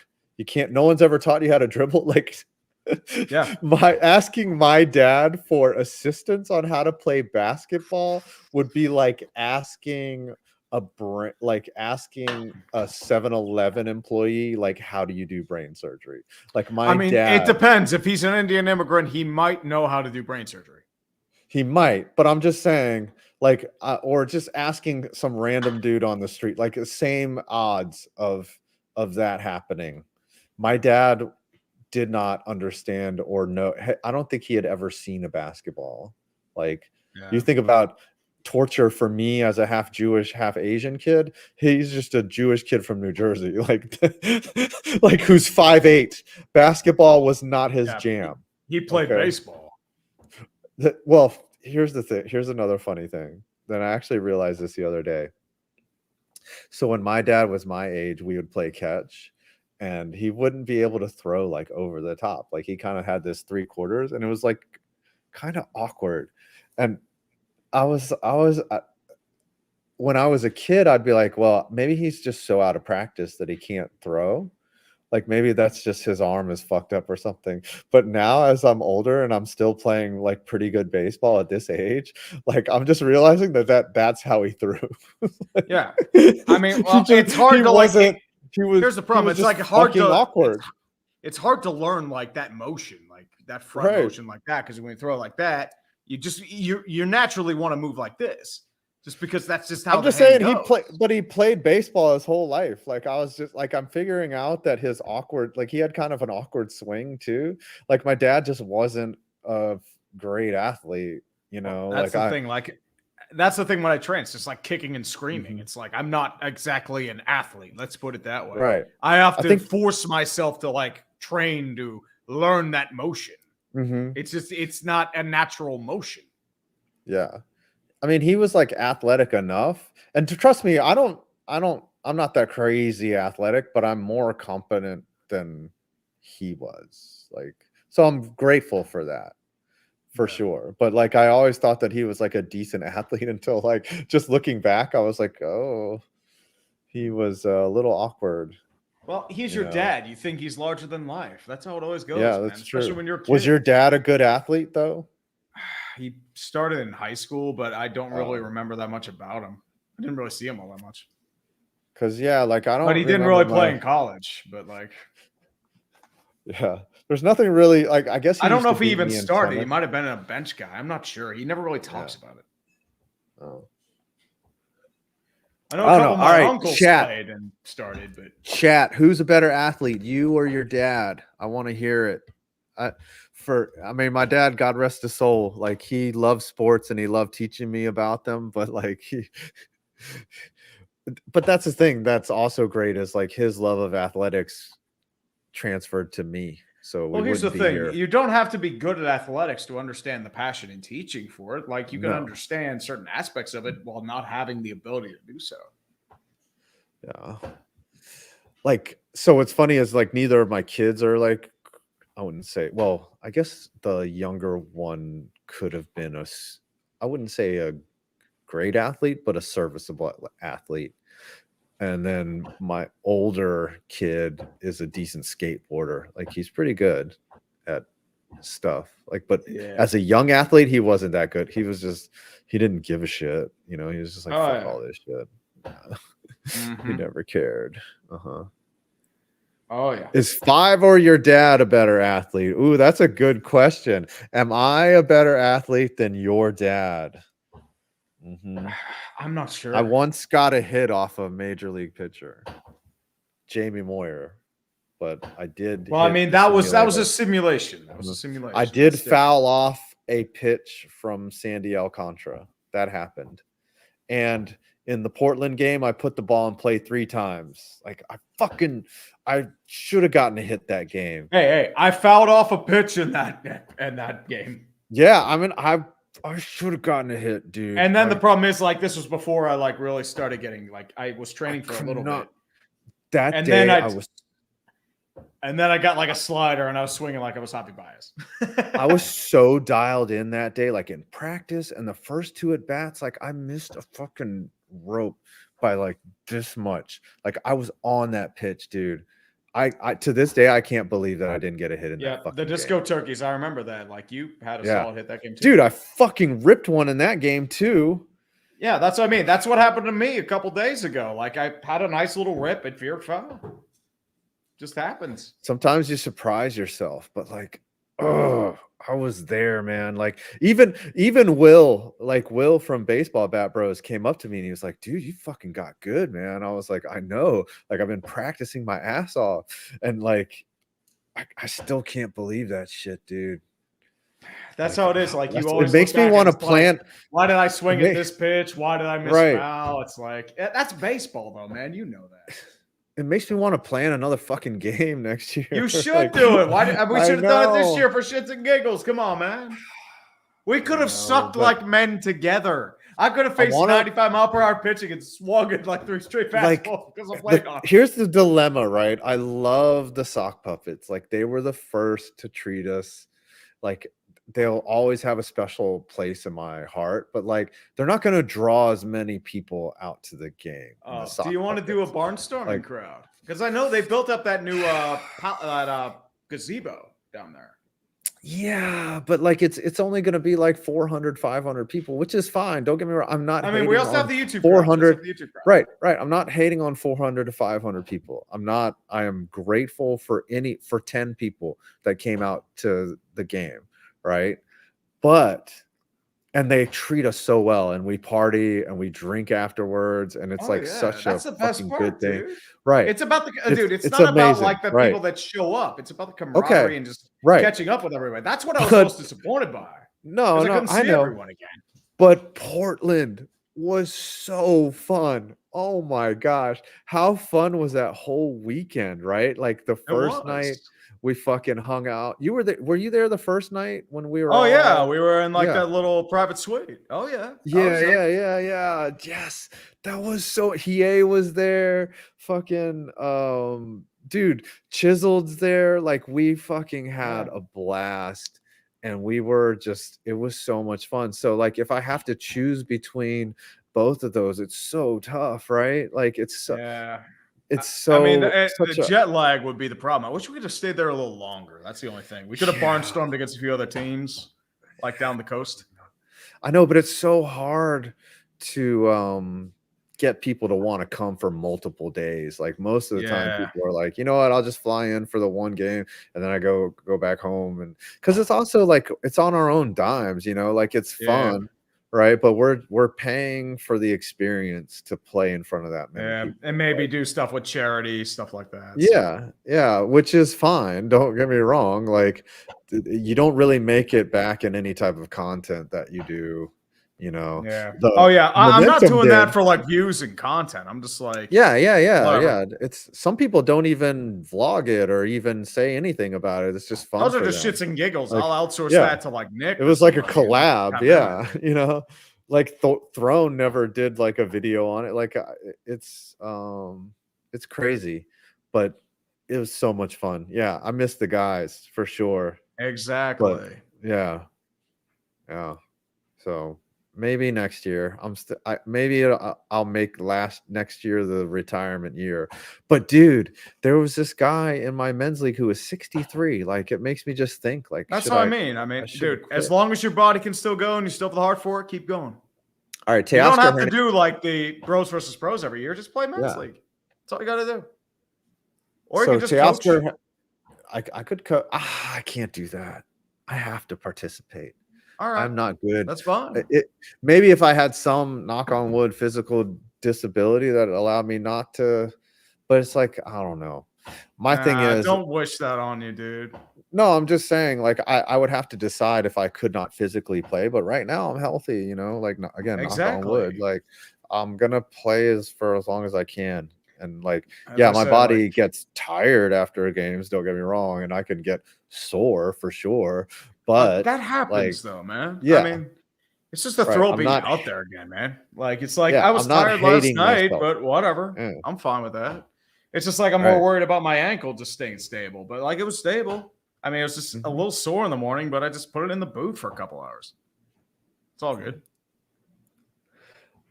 No one's ever taught you how to dribble." Like, yeah, asking my dad for assistance on how to play basketball would be like asking a 7-Eleven employee, like, how do you do brain surgery? Like, dad, it depends. If he's an Indian immigrant, he might know how to do brain surgery. He might, but I'm just saying, like, or just asking some random dude on the street, like, the same odds of that happening. My dad did not understand or know. I don't think he had ever seen a basketball. Like, you think about torture for me as a half Jewish, half Asian kid. He's just a Jewish kid from New Jersey, like, like, who's 5'8". Basketball was not his jam. He played baseball. Well, here's the thing. Here's another funny thing. Then I actually realized this the other day. So when my dad was my age, we would play catch, and he wouldn't be able to throw like over the top. Like he kind of had this 3/4, and it was like kind of awkward. And I was when I was a kid, I'd be like, well, maybe he's just so out of practice that he can't throw. Like maybe that's just his arm is fucked up or something. But now as I'm older and I'm still playing like pretty good baseball at this age, like I'm just realizing that's how he threw. Yeah. I mean, well, it's hard to like here's the problem. It's like hard to awkward. It's hard to learn like that motion, like that front motion like that, because when you throw it like that, you naturally want to move like this. Just because that's just how I'm just saying he played baseball his whole life. Like I was just like, I'm figuring out that his awkward, like he had kind of an awkward swing too. Like my dad just wasn't a great athlete, you know. That's the thing. Like that's the thing when I train. It's just like kicking and screaming. It's like I'm not exactly an athlete. Let's put it that way. Right. I have to force myself to like train to learn that motion. It's not a natural motion. Yeah. I mean, he was like athletic enough, and to trust me, I'm not that crazy athletic, but I'm more competent than he was. Like, so I'm grateful for that, for sure. But like, I always thought that he was like a decent athlete until like, just looking back, I was like, oh, he was a little awkward. Well, he's your dad. You think he's larger than life. That's how it always goes. Yeah, man. that's Especially true. when you're a kid. Was your dad a good athlete though? He started in high school, but I don't really remember that much about him. I didn't really see him all that much. Because like I don't. But he didn't really play in college. But like, yeah, there's nothing really like. I guess I don't know if he even started. He might have been a bench guy. I'm not sure. He never really talks about it. Oh. I know a couple of my uncles played and started, but chat. Who's a better athlete, you or your dad? I want to hear it. I mean, my dad, God rest his soul, like he loved sports and he loved teaching me about them, but like but that's the thing that's also great is like his love of athletics transferred to me. So well, here's the thing. You don't have to be good at athletics to understand the passion in teaching for it. Like you can understand certain aspects of it while not having the ability to do so. Yeah. Like, so what's funny is like neither of my kids are like, I wouldn't say, well, I guess the younger one could have been I wouldn't say a great athlete, but a serviceable athlete. And then my older kid is a decent skateboarder. Like he's pretty good at stuff. Like, but as a young athlete, he wasn't that good. He was just, he didn't give a shit. You know, he was just like, fuck all this shit. He never cared. Oh, yeah. Is 5 or your dad a better athlete? Ooh, that's a good question. Am I a better athlete than your dad? I'm not sure. I once got a hit off a major league pitcher, Jamie Moyer, but I did. Well, I mean, that was a simulation. That was a simulation. I did foul off a pitch from Sandy Alcantara. That happened. And in the Portland game, I put the ball in play 3 times. Like I should have gotten a hit that game. Hey, I fouled off a pitch in that game. Yeah, I mean, I should have gotten a hit, dude. And then the problem is, like, this was before I like really started getting like I was training for a little bit. That day, and then I got like a slider, and I was swinging like I was Javi Baez. I was so dialed in that day, like in practice, and the first 2 at bats, like I missed a fucking rope by like this much. Like I was on that pitch, dude. I to this day I can't believe that I didn't get a hit in that fucking the disco game. Turkeys. I remember that. Like you had a solid hit that game too. Dude, I fucking ripped one in that game too. Yeah, that's what I mean. That's what happened to me a couple days ago. Like I had a nice little rip at veered foul. Just happens. Sometimes you surprise yourself, but like, oh, I was there, man. Like even Will from Baseball Bat Bros came up to me and he was like, dude, you fucking got good, man. I was like, I know, like I've been practicing my ass off. And like, I still can't believe that shit, dude. That's how it is. Like you always it makes me want to plan. Like, why did I swing at this pitch? Why did I miss foul? It's like that's baseball though, man. You know that. it makes me want to plan another fucking game next year. You should Like, do it. We should have done it this know. year for shits and giggles. Come on, man. We could have sucked like men together. I could have faced 95-mile-per-hour pitching and swung it like 3 straight fastballs because I'm playing on. Here's the dilemma, right? I love the sock puppets. Like, they were the first to treat us like they'll always have a special place in my heart, but like they're not going to draw as many people out to the game. Do you want to do a barnstorming crowd? Because I know they built up that new gazebo down there. Yeah, but like it's only going to be like 400, 500 people, which is fine. Don't get me wrong. I'm not. I mean, we also have the YouTube 400. Right. I'm not hating on 400 to 500 people. I am grateful for 10 people that came out to the game. Right. And they treat us so well, and we party and we drink afterwards, and it's such a fucking good thing. Dude. Right. It's about it's not amazing. About like the people that show up. It's about the camaraderie and just catching up with everybody. That's what I was most disappointed by. No, I couldn't see everyone again. But Portland was so fun. Oh my gosh. How fun was that whole weekend, right? Like the first night we fucking hung out. You were there. Were you there the first night when we were? Oh, yeah. We were in like that little private suite. Oh, yeah. Yeah. Yes. That was so. Hiei was there. Fucking, dude, Chiseled's there. Like, we fucking had a blast. And we were it was so much fun. So, like, if I have to choose between both of those, it's so tough, right? Like, it's so. Yeah. It's so. I mean, the jet lag would be the problem. I wish we could have stayed there a little longer. That's the only thing. We could have barnstormed against a few other teams, like down the coast. I know, but it's so hard to get people to want to come for multiple days. Like, most of the time, people are like, you know what? I'll just fly in for the one game, and then I go back home. And because it's also like it's on our own dimes, you know, like it's fun. Right, but we're paying for the experience to play in front of that many people, and maybe do stuff with charity, stuff like that. Yeah, which is fine. Don't get me wrong. Like, you don't really make it back in any type of content that you do. You know. Yeah. I'm not doing that for like views and content. I'm just like. Yeah. It's some people don't even vlog it or even say anything about it. It's just fun. Those are just shits and giggles. Like, I'll outsource that to like Nick. It was like a collab. You know, like Throne never did like a video on it. Like, it's crazy, but it was so much fun. Yeah, I miss the guys for sure. Exactly. But, yeah. So. Maybe next year. I'll make next year the retirement year. But dude, there was this guy in my men's league who was 63. Like, it makes me just think, like, that's what I mean. I mean, dude, as long as your body can still go and you still have the heart for it, keep going. All right, you don't have to do like the bros versus pros every year. Just play men's league. That's all you got to do. Or you can just coach. I could coach. I can't do that. I have to participate. All right. I'm not good. That's fine. Maybe if I had some, knock on wood, physical disability that allowed me not to, but it's like, I don't know. My thing is, don't wish that on you, dude. No, I'm just saying, like, I would have to decide if I could not physically play, but right now I'm healthy, you know, like, again, knock on wood, like, I'm gonna play for as long as I can. And like, my body gets tired after games, don't get me wrong, and I can get sore for sure. But that happens though, man. Yeah. I mean, it's just a throw being out there again, man. Like, it's like I was tired last night, but whatever. Yeah. I'm fine with that. It's just like I'm more worried about my ankle just staying stable. But like, it was stable. I mean, it was just a little sore in the morning, but I just put it in the boot for a couple hours. It's all good.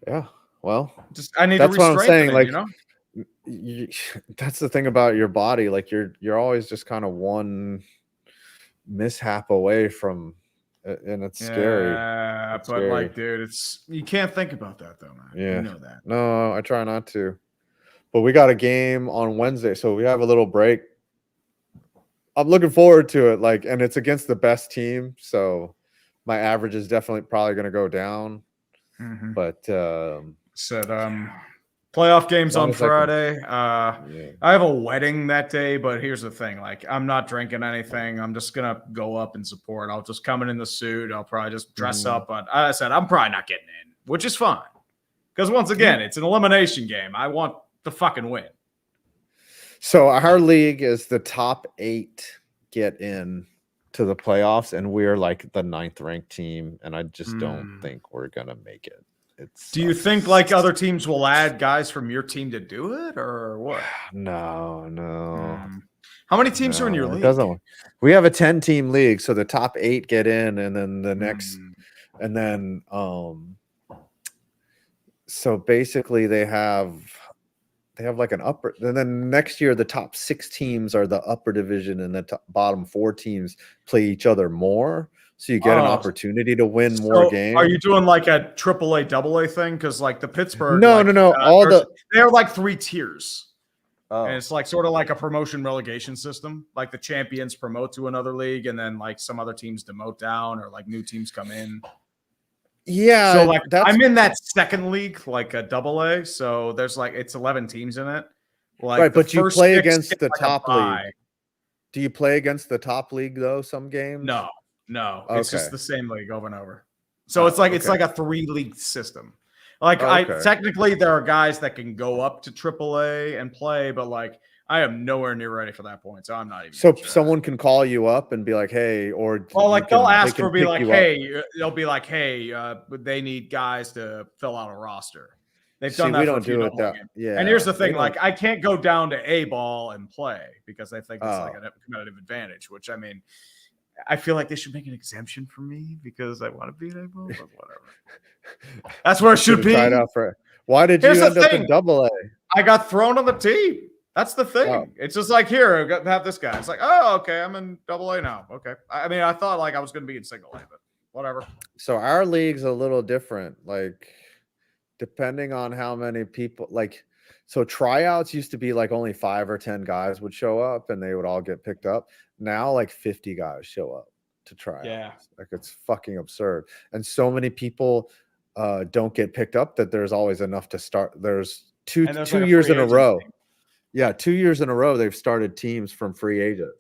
Yeah. Well, I need that's to what I'm saying. Like, you know, that's the thing about your body. Like, you're always just kind of one mishap away from, and it's scary. Yeah, but like, dude, you can't think about that though, man. Yeah, you know that. No, I try not to. But we got a game on Wednesday, so we have a little break. I'm looking forward to it. Like, and it's against the best team, so my average is definitely probably going to go down. But playoff games on Friday. I have a wedding that day, but here's the thing. Like, I'm not drinking anything. I'm just going to go up and support. I'll just come in the suit. I'll probably just dress up. But as I said, I'm probably not getting in, which is fine. Because once again, it's an elimination game. I want the fucking win. So our league is the top 8 get in to the playoffs, and we're like the 9th ranked team, and I just don't think we're gonna make it. Do you think like other teams will add guys from your team to do it, or what? No. How many teams are in your league? We have a 10-team league, so the top 8 get in, and then the next, and then so basically they have like an upper, and then next year the top 6 teams are the upper division, and the bottom 4 teams play each other more. So you get an opportunity to win more games. Are you doing like a AAA, AA thing? Because like the Pittsburgh, no. They're like 3 tiers, and it's like sort of like a promotion relegation system. Like the champions promote to another league, and then like some other teams demote down, or like new teams come in. Yeah. So like I'm in that second league, like a AA. So there's like it's 11 teams in it. Like right, but you play against the like top league. Do you play against the top league though? Some games? No, it's just the same league over and over. So it's like it's like a 3-league system. Like technically there are guys that can go up to AAA and play, but like I am nowhere near ready for that point, so I'm not even. So someone can call you up and be like, "Hey," or like they'll ask for be like, "Hey," they'll be like, "Hey, they need guys to fill out a roster." They've done that. We don't do it that. Yeah. And here's the thing: like I can't go down to A ball and play because they think it's like a competitive advantage. Which I mean. I feel like they should make an exemption for me because I want to be in A-ball, but whatever. That's where it should be. Why did you end up in AA? I got thrown on the team. That's the thing. Oh. It's just like, here, have this guy. It's like, oh, okay, I'm in AA now. Okay. I mean, I thought like I was going to be in single A, but whatever. So our league's a little different. Like, depending on how many people, like, so tryouts used to be like only 5 or 10 guys would show up and they would all get picked up. Now like 50 guys show up to try. Yeah. Like it's fucking absurd. And so many people don't get picked up that there's always enough to start. There's two years in a row. Yeah, 2 years in a row they've started teams from free agents.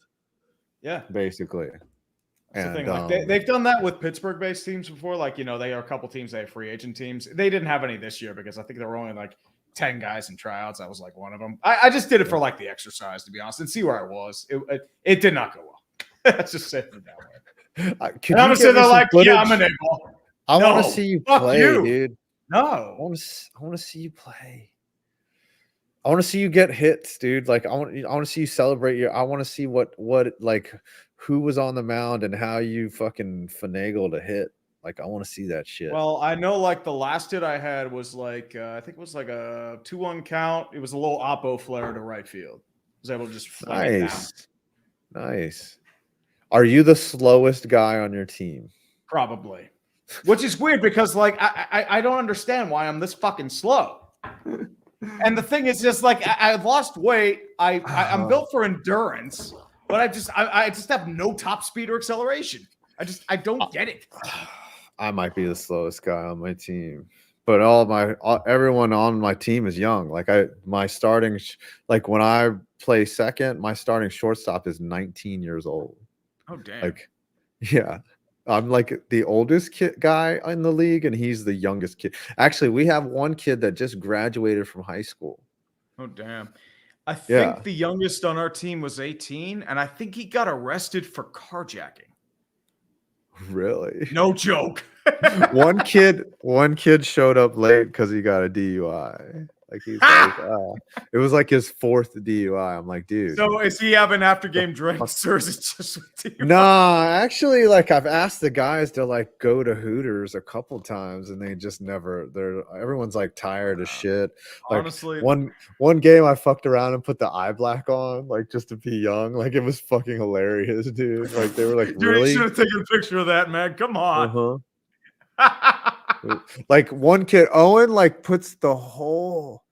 Yeah. Basically. That's the thing. Like they've done that with Pittsburgh-based teams before. Like, you know, they are a couple teams, they have free agent teams. They didn't have any this year because I think there were only like 10 guys in tryouts. I was like one of them. I just did it for like the exercise, to be honest, and see where I was. It did not go well. Let's just say it that way. And I'm sitting there like, yeah, I'm an A-ball. I want to see you play, dude. No. I want to see you play. I want to see you get hits, dude. Like I want to see you celebrate I want to see what like who was on the mound and how you fucking finagled a hit. Like, I want to see that shit. Well, I know, like, the last hit I had was, like, I think it was, like, a 2-1 count. It was a little oppo flare to right field. I was able to just flag it down. Nice. Are you the slowest guy on your team? Probably. Which is weird because, like, I don't understand why I'm this fucking slow. And the thing is just, like, I've lost weight. I'm built for endurance, but I just have no top speed or acceleration. I don't get it. I might be the slowest guy on my team, but everyone on my team is young. Like my starting, like when I play second, my starting shortstop is 19 years old. Oh damn! Like, yeah, I'm like the oldest guy in the league, and he's the youngest kid. Actually, we have one kid that just graduated from high school. Oh damn! I think the youngest on our team was 18, and I think he got arrested for carjacking. Really? No joke. one kid showed up late because he got a DUI. Like he's like, it was like his 4th DUI. I'm like, dude. So is he having after game drinks or is it just with you? Nah, actually, like I've asked the guys to like go to Hooters a couple times and they just never. Everyone's like tired of shit. Like, honestly, one game I fucked around and put the eye black on, like just to be young. Like it was fucking hilarious, dude. Like they were like, dude, really? You should have taken a picture of that, man. Come on. Like one kid, Owen, like puts the whole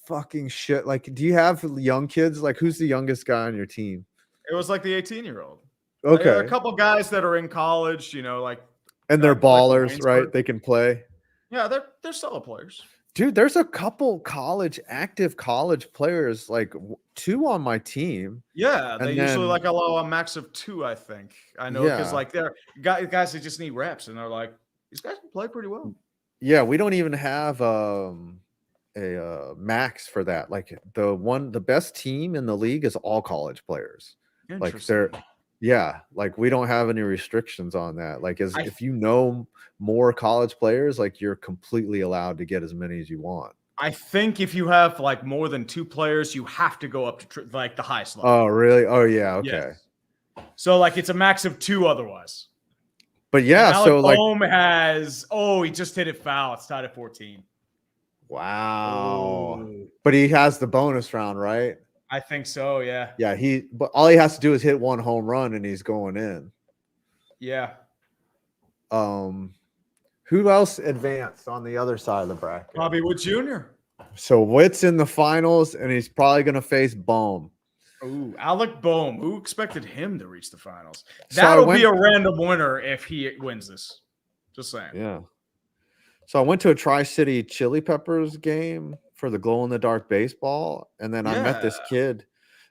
fucking shit. Like, do you have young kids? Like, who's the youngest guy on your team? It was like the 18-year-old. Okay, there are a couple guys that are in college, you know, like, and they're ballers, right? They can play. Yeah, they're solid players. Dude, there's a couple active college players, like 2 on my team. Yeah, they usually like allow a max of 2, I think. I know because like they're guys that just need reps, and they're like, these guys can play pretty well. Yeah, we don't even have max for that. Like the best team in the league is all college players. Like like we don't have any restrictions on that. Like if you know more college players, like you're completely allowed to get as many as you want. I think if you have like more than 2 players, you have to go up to like the highest level. Oh, really? Oh, yeah. Okay. Yes. So like it's a max of 2 otherwise. But yeah, Alec so like Bohm has he just hit it foul. It's tied at 14. Wow. Ooh. But he has the bonus round, right? I think so, yeah. Yeah, but all he has to do is hit 1 home run and he's going in. Yeah. Who else advanced on the other side of the bracket? Probably Witt Jr. So Witt's in the finals and he's probably going to face Bohm. Ooh, Alec Bohm. Who expected him to reach the finals? That'll be a random winner if he wins this. Just saying. Yeah. So I went to a Tri-City Chili Peppers game for the glow-in-the-dark baseball, and then I met this kid.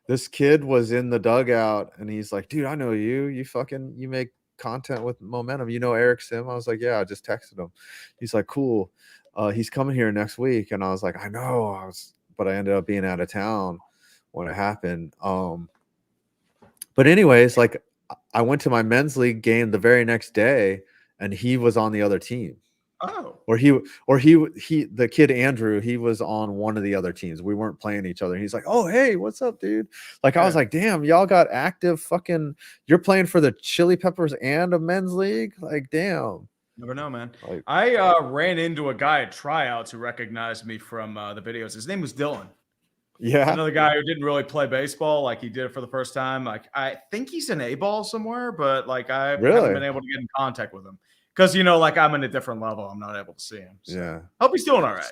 This kid was in the dugout, and he's like, dude, I know you. You make content with Momentum. You know Eric Sim? I was like, yeah, I just texted him. He's like, cool. He's coming here next week. And I was like, I know. But I ended up being out of town when it happened. But anyways, like I went to my men's league game the very next day, and he was on the other team. Oh. Or the kid Andrew, he was on one of the other teams. We weren't playing each other. He's like, oh, hey, what's up, dude? Like, I was like, damn, y'all got active you're playing for the Chili Peppers and a men's league? Like, damn. Never know, man. Like, I ran into a guy at tryouts who recognized me from the videos. His name was Dylan. Yeah. Another guy who didn't really play baseball. Like he did it for the first time. Like I think he's in A-ball somewhere, but like I haven't been able to get in contact with him. Because, like I'm in a different level. I'm not able to see him. So. Yeah. Hope he's doing all right.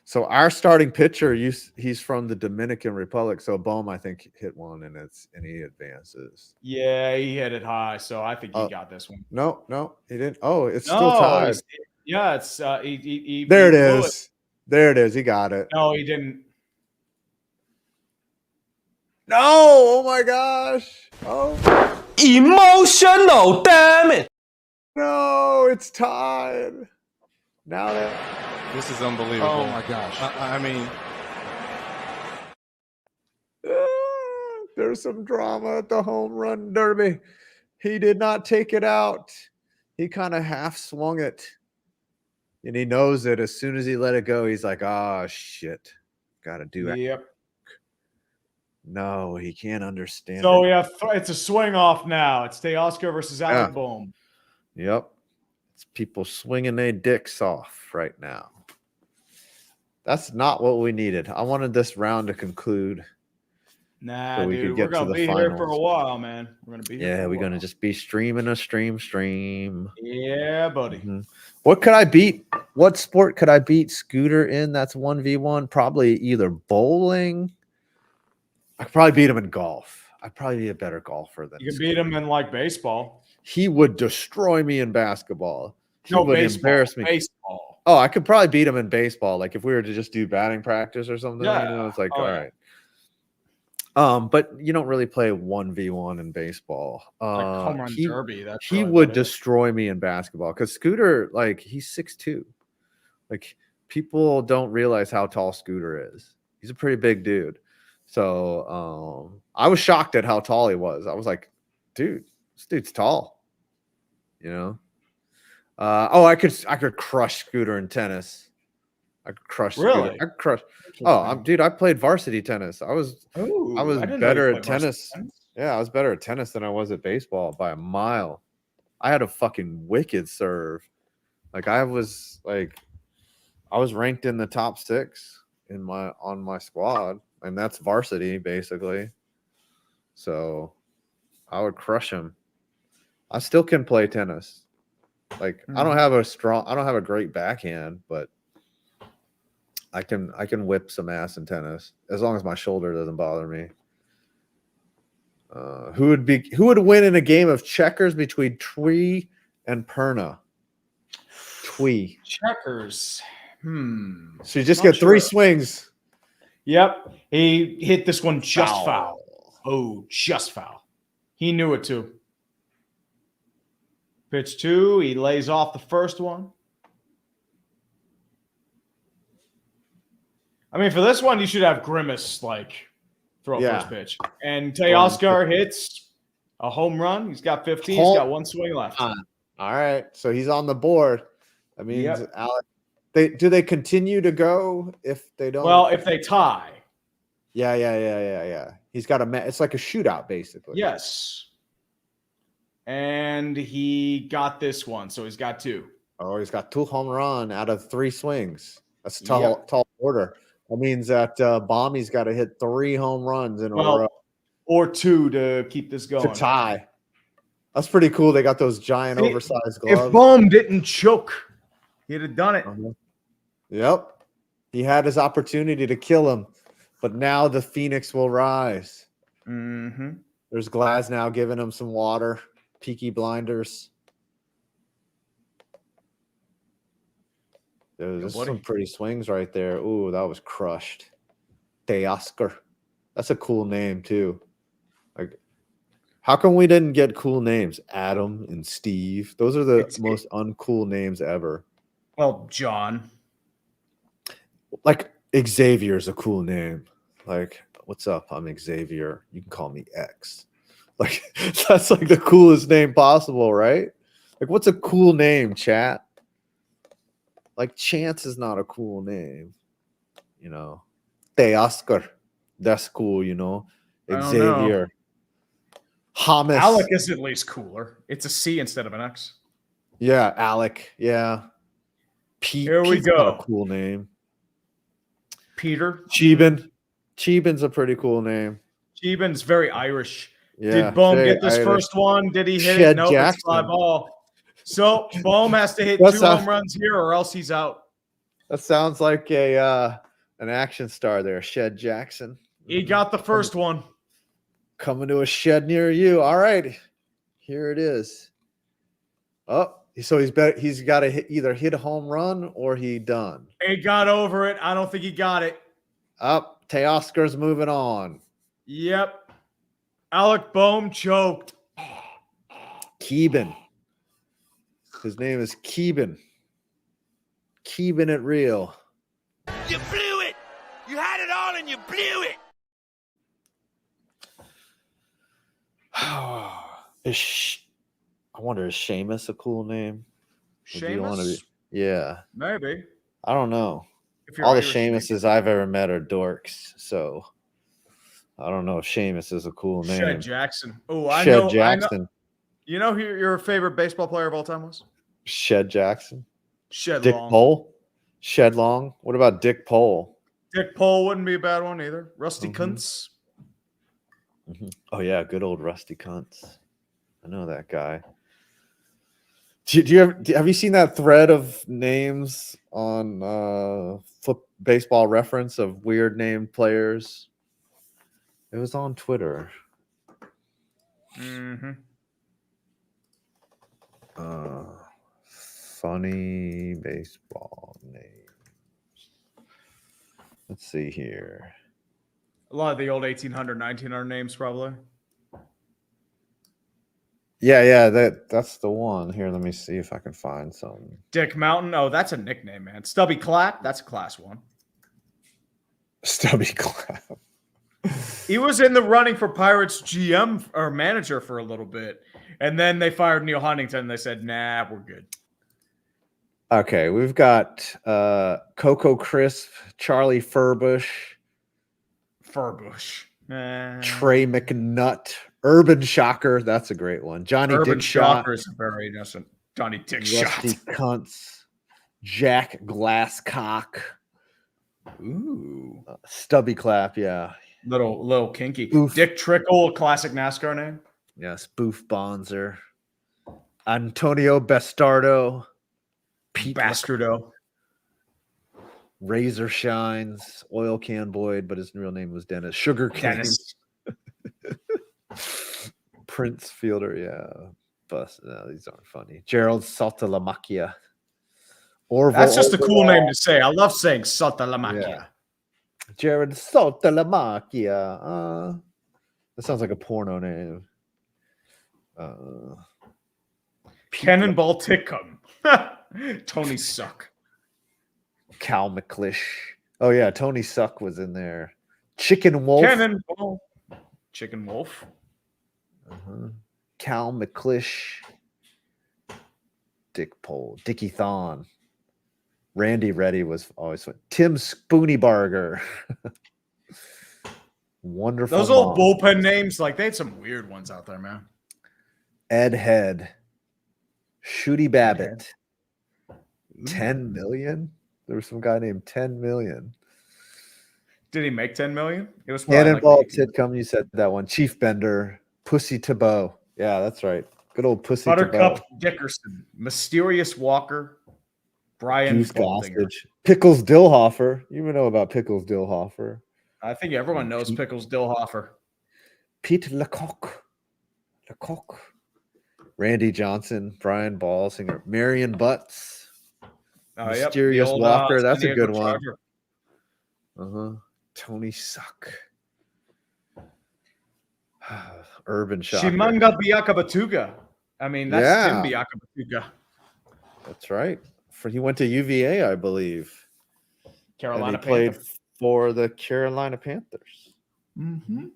So our starting pitcher, he's from the Dominican Republic. So Bohm, I think, hit one, and he advances. Yeah, he hit it high. So I think he got this one. No, he didn't. Oh, it's still tied. Yeah, it's there it is. There it is. He got it. No, he didn't. No, oh my gosh. Oh. Emotional, damn it. No, it's tied. Now that this is unbelievable. Oh my gosh. I mean, there's some drama at the home run derby. He did not take it out. He kind of half swung it. And he knows that as soon as he let it go, he's like, oh, shit. Got to do it. Yep. No, he can't understand. So, it's a swing off now. It's Teoscar versus Alec Bohm. Yep. It's people swinging their dicks off right now. That's not what we needed. I wanted this round to conclude. Nah, so dude, we're going to be here for a while, man. We're going to be here. Yeah, we're going to just be streaming a stream. Yeah, buddy. Mm-hmm. What could I beat? What sport could I beat Scooter in? That's 1v1. Probably either bowling. I could probably beat him in golf. I'd probably be a better golfer than you can beat him in like baseball. He would destroy me in basketball. He would embarrass me. Baseball. Oh, I could probably beat him in baseball. Like if we were to just do batting practice or something, it's like, all right. But you don't really play 1v1 in baseball. Like home run derby. He would destroy me in basketball because Scooter, like he's 6'2". Like people don't realize how tall Scooter is. He's a pretty big dude. So I was shocked at how tall he was. I was like, dude, this dude's tall. I could crush Scooter in tennis. I could crush Really? Scooter. I could crush. Dude, I played varsity tennis. I was better at tennis. Yeah, I was better at tennis than I was at baseball by a mile. I had a fucking wicked serve. Like I was ranked in the top 6 on my squad, and that's varsity basically. So I would crush him. I still can play tennis. Like I don't have a great backhand, but I can whip some ass in tennis as long as my shoulder doesn't bother me. Who would win in a game of checkers between Twee and Perna? Twee. Checkers. So you just get 3 swings. Yep. He hit this one just foul. Oh, just foul. He knew it too. Pitch 2. He lays off the first one. I mean, for this one, you should have Grimace like throw Yeah. first pitch, and Teoscar hits a home run. He's got 15. He's got one swing left. All right, so he's on the board. That means Yep. Alec. Do they continue to go if they don't? Well, if they tie, yeah. He's got it's like a shootout basically. yes. And he got this one, so he's got 2. Oh, he's got 2 home run out of 3 swings. That's a tall order. That means that Bommy's got to hit 3 home runs in a row. Or 2 to keep this going. To tie. That's pretty cool. They got those giant oversized gloves. If Bohm didn't choke, he'd have done it. Yep. He had his opportunity to kill him, but now the Phoenix will rise. Mm-hmm. There's Glasnow giving him some water. Peaky Blinders. There's some pretty swings right there. Ooh, that was crushed. Teoscar. That's a cool name too. Like, how come we didn't get cool names? Adam and Steve. Those are the most uncool names ever. Well, John. Like Xavier is a cool name. Like, what's up? I'm Xavier. You can call me X. Like, that's like the coolest name possible, right? Like, what's a cool name, chat? Like, Chance is not a cool name. You know, Teoscar. That's cool, you know. Xavier. Hamas. Alec is at least cooler. It's a C instead of an X. Yeah, Alec. Yeah. Pete. Here we Pete's go. got a cool name. Peter. Cheban. Cheban's a pretty cool name. Cheban's very Irish. Yeah, did Bohm get this first one? Did he hit it? Nope, it's fly ball. So Bohm has to hit 2 home runs here or else he's out. That sounds like an action star there, Shed Jackson. He got the first one. Coming to a shed near you. All right. Here it is. Oh, so he's got to either hit a home run or he done. He got over it. I don't think he got it. Up. Teoscar's moving on. Yep. Alec Bohm choked. Keeban. His name is Keeban. Keeban it real. You blew it. You had it all and you blew it. I wonder, is Seamus a cool name? Seamus? Yeah. Maybe. I don't know. All the Seamuses I've ever met are dorks, so I don't know if Seamus is a cool name. Shed Jackson. Oh, I Shed know. Jackson. You know who your favorite baseball player of all time was? Shed Jackson. Shed Dick Long. Pole. Shed Long. What about Dick Pole? Dick Pole wouldn't be a bad one either. Rusty Kuntz. Oh yeah, good old Rusty Kuntz. I know that guy. Have you seen that thread of names on Baseball Reference of weird named players? It was on Twitter. Funny baseball names. Let's see here. A lot of the old 1800, 1900 names, probably. Yeah, that's the one. Here, let me see if I can find some. Dick Mountain. Oh, that's a nickname, man. Stubby Clapp. That's a class 1. Stubby Clapp. He was in the running for Pirates GM or manager for a little bit. And then they fired Neil Huntington and they said, nah, we're good. Okay, we've got Coco Crisp, Charlie Furbush. Trey McNutt, Urban Shocker. That's a great one. Johnny Urban Dick Shocker is very innocent. Johnny Dick Rusty Shot. Kuntz, Jack Glasscock. Ooh. Stubby Clap, yeah. Little kinky. Oof. Dick Trickle, a classic NASCAR name. Yes, Boof Bonzer. Antonio Bastardo. Pete Bastardo. Razor Shines, Oil Can Boyd, but his real name was Dennis. Sugar Cane. Dennis. Prince Fielder, yeah. Bust. No, these aren't funny. Gerald Saltalamacchia. Orville. That's just a cool name to say. I love saying Saltalamacchia. Yeah. Jared Saltalamacchia. That sounds like a porno name. Cannonball Tickum. Tony Suck. Cal McClish. Oh yeah, Tony Suck was in there. Chicken Wolf. Cannonball. Chicken Wolf. Cal McClish. Dick Pole. Dickie Thon. Randy Reddy was always fun. Tim Spooneybarger. Wonderful. Those old bullpen names, like they had some weird ones out there, man. Ed Head. Shooty Babbitt. 10 million? There was some guy named 10 million. Did he make 10 million? It was Cannonball like Titcomb, you said that one. Chief Bender. Pussy Tebow. Yeah, that's right. Good old Pussy Buttercup Tebow. Dickerson. Mysterious Walker. Brian Juice Baldinger. Gossage. Pickles Dillhofer. You even know about Pickles Dillhofer. I think everyone knows Pickles Dillhofer. Pete Lecoq. Randy Johnson. Brian Ballsinger. Marion Butts. Mysterious the old, Walker. That's San a Diego good one. Charger. Tony Suck. Urban Shocker. Shimanga Biakabatuga. I mean, that's Tim Biakabatuga. That's right. He went to UVA, I believe. Carolina and he played Panthers. for the Carolina Panthers. Mm-hmm.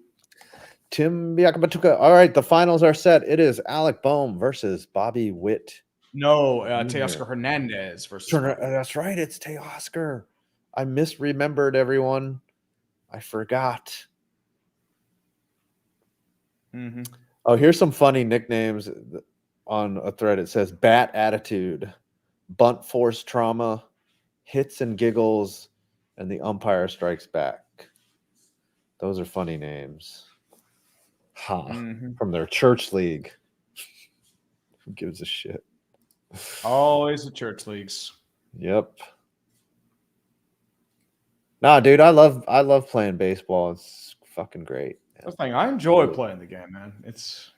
Tim Biakabatuga. All right, the finals are set. It is Alec Bohm versus Bobby Witt. No, Teoscar Hernandez versus. That's right. It's Teoscar. I misremembered everyone. I forgot. Mm-hmm. Oh, here's some funny nicknames on a thread. It says Bat Attitude, Bunt Force Trauma, Hits and Giggles, and the Umpire Strikes Back. Those are funny names. From their church league. Who gives a shit? Always the church leagues. Yep. Nah, dude, I love playing baseball. It's fucking great. That's the thing. I enjoy playing the game, man. It's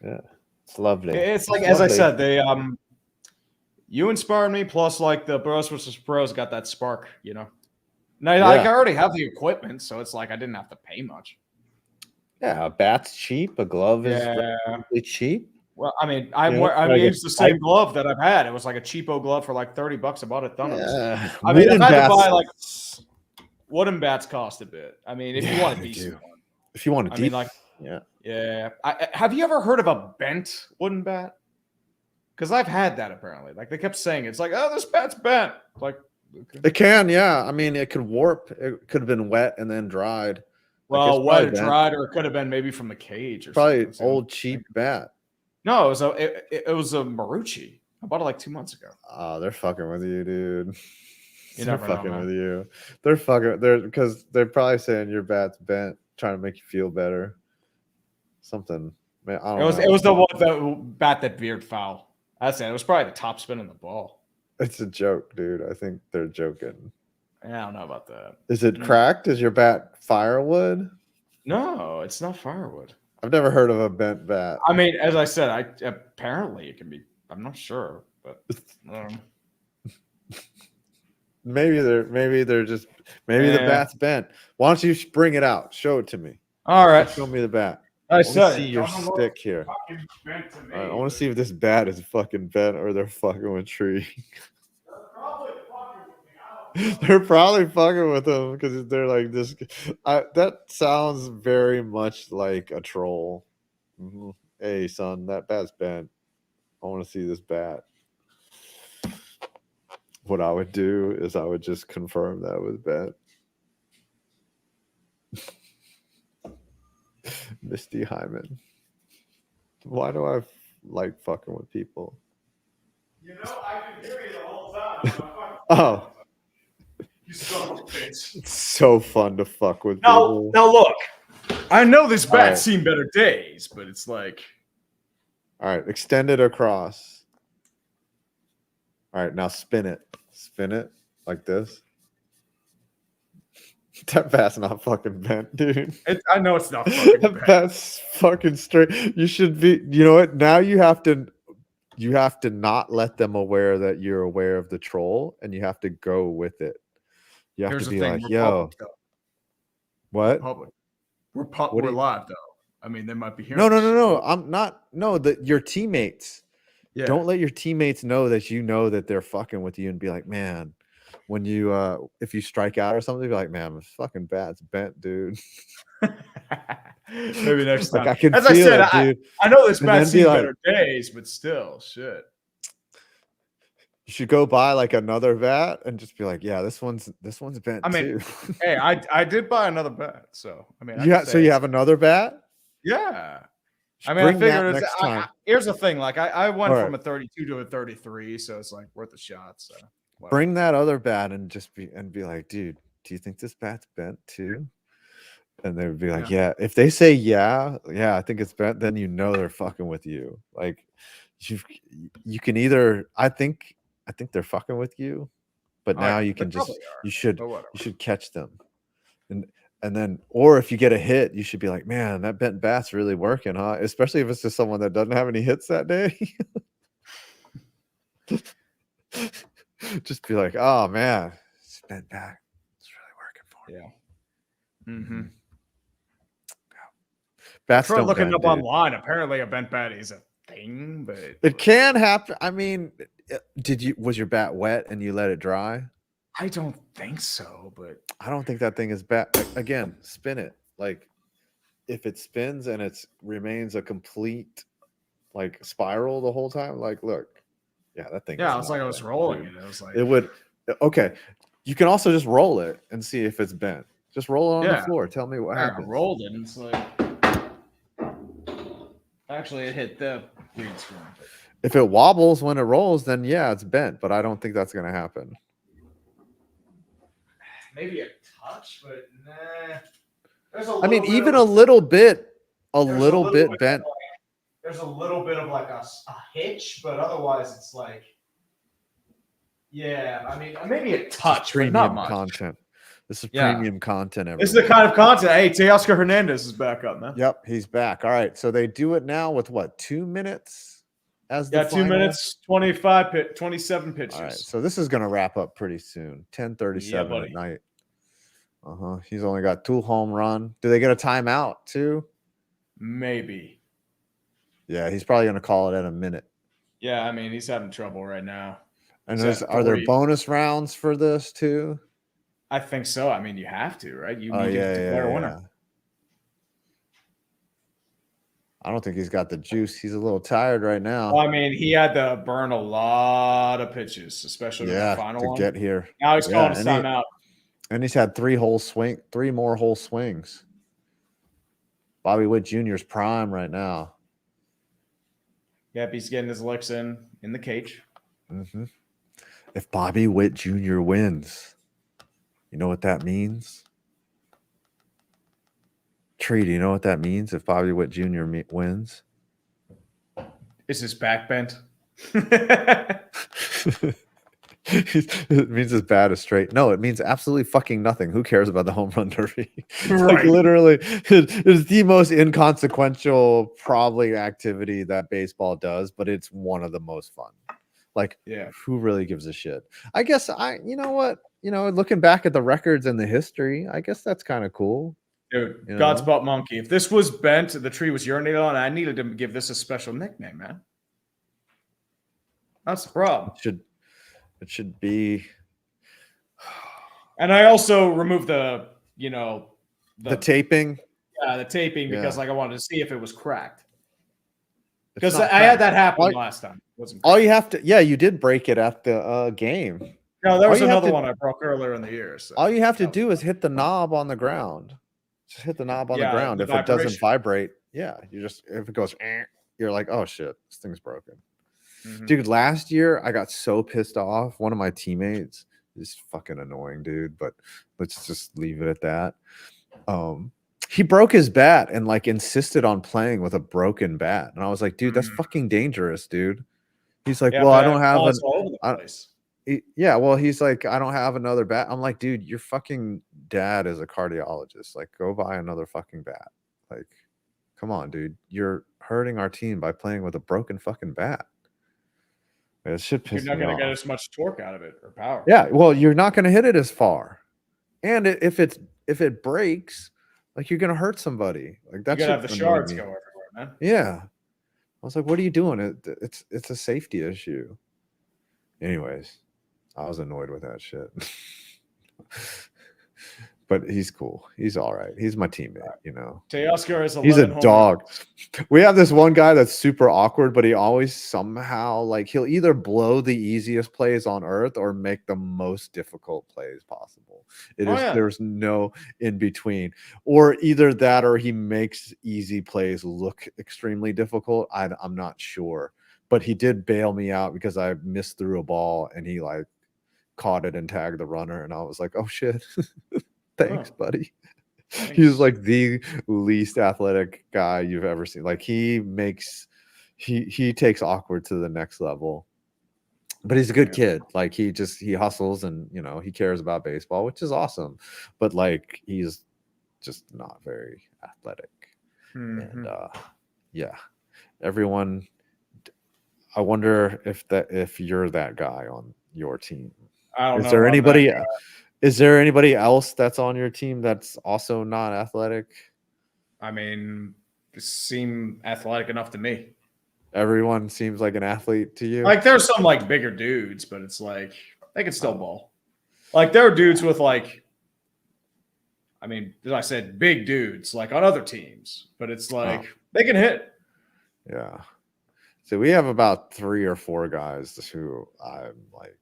lovely. It's like, as I said, they you inspired me. Plus, like the Bros versus Pros got that spark, you know. Now, like I already have the equipment, so it's like I didn't have to pay much. Yeah, a bat's cheap. A glove is relatively cheap. Well, I mean, I used the same glove that I've had. It was like a cheapo glove for like $30. I bought it done. Yeah. I mean, I've had to buy like wooden bats cost a bit. I mean, if you want a decent one. If you want a mean, like, yeah. Have you ever heard of a bent wooden bat? Because I've had that apparently. Like they kept saying it's like, oh, this bat's bent. Like it can, yeah. I mean, it could warp. It could have been wet and then dried. Well, wet or dried, or it could have been maybe from the cage or probably something. Old cheap bat. No, it was a Marucci. I bought it like 2 months ago. Oh, they're fucking with you, dude. They're fucking with you. They're because they're probably saying your bat's bent, trying to make you feel better. Something. Man, I don't know. It was the bat that veered foul. That's it. It was probably the top spin in the ball. It's a joke, dude. I think they're joking. Yeah, I don't know about that. Is it cracked? Is your bat firewood? No, it's not firewood. I've never heard of a bent bat. I mean, as I said, apparently it can be. I'm not sure, but maybe the bat's bent. Why don't you bring it out? Show it to me. All right, show me the bat. I see your stick here. I want to see if this bat is fucking bent or they're fucking with Tree. They're probably fucking with him because they're like this. That sounds very much like a troll. Mm-hmm. Hey, son, that bat's bent. I want to see this bat. What I would do is I would just confirm that it was bent. Misty Hyman. Why do I like fucking with people? You know, I can hear you the whole time. Oh. You son of a bitch. It's so fun to fuck with people. Now look, I know this bat's seen better days, but it's like. All right, extend it across. All right, now spin it. Spin it like this. That bat's not fucking bent, dude. I know it's not fucking bent. That's fucking straight. You should be. You know what? Now you have to not let them aware that you're aware of the troll, and you have to go with it. You have to be like, "Yo, what? Public. We're live though. I mean, they might be hearing. No. I'm not. No, your teammates. Yeah. Don't let your teammates know that you know that they're fucking with you, and be like, "Man, when you if you strike out or something, be like, man, this fucking bat's bent, dude. Maybe next time. Like, I can As feel I said, it, dude. I know this And bat's then be seen like- better days, but still, shit. You should go buy like another bat and just be like, yeah, this one's bent I mean, too. Hey, I did buy another bat, so I mean, Yeah, so you have another bat? yeah. I Just mean, I bring that figured next time. here's the thing. Like, I went All from right. a 32 to a 33, so it's like worth a shot. So whatever. Bring that other bat and just be like, dude, do you think this bat's bent too? And they would be like, yeah. If they say yeah, I think it's bent, then you know they're fucking with you. Like, you can either I think they're fucking with you, but Oh, now yeah, you they can just probably are, you but whatever. should catch them. And then, or if you get a hit, you should be like, man, that bent bat's really working, huh? Especially if it's just someone that doesn't have any hits that day. Just be like, oh man, it's bent bat. It's really working for me. Yeah. Mm-hmm. Bats Try don't looking bend, up dude. online. Apparently, a bent bat is a thing, but It can happen. I mean, was your bat wet and you let it dry? I don't think so. But I don't think that thing is bad. Again, spin it. Like, if it spins and it remains a complete like spiral the whole time, like, look, yeah, that thing. yeah, is I was like, not I was bent, rolling dude. it. I was like, It would. Okay, you can also just roll it and see if it's bent. Just roll it on the floor. Tell me what I happens. rolled it, and it's like, actually, it hit the green screen. If it wobbles when it rolls, then yeah, it's bent. But I don't think that's gonna happen. Maybe a touch, but nah. There's a I mean, little bit even of- a little bit, there's a little bit bit bent. There's a little bit of like a hitch, but otherwise it's like, yeah. I mean, maybe a touch, but not Premium much. content. This is Yeah. premium content. This is the everyone. kind of content. Hey, Teoscar Hernandez is back up, man. Yep, he's back. All right, so they do it now with what, 2 minutes as the Yeah, 2 final? minutes, 27 pitches. All right, so this is gonna wrap up pretty soon. 10:37 buddy. at night. He's only got 2 home run. Do they get a timeout too? Maybe. Yeah, he's probably gonna call it at a minute. Yeah, I mean, he's having trouble right now. And He's at are there 40. bonus rounds for this too? I think so. I mean, you have to, right? You Oh need yeah, to declare a winner. I don't think he's got the juice. He's a little tired right now. Well, I mean, he had to burn a lot of pitches, especially in the final to one. get here. Now he's calling his and timeout. And he's had 3 more whole swings. Bobby Witt Jr.'s prime right now. Yep, he's getting his licks in the cage. Mm-hmm. If Bobby Witt Jr. wins, you know what that means? Tree, do you know what that means if Bobby Witt Jr. wins? Is his back bent? It means his bat is straight. No, it means absolutely fucking nothing. Who cares about the home run derby? Like, Right. literally, it's the most inconsequential probably activity that baseball does, but it's one of the most fun. Like, Yeah. who really gives a shit? I guess you know what? Looking back at the records and the history, I guess that's kind of cool. Dude, You God's know? butt monkey. If this was bent, the tree was urinated on, I needed to give this a special nickname, man. That's the problem. It should be And I also removed the taping. Yeah, the taping because Yeah. like I wanted to see if it was cracked. It's Because not I had cracked. that happen All- last time. It wasn't All cracked. you have to, yeah, you did break it at the game. No, there all was you have another to- one I broke earlier in the year. So. All you have to that was do is hit the knob on the ground. Just hit the knob on the Yeah, ground. the If it doesn't vibration. vibrate, yeah, if it goes, you're like, oh shit, this thing's broken. Mhm. Dude, last year I got so pissed off. One of my teammates is fucking annoying, dude, but let's just leave it at that. He broke his bat and like insisted on playing with a broken bat. And I was like, dude, that's fucking dangerous, dude. He's like, Yeah, well, I but don't have balls all over the I- place. yeah, well, he's like, I don't have another bat. I'm like, dude, your fucking dad is a cardiologist. Like, go buy another fucking bat. Like, come on, dude. You're hurting our team by playing with a broken fucking bat. It should You're piss not me going to get off. as much torque out of it or power. Yeah, well, you're not going to hit it as far. And if it breaks, like, you're going to hurt somebody. Like, You that's got to have the shards go everywhere, man. Yeah. I was like, what are you doing? It's a safety issue. Anyways, I was annoyed with that shit. But he's cool. He's all right. He's my teammate, you know. Teoscar is 11 He's a home dog. runs. We have this one guy that's super awkward, but he always somehow like he'll either blow the easiest plays on earth or make the most difficult plays possible. There's no in between. Or either that or he makes easy plays look extremely difficult. I'm not sure. But he did bail me out because I missed through a ball and he like caught it and tagged the runner, and I was like, oh shit. Thanks, buddy. Thanks. He's like the least athletic guy you've ever seen. Like he takes awkward to the next level. But he's a good kid. Like he hustles and you know he cares about baseball, which is awesome. But like he's just not very athletic. And yeah, everyone. I wonder if you're that guy on your team. I don't know. Is there anybody else that's on your team that's also not athletic? I mean, seem athletic enough to me. Everyone seems like an athlete to you. Like there's some like bigger dudes, but it's like they can still ball. Like there are dudes with like, I mean, as I said, big dudes like on other teams, but it's like they can hit. Yeah. So we have about 3 or 4 guys who I'm like,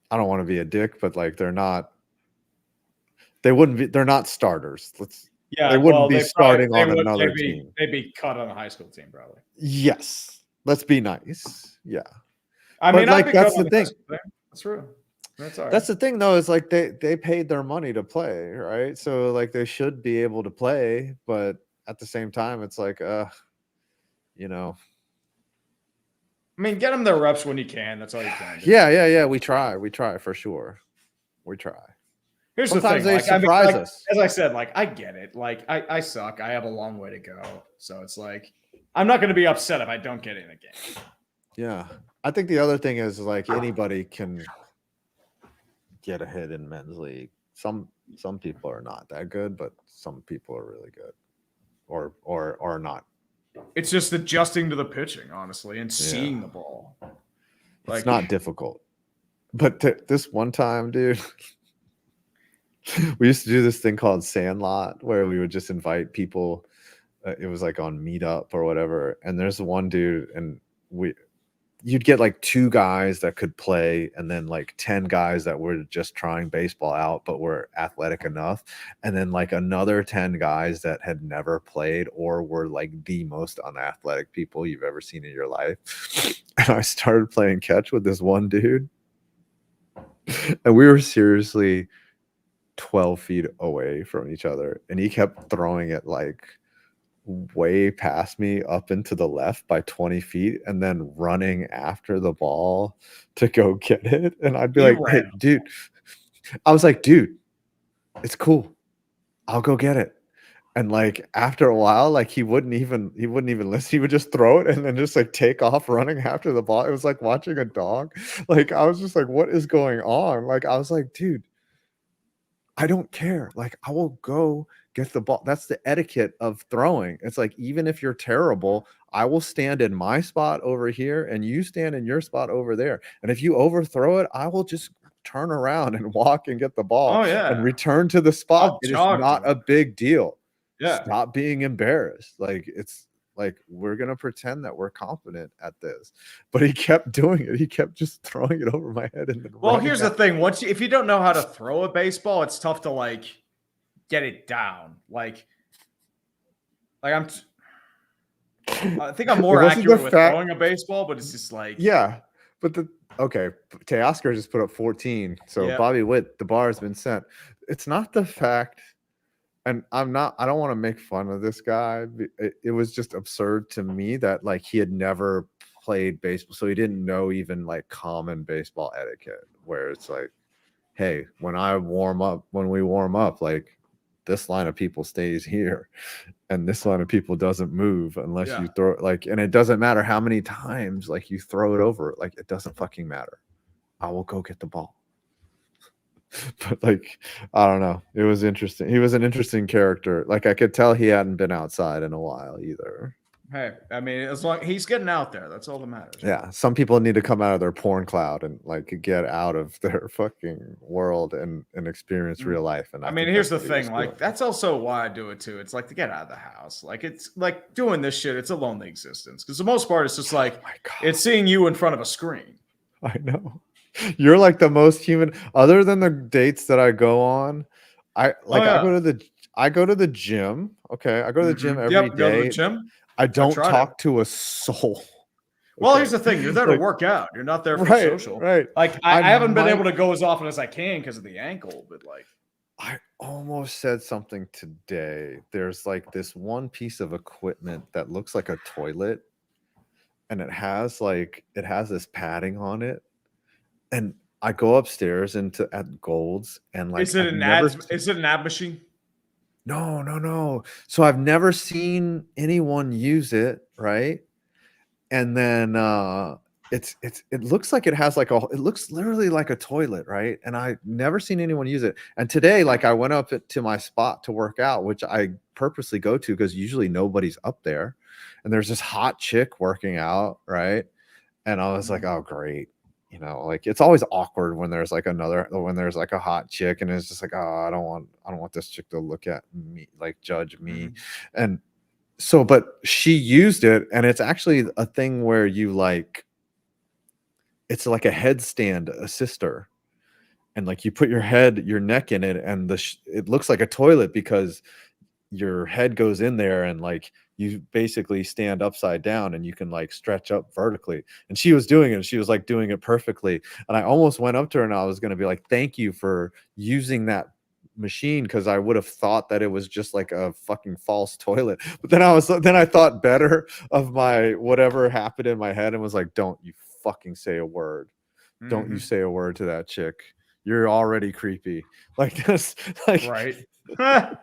I don't want to be a dick, but like they're not starters. They wouldn't be starting on another team. They'd be cut on a high school team, probably. Yes. Let's be nice. Yeah. I mean, like that's the thing. That's true. That's all right. That's the thing though, is like they paid their money to play, right? So like they should be able to play, but at the same time, it's like you know. I mean, get them their reps when you can. That's all you can do. Yeah. We try for sure. We try. Here's Sometimes the thing. they surprise us. As I said, like I get it. Like I suck. I have a long way to go. So it's like I'm not going to be upset if I don't get in a game. Yeah, I think the other thing is like anybody can get a hit in men's league. Some people are not that good, but some people are really good, or not. It's just adjusting to the pitching, honestly, and seeing the ball. Like, it's not difficult. But this one time, dude, we used to do this thing called Sandlot where we would just invite people. It was like on Meetup or whatever. And there's one dude, and you'd get like 2 guys that could play and then like 10 guys that were just trying baseball out but were athletic enough, and then like another 10 guys that had never played or were like the most unathletic people you've ever seen in your life. And I started playing catch with this one dude, and we were seriously 12 feet away from each other, and he kept throwing it like way past me up into the left by 20 feet and then running after the ball to go get it. And I'd be like, hey, dude. I was like, dude, it's cool. I'll go get it. And like after a while, like he wouldn't even listen. He would just throw it and then just like take off running after the ball. It was like watching a dog. Like I was just like, what is going on? Like I was like, dude, I don't care. Like I will go get the ball. That's the etiquette of throwing. It's like, even if you're terrible, I will stand in my spot over here and you stand in your spot over there. And if you overthrow it, I will just turn around and walk and get the ball and return to the spot. It is not a big deal. Yeah. Stop being embarrassed. Like it's like, we're going to pretend that we're confident at this, but he kept doing it. He kept just throwing it over my head. And then here's the thing. If you don't know how to throw a baseball, it's tough to like get it down. I think I'm more accurate with throwing a baseball, but it's just like, but Teoscar just put up 14. So Bobby Witt, the bar has been set. It's not the fact. And I don't want to make fun of this guy. It was just absurd to me that like he had never played baseball. So he didn't know even like common baseball etiquette, where it's like, hey, when we warm up, like this line of people stays here and this line of people doesn't move unless you throw it, like, and it doesn't matter how many times like you throw it over, like it doesn't fucking matter. I will go get the ball. But like, I don't know. It was interesting. He was an interesting character. Like I could tell he hadn't been outside in a while either. Hey, I mean, as long he's getting out there, that's all that matters. Yeah, some people need to come out of their porn cloud and like get out of their fucking world and experience real life. And I mean, here's the thing, like that's also why I do it too. It's like to get out of the house. Like it's like doing this shit. It's a lonely existence because the most part it's just like it's seeing you in front of a screen. I know. You're like the most human. Other than the dates that I go on, I go to the gym. Okay, I go to the gym every day. Go to the gym. I don't talk to a soul. Well, here's the thing: you're there to work out. You're not there for social. Right. Like I haven't been able to go as often as I can because of the ankle, but like I almost said something today. There's like this one piece of equipment that looks like a toilet, and it has this padding on it. And I go upstairs at Gold's and like is it an ab machine? No. So I've never seen anyone use it, right? And then it looks like it looks literally like a toilet, right? And I've never seen anyone use it. And today, like I went up to my spot to work out, which I purposely go to because usually nobody's up there. And there's this hot chick working out, right? And I was like, oh great. You know, like it's always awkward when there's like a hot chick and it's just like, oh, I don't want this chick to look at me, like judge me. And so, but she used it, and it's actually a thing where you like, it's like a headstand assister, and like you put your neck in it, and it looks like a toilet because your head goes in there and like you basically stand upside down and you can like stretch up vertically. And she was doing it, and she was like doing it perfectly. And I almost went up to her and I was going to be like, thank you for using that machine, because I would have thought that it was just like a fucking false toilet. But then I thought better of my whatever happened in my head and was like, don't you fucking say a word. Don't you say a word to that chick. You're already creepy. Like this, like right.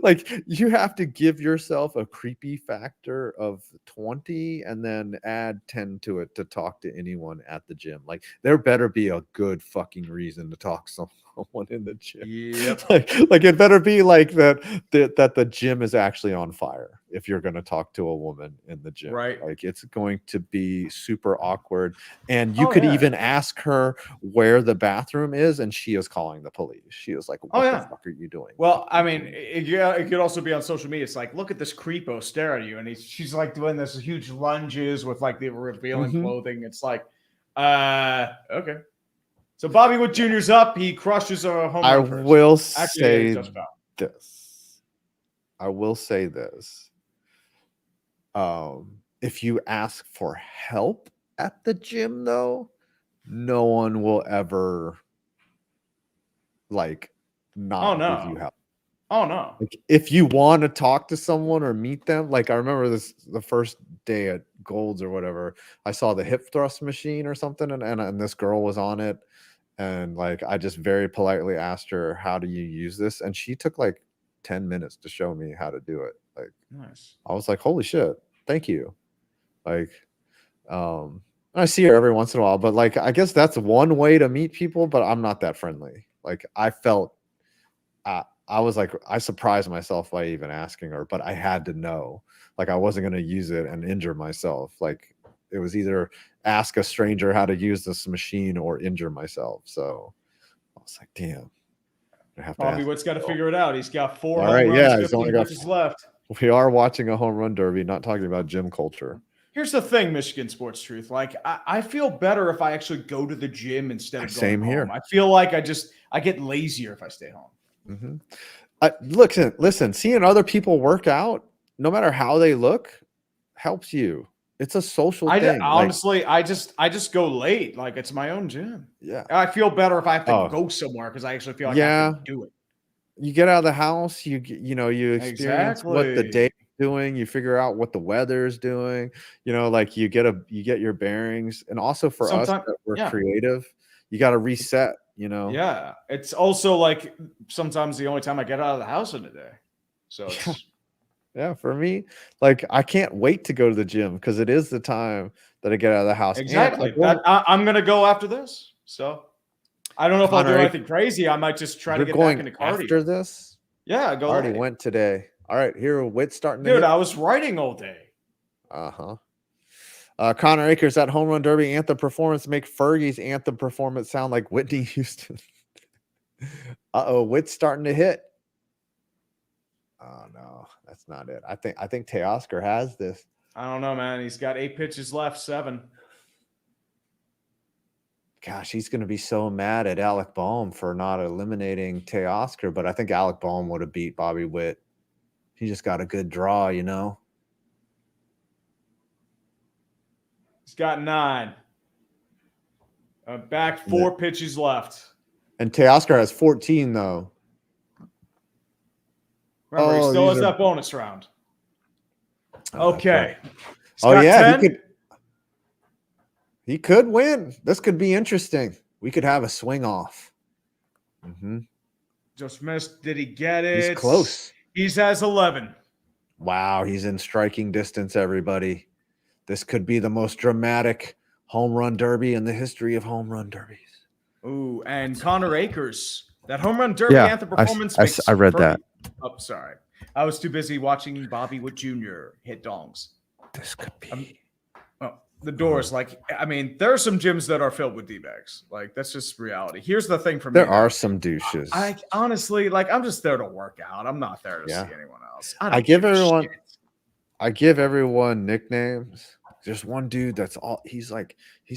Like you have to give yourself a creepy factor of 20 and then add 10 to it to talk to anyone at the gym. Like there better be a good fucking reason to talk to someone in the gym. Yep. Like it better be like that the gym is actually on fire if you're going to talk to a woman in the gym. Right. Like it's going to be super awkward. And you could even ask her where the bathroom is, and she is calling the police. She is like, what the fuck are you doing? Well, I mean, it could also be on social media. It's like, look at this creepo stare at you. And she's like doing this huge lunges with like the revealing clothing. It's like, okay. So Bobby Witt Jr.'s up. He crushes a home run. I will say this. If you ask for help at the gym, though, no one will ever like not give you help. Oh no! Like, if you want to talk to someone or meet them, like I remember the first day at Gold's or whatever, I saw the hip thrust machine or something, and this girl was on it, and like I just very politely asked her, "How do you use this?" And she took like 10 minutes to show me how to do it. Like, nice. I was like, "Holy shit, thank you!" Like, I see her every once in a while, but like I guess that's one way to meet people. But I'm not that friendly. Like I felt. I was like, I surprised myself by even asking her, but I had to know, like, I wasn't going to use it and injure myself. Like, it was either ask a stranger how to use this machine or injure myself. So I was like, damn. Bobby Witt's got to figure it out. He's got 4 All right, home yeah, runs, he's only got left. We are watching a home run derby, not talking about gym culture. Here's the thing, Michigan Sports Truth. Like, I feel better if I actually go to the gym instead of going home. I feel like I get lazier if I stay home. Listen, seeing other people work out, no matter how they look, helps you. It's a social thing. Honestly, I just go late. Like it's my own gym. Yeah. I feel better if I have to go somewhere because I actually feel like I can do it. You get out of the house, you experience what the day is doing, you figure out what the weather is doing, like you get your bearings. And also for us that we're creative, you got to reset. Yeah, it's also like sometimes the only time I get out of the house in a day. So yeah, for me, like I can't wait to go to the gym because it is the time that I get out of the house. Exactly. I'm gonna go after this. So I don't know if I'll do anything crazy. I might just try to get back into cardio after this. Yeah, go. I already went today. All right, here Witt starting. Dude, I was writing all day. Connor Akers, that home run derby anthem performance make Fergie's anthem performance sound like Whitney Houston. Witt's starting to hit. Oh no, that's not it. I think Teoscar has this. I don't know, man. He's got 8 pitches left, 7. Gosh, he's going to be so mad at Alec Bohm for not eliminating Teoscar, but I think Alec Bohm would have beat Bobby Witt. He just got a good draw, you know. He's got 9. Back 4 pitches left. And Teoscar has 14, though. Remember, he still has that bonus round. Okay. Oh, yeah. 10. He could win. This could be interesting. We could have a swing off. Just missed. Did he get it? He's close. He has 11. Wow. He's in striking distance, everybody. This could be the most dramatic home run derby in the history of home run derbies. Ooh, and Connor Akers. That home run derby anthem performance. I read that. Oh, sorry. I was too busy watching Bobby Witt Jr. hit dongs. This could be. The doors, like, I mean, there are some gyms that are filled with D-bags. Like, that's just reality. Here's the thing for me. There are some douches. I honestly, like, I'm just there to work out. I'm not there to see anyone else. I give everyone nicknames. There's one dude that's all he's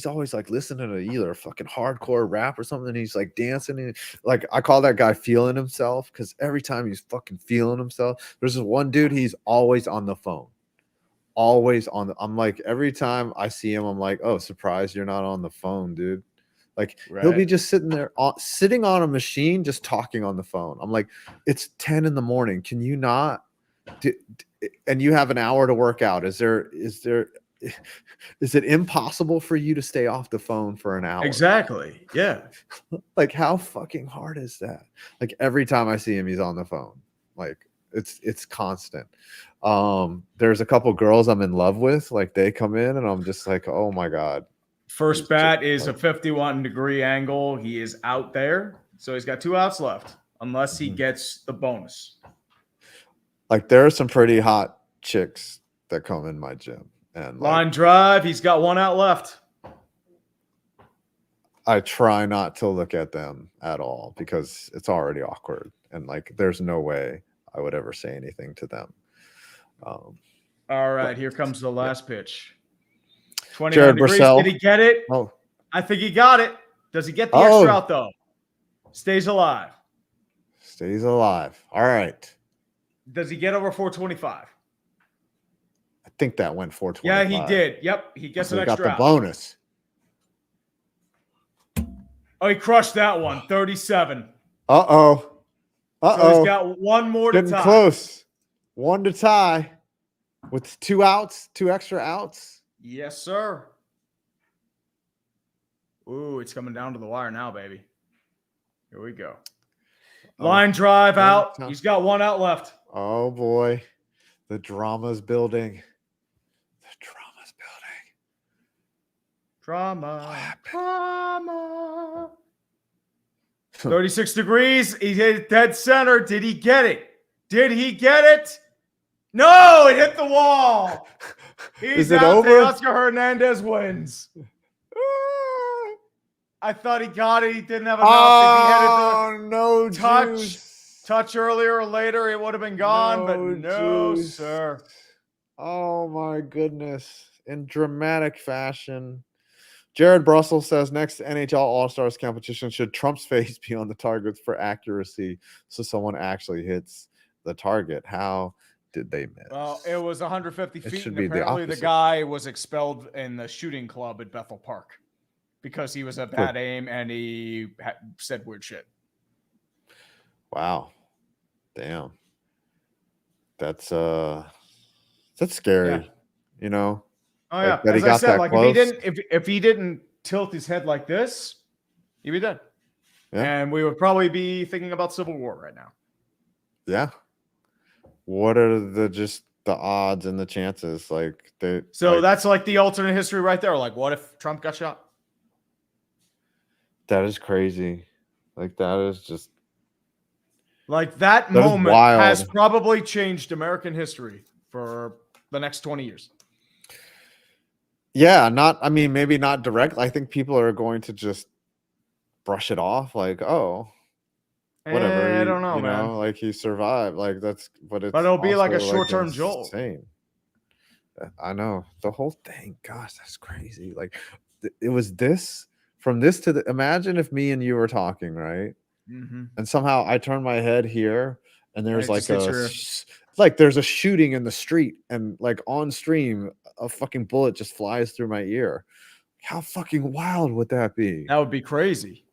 always like listening to either fucking hardcore rap or something. And he's like dancing. And, like, I call that guy feeling himself because every time he's fucking feeling himself. There's this one dude, he's always on the phone. Always on the, I'm like, every time I see him, I'm like, oh, surprised you're not on the phone, dude. Like, he'll be just sitting there, sitting on a machine, just talking on the phone. I'm like, it's 10 in the morning. Can you not? And you have an hour to work out. Is it impossible for you to stay off the phone for an hour? Exactly. Yeah. Like, how fucking hard is that? Like, every time I see him, he's on the phone. Like, it's constant. There's a couple girls I'm in love with. Like, they come in and I'm just like, oh my God. First bat is a 51-degree angle. He is out there. So he's got 2 outs left unless he gets the bonus. Like, there are some pretty hot chicks that come in my gym. And line drive, he's got 1 out left. I try not to look at them at all because it's already awkward. And like, there's no way I would ever say anything to them. All right, here comes the last pitch. 29 Jared degrees. Brissell. Did he get it? Oh, I think he got it. Does he get the extra out, though? Stays alive. Stays alive. All right. Does he get over 425? I think that went 425. Yeah, he did. Yep, he gets an extra got the out. bonus. Oh, he crushed that one. 37. Uh-oh. So he's got 1 more to tie. Getting close. 1 to tie with 2 outs, 2 extra outs. Yes, sir. Ooh, it's coming down to the wire now, baby. Here we go. Line drive out. He's got 1 out left. Oh, boy. The drama's building. The drama's building. Drama. 36 degrees. He hit dead center. Did he get it? Did he get it? No, it hit the wall. Is it over? Teoscar Hernandez wins. I thought he got it. He didn't have enough. Oh, if he had no touch earlier or later, it would have been gone. But no, juice. sir. Oh, my goodness. In dramatic fashion. Jared Brussel says next NHL All-Stars competition, should Trump's face be on the targets for accuracy so someone actually hits the target? How did they miss? Well, it was 150 feet, should and be the apparently the opposite. guy was expelled in the shooting club at Bethel Park because he was a bad aim and he said weird shit. Wow. Damn. That's scary. Yeah. You know? Oh yeah. That he As I got said, that like close. if he didn't tilt his head like this, he'd be dead. Yeah. And we would probably be thinking about civil war right now. Yeah. What are the odds and the chances? Like that's like the alternate history right there. Like, what if Trump got shot? That is crazy. Like, that is just like that is moment wild. has probably changed American history for the next 20 years. Yeah, I mean, maybe not direct. I think people are going to just brush it off like, oh, whatever. I don't know, man. Like he survived. Like that's, but it'll be like a also, short-term jolt. insane. I know the whole thing. Gosh, that's crazy. Like it was this from this to the. Imagine if me and you were talking, right? Mm-hmm. And somehow I turn my head here, and there's like like there's a shooting in the street, and like on stream, a fucking bullet just flies through my ear. How fucking wild would that be? That would be crazy.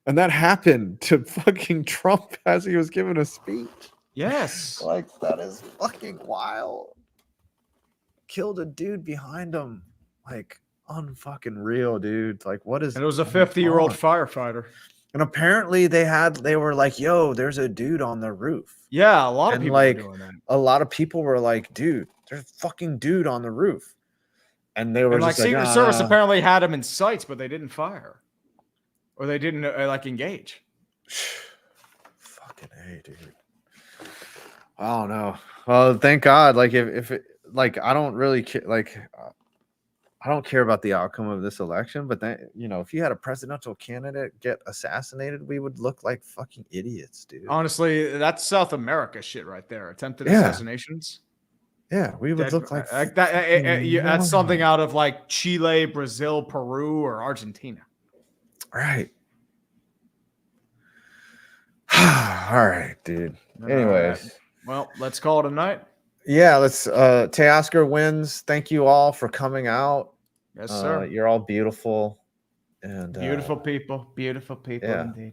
And that happened to fucking Trump as he was giving a speech. Yes. Like, that is fucking wild. Killed a dude behind him. Like, unfucking real, dude. Like, what is... And it was a 50-year-old firefighter. And apparently they were like, yo, there's a dude on the roof. Yeah, a lot of people were doing that. A lot of people were like, dude, there's a fucking dude on the roof. And they were and just like Secret Service apparently had him in sights, but they didn't fire. Or they didn't like engage. Fucking A, dude. I don't know. Well, thank God. Like if it, like, I don't really like, I don't care about the outcome of this election, but then, if you had a presidential candidate get assassinated, we would look like fucking idiots, dude. Honestly, that's South America shit right there. Attempted assassinations. Yeah, we would look like that. That's something out of like Chile, Brazil, Peru, or Argentina. Right. All right, dude. Anyways. Well, let's call it a night. Yeah, let's Teoscar wins. Thank you all for coming out. Yes, sir. You're all beautiful and beautiful people indeed.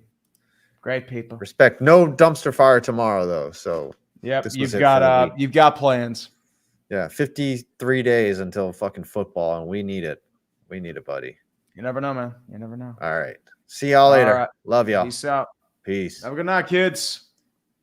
Great people. Respect. No dumpster fire tomorrow though. So yep, you've got plans. Yeah, 53 days until fucking football, and we need it. We need it, buddy. You never know, man. You never know. All right. See y'all later. Right. Love y'all. Peace out. Peace. Have a good night, kids.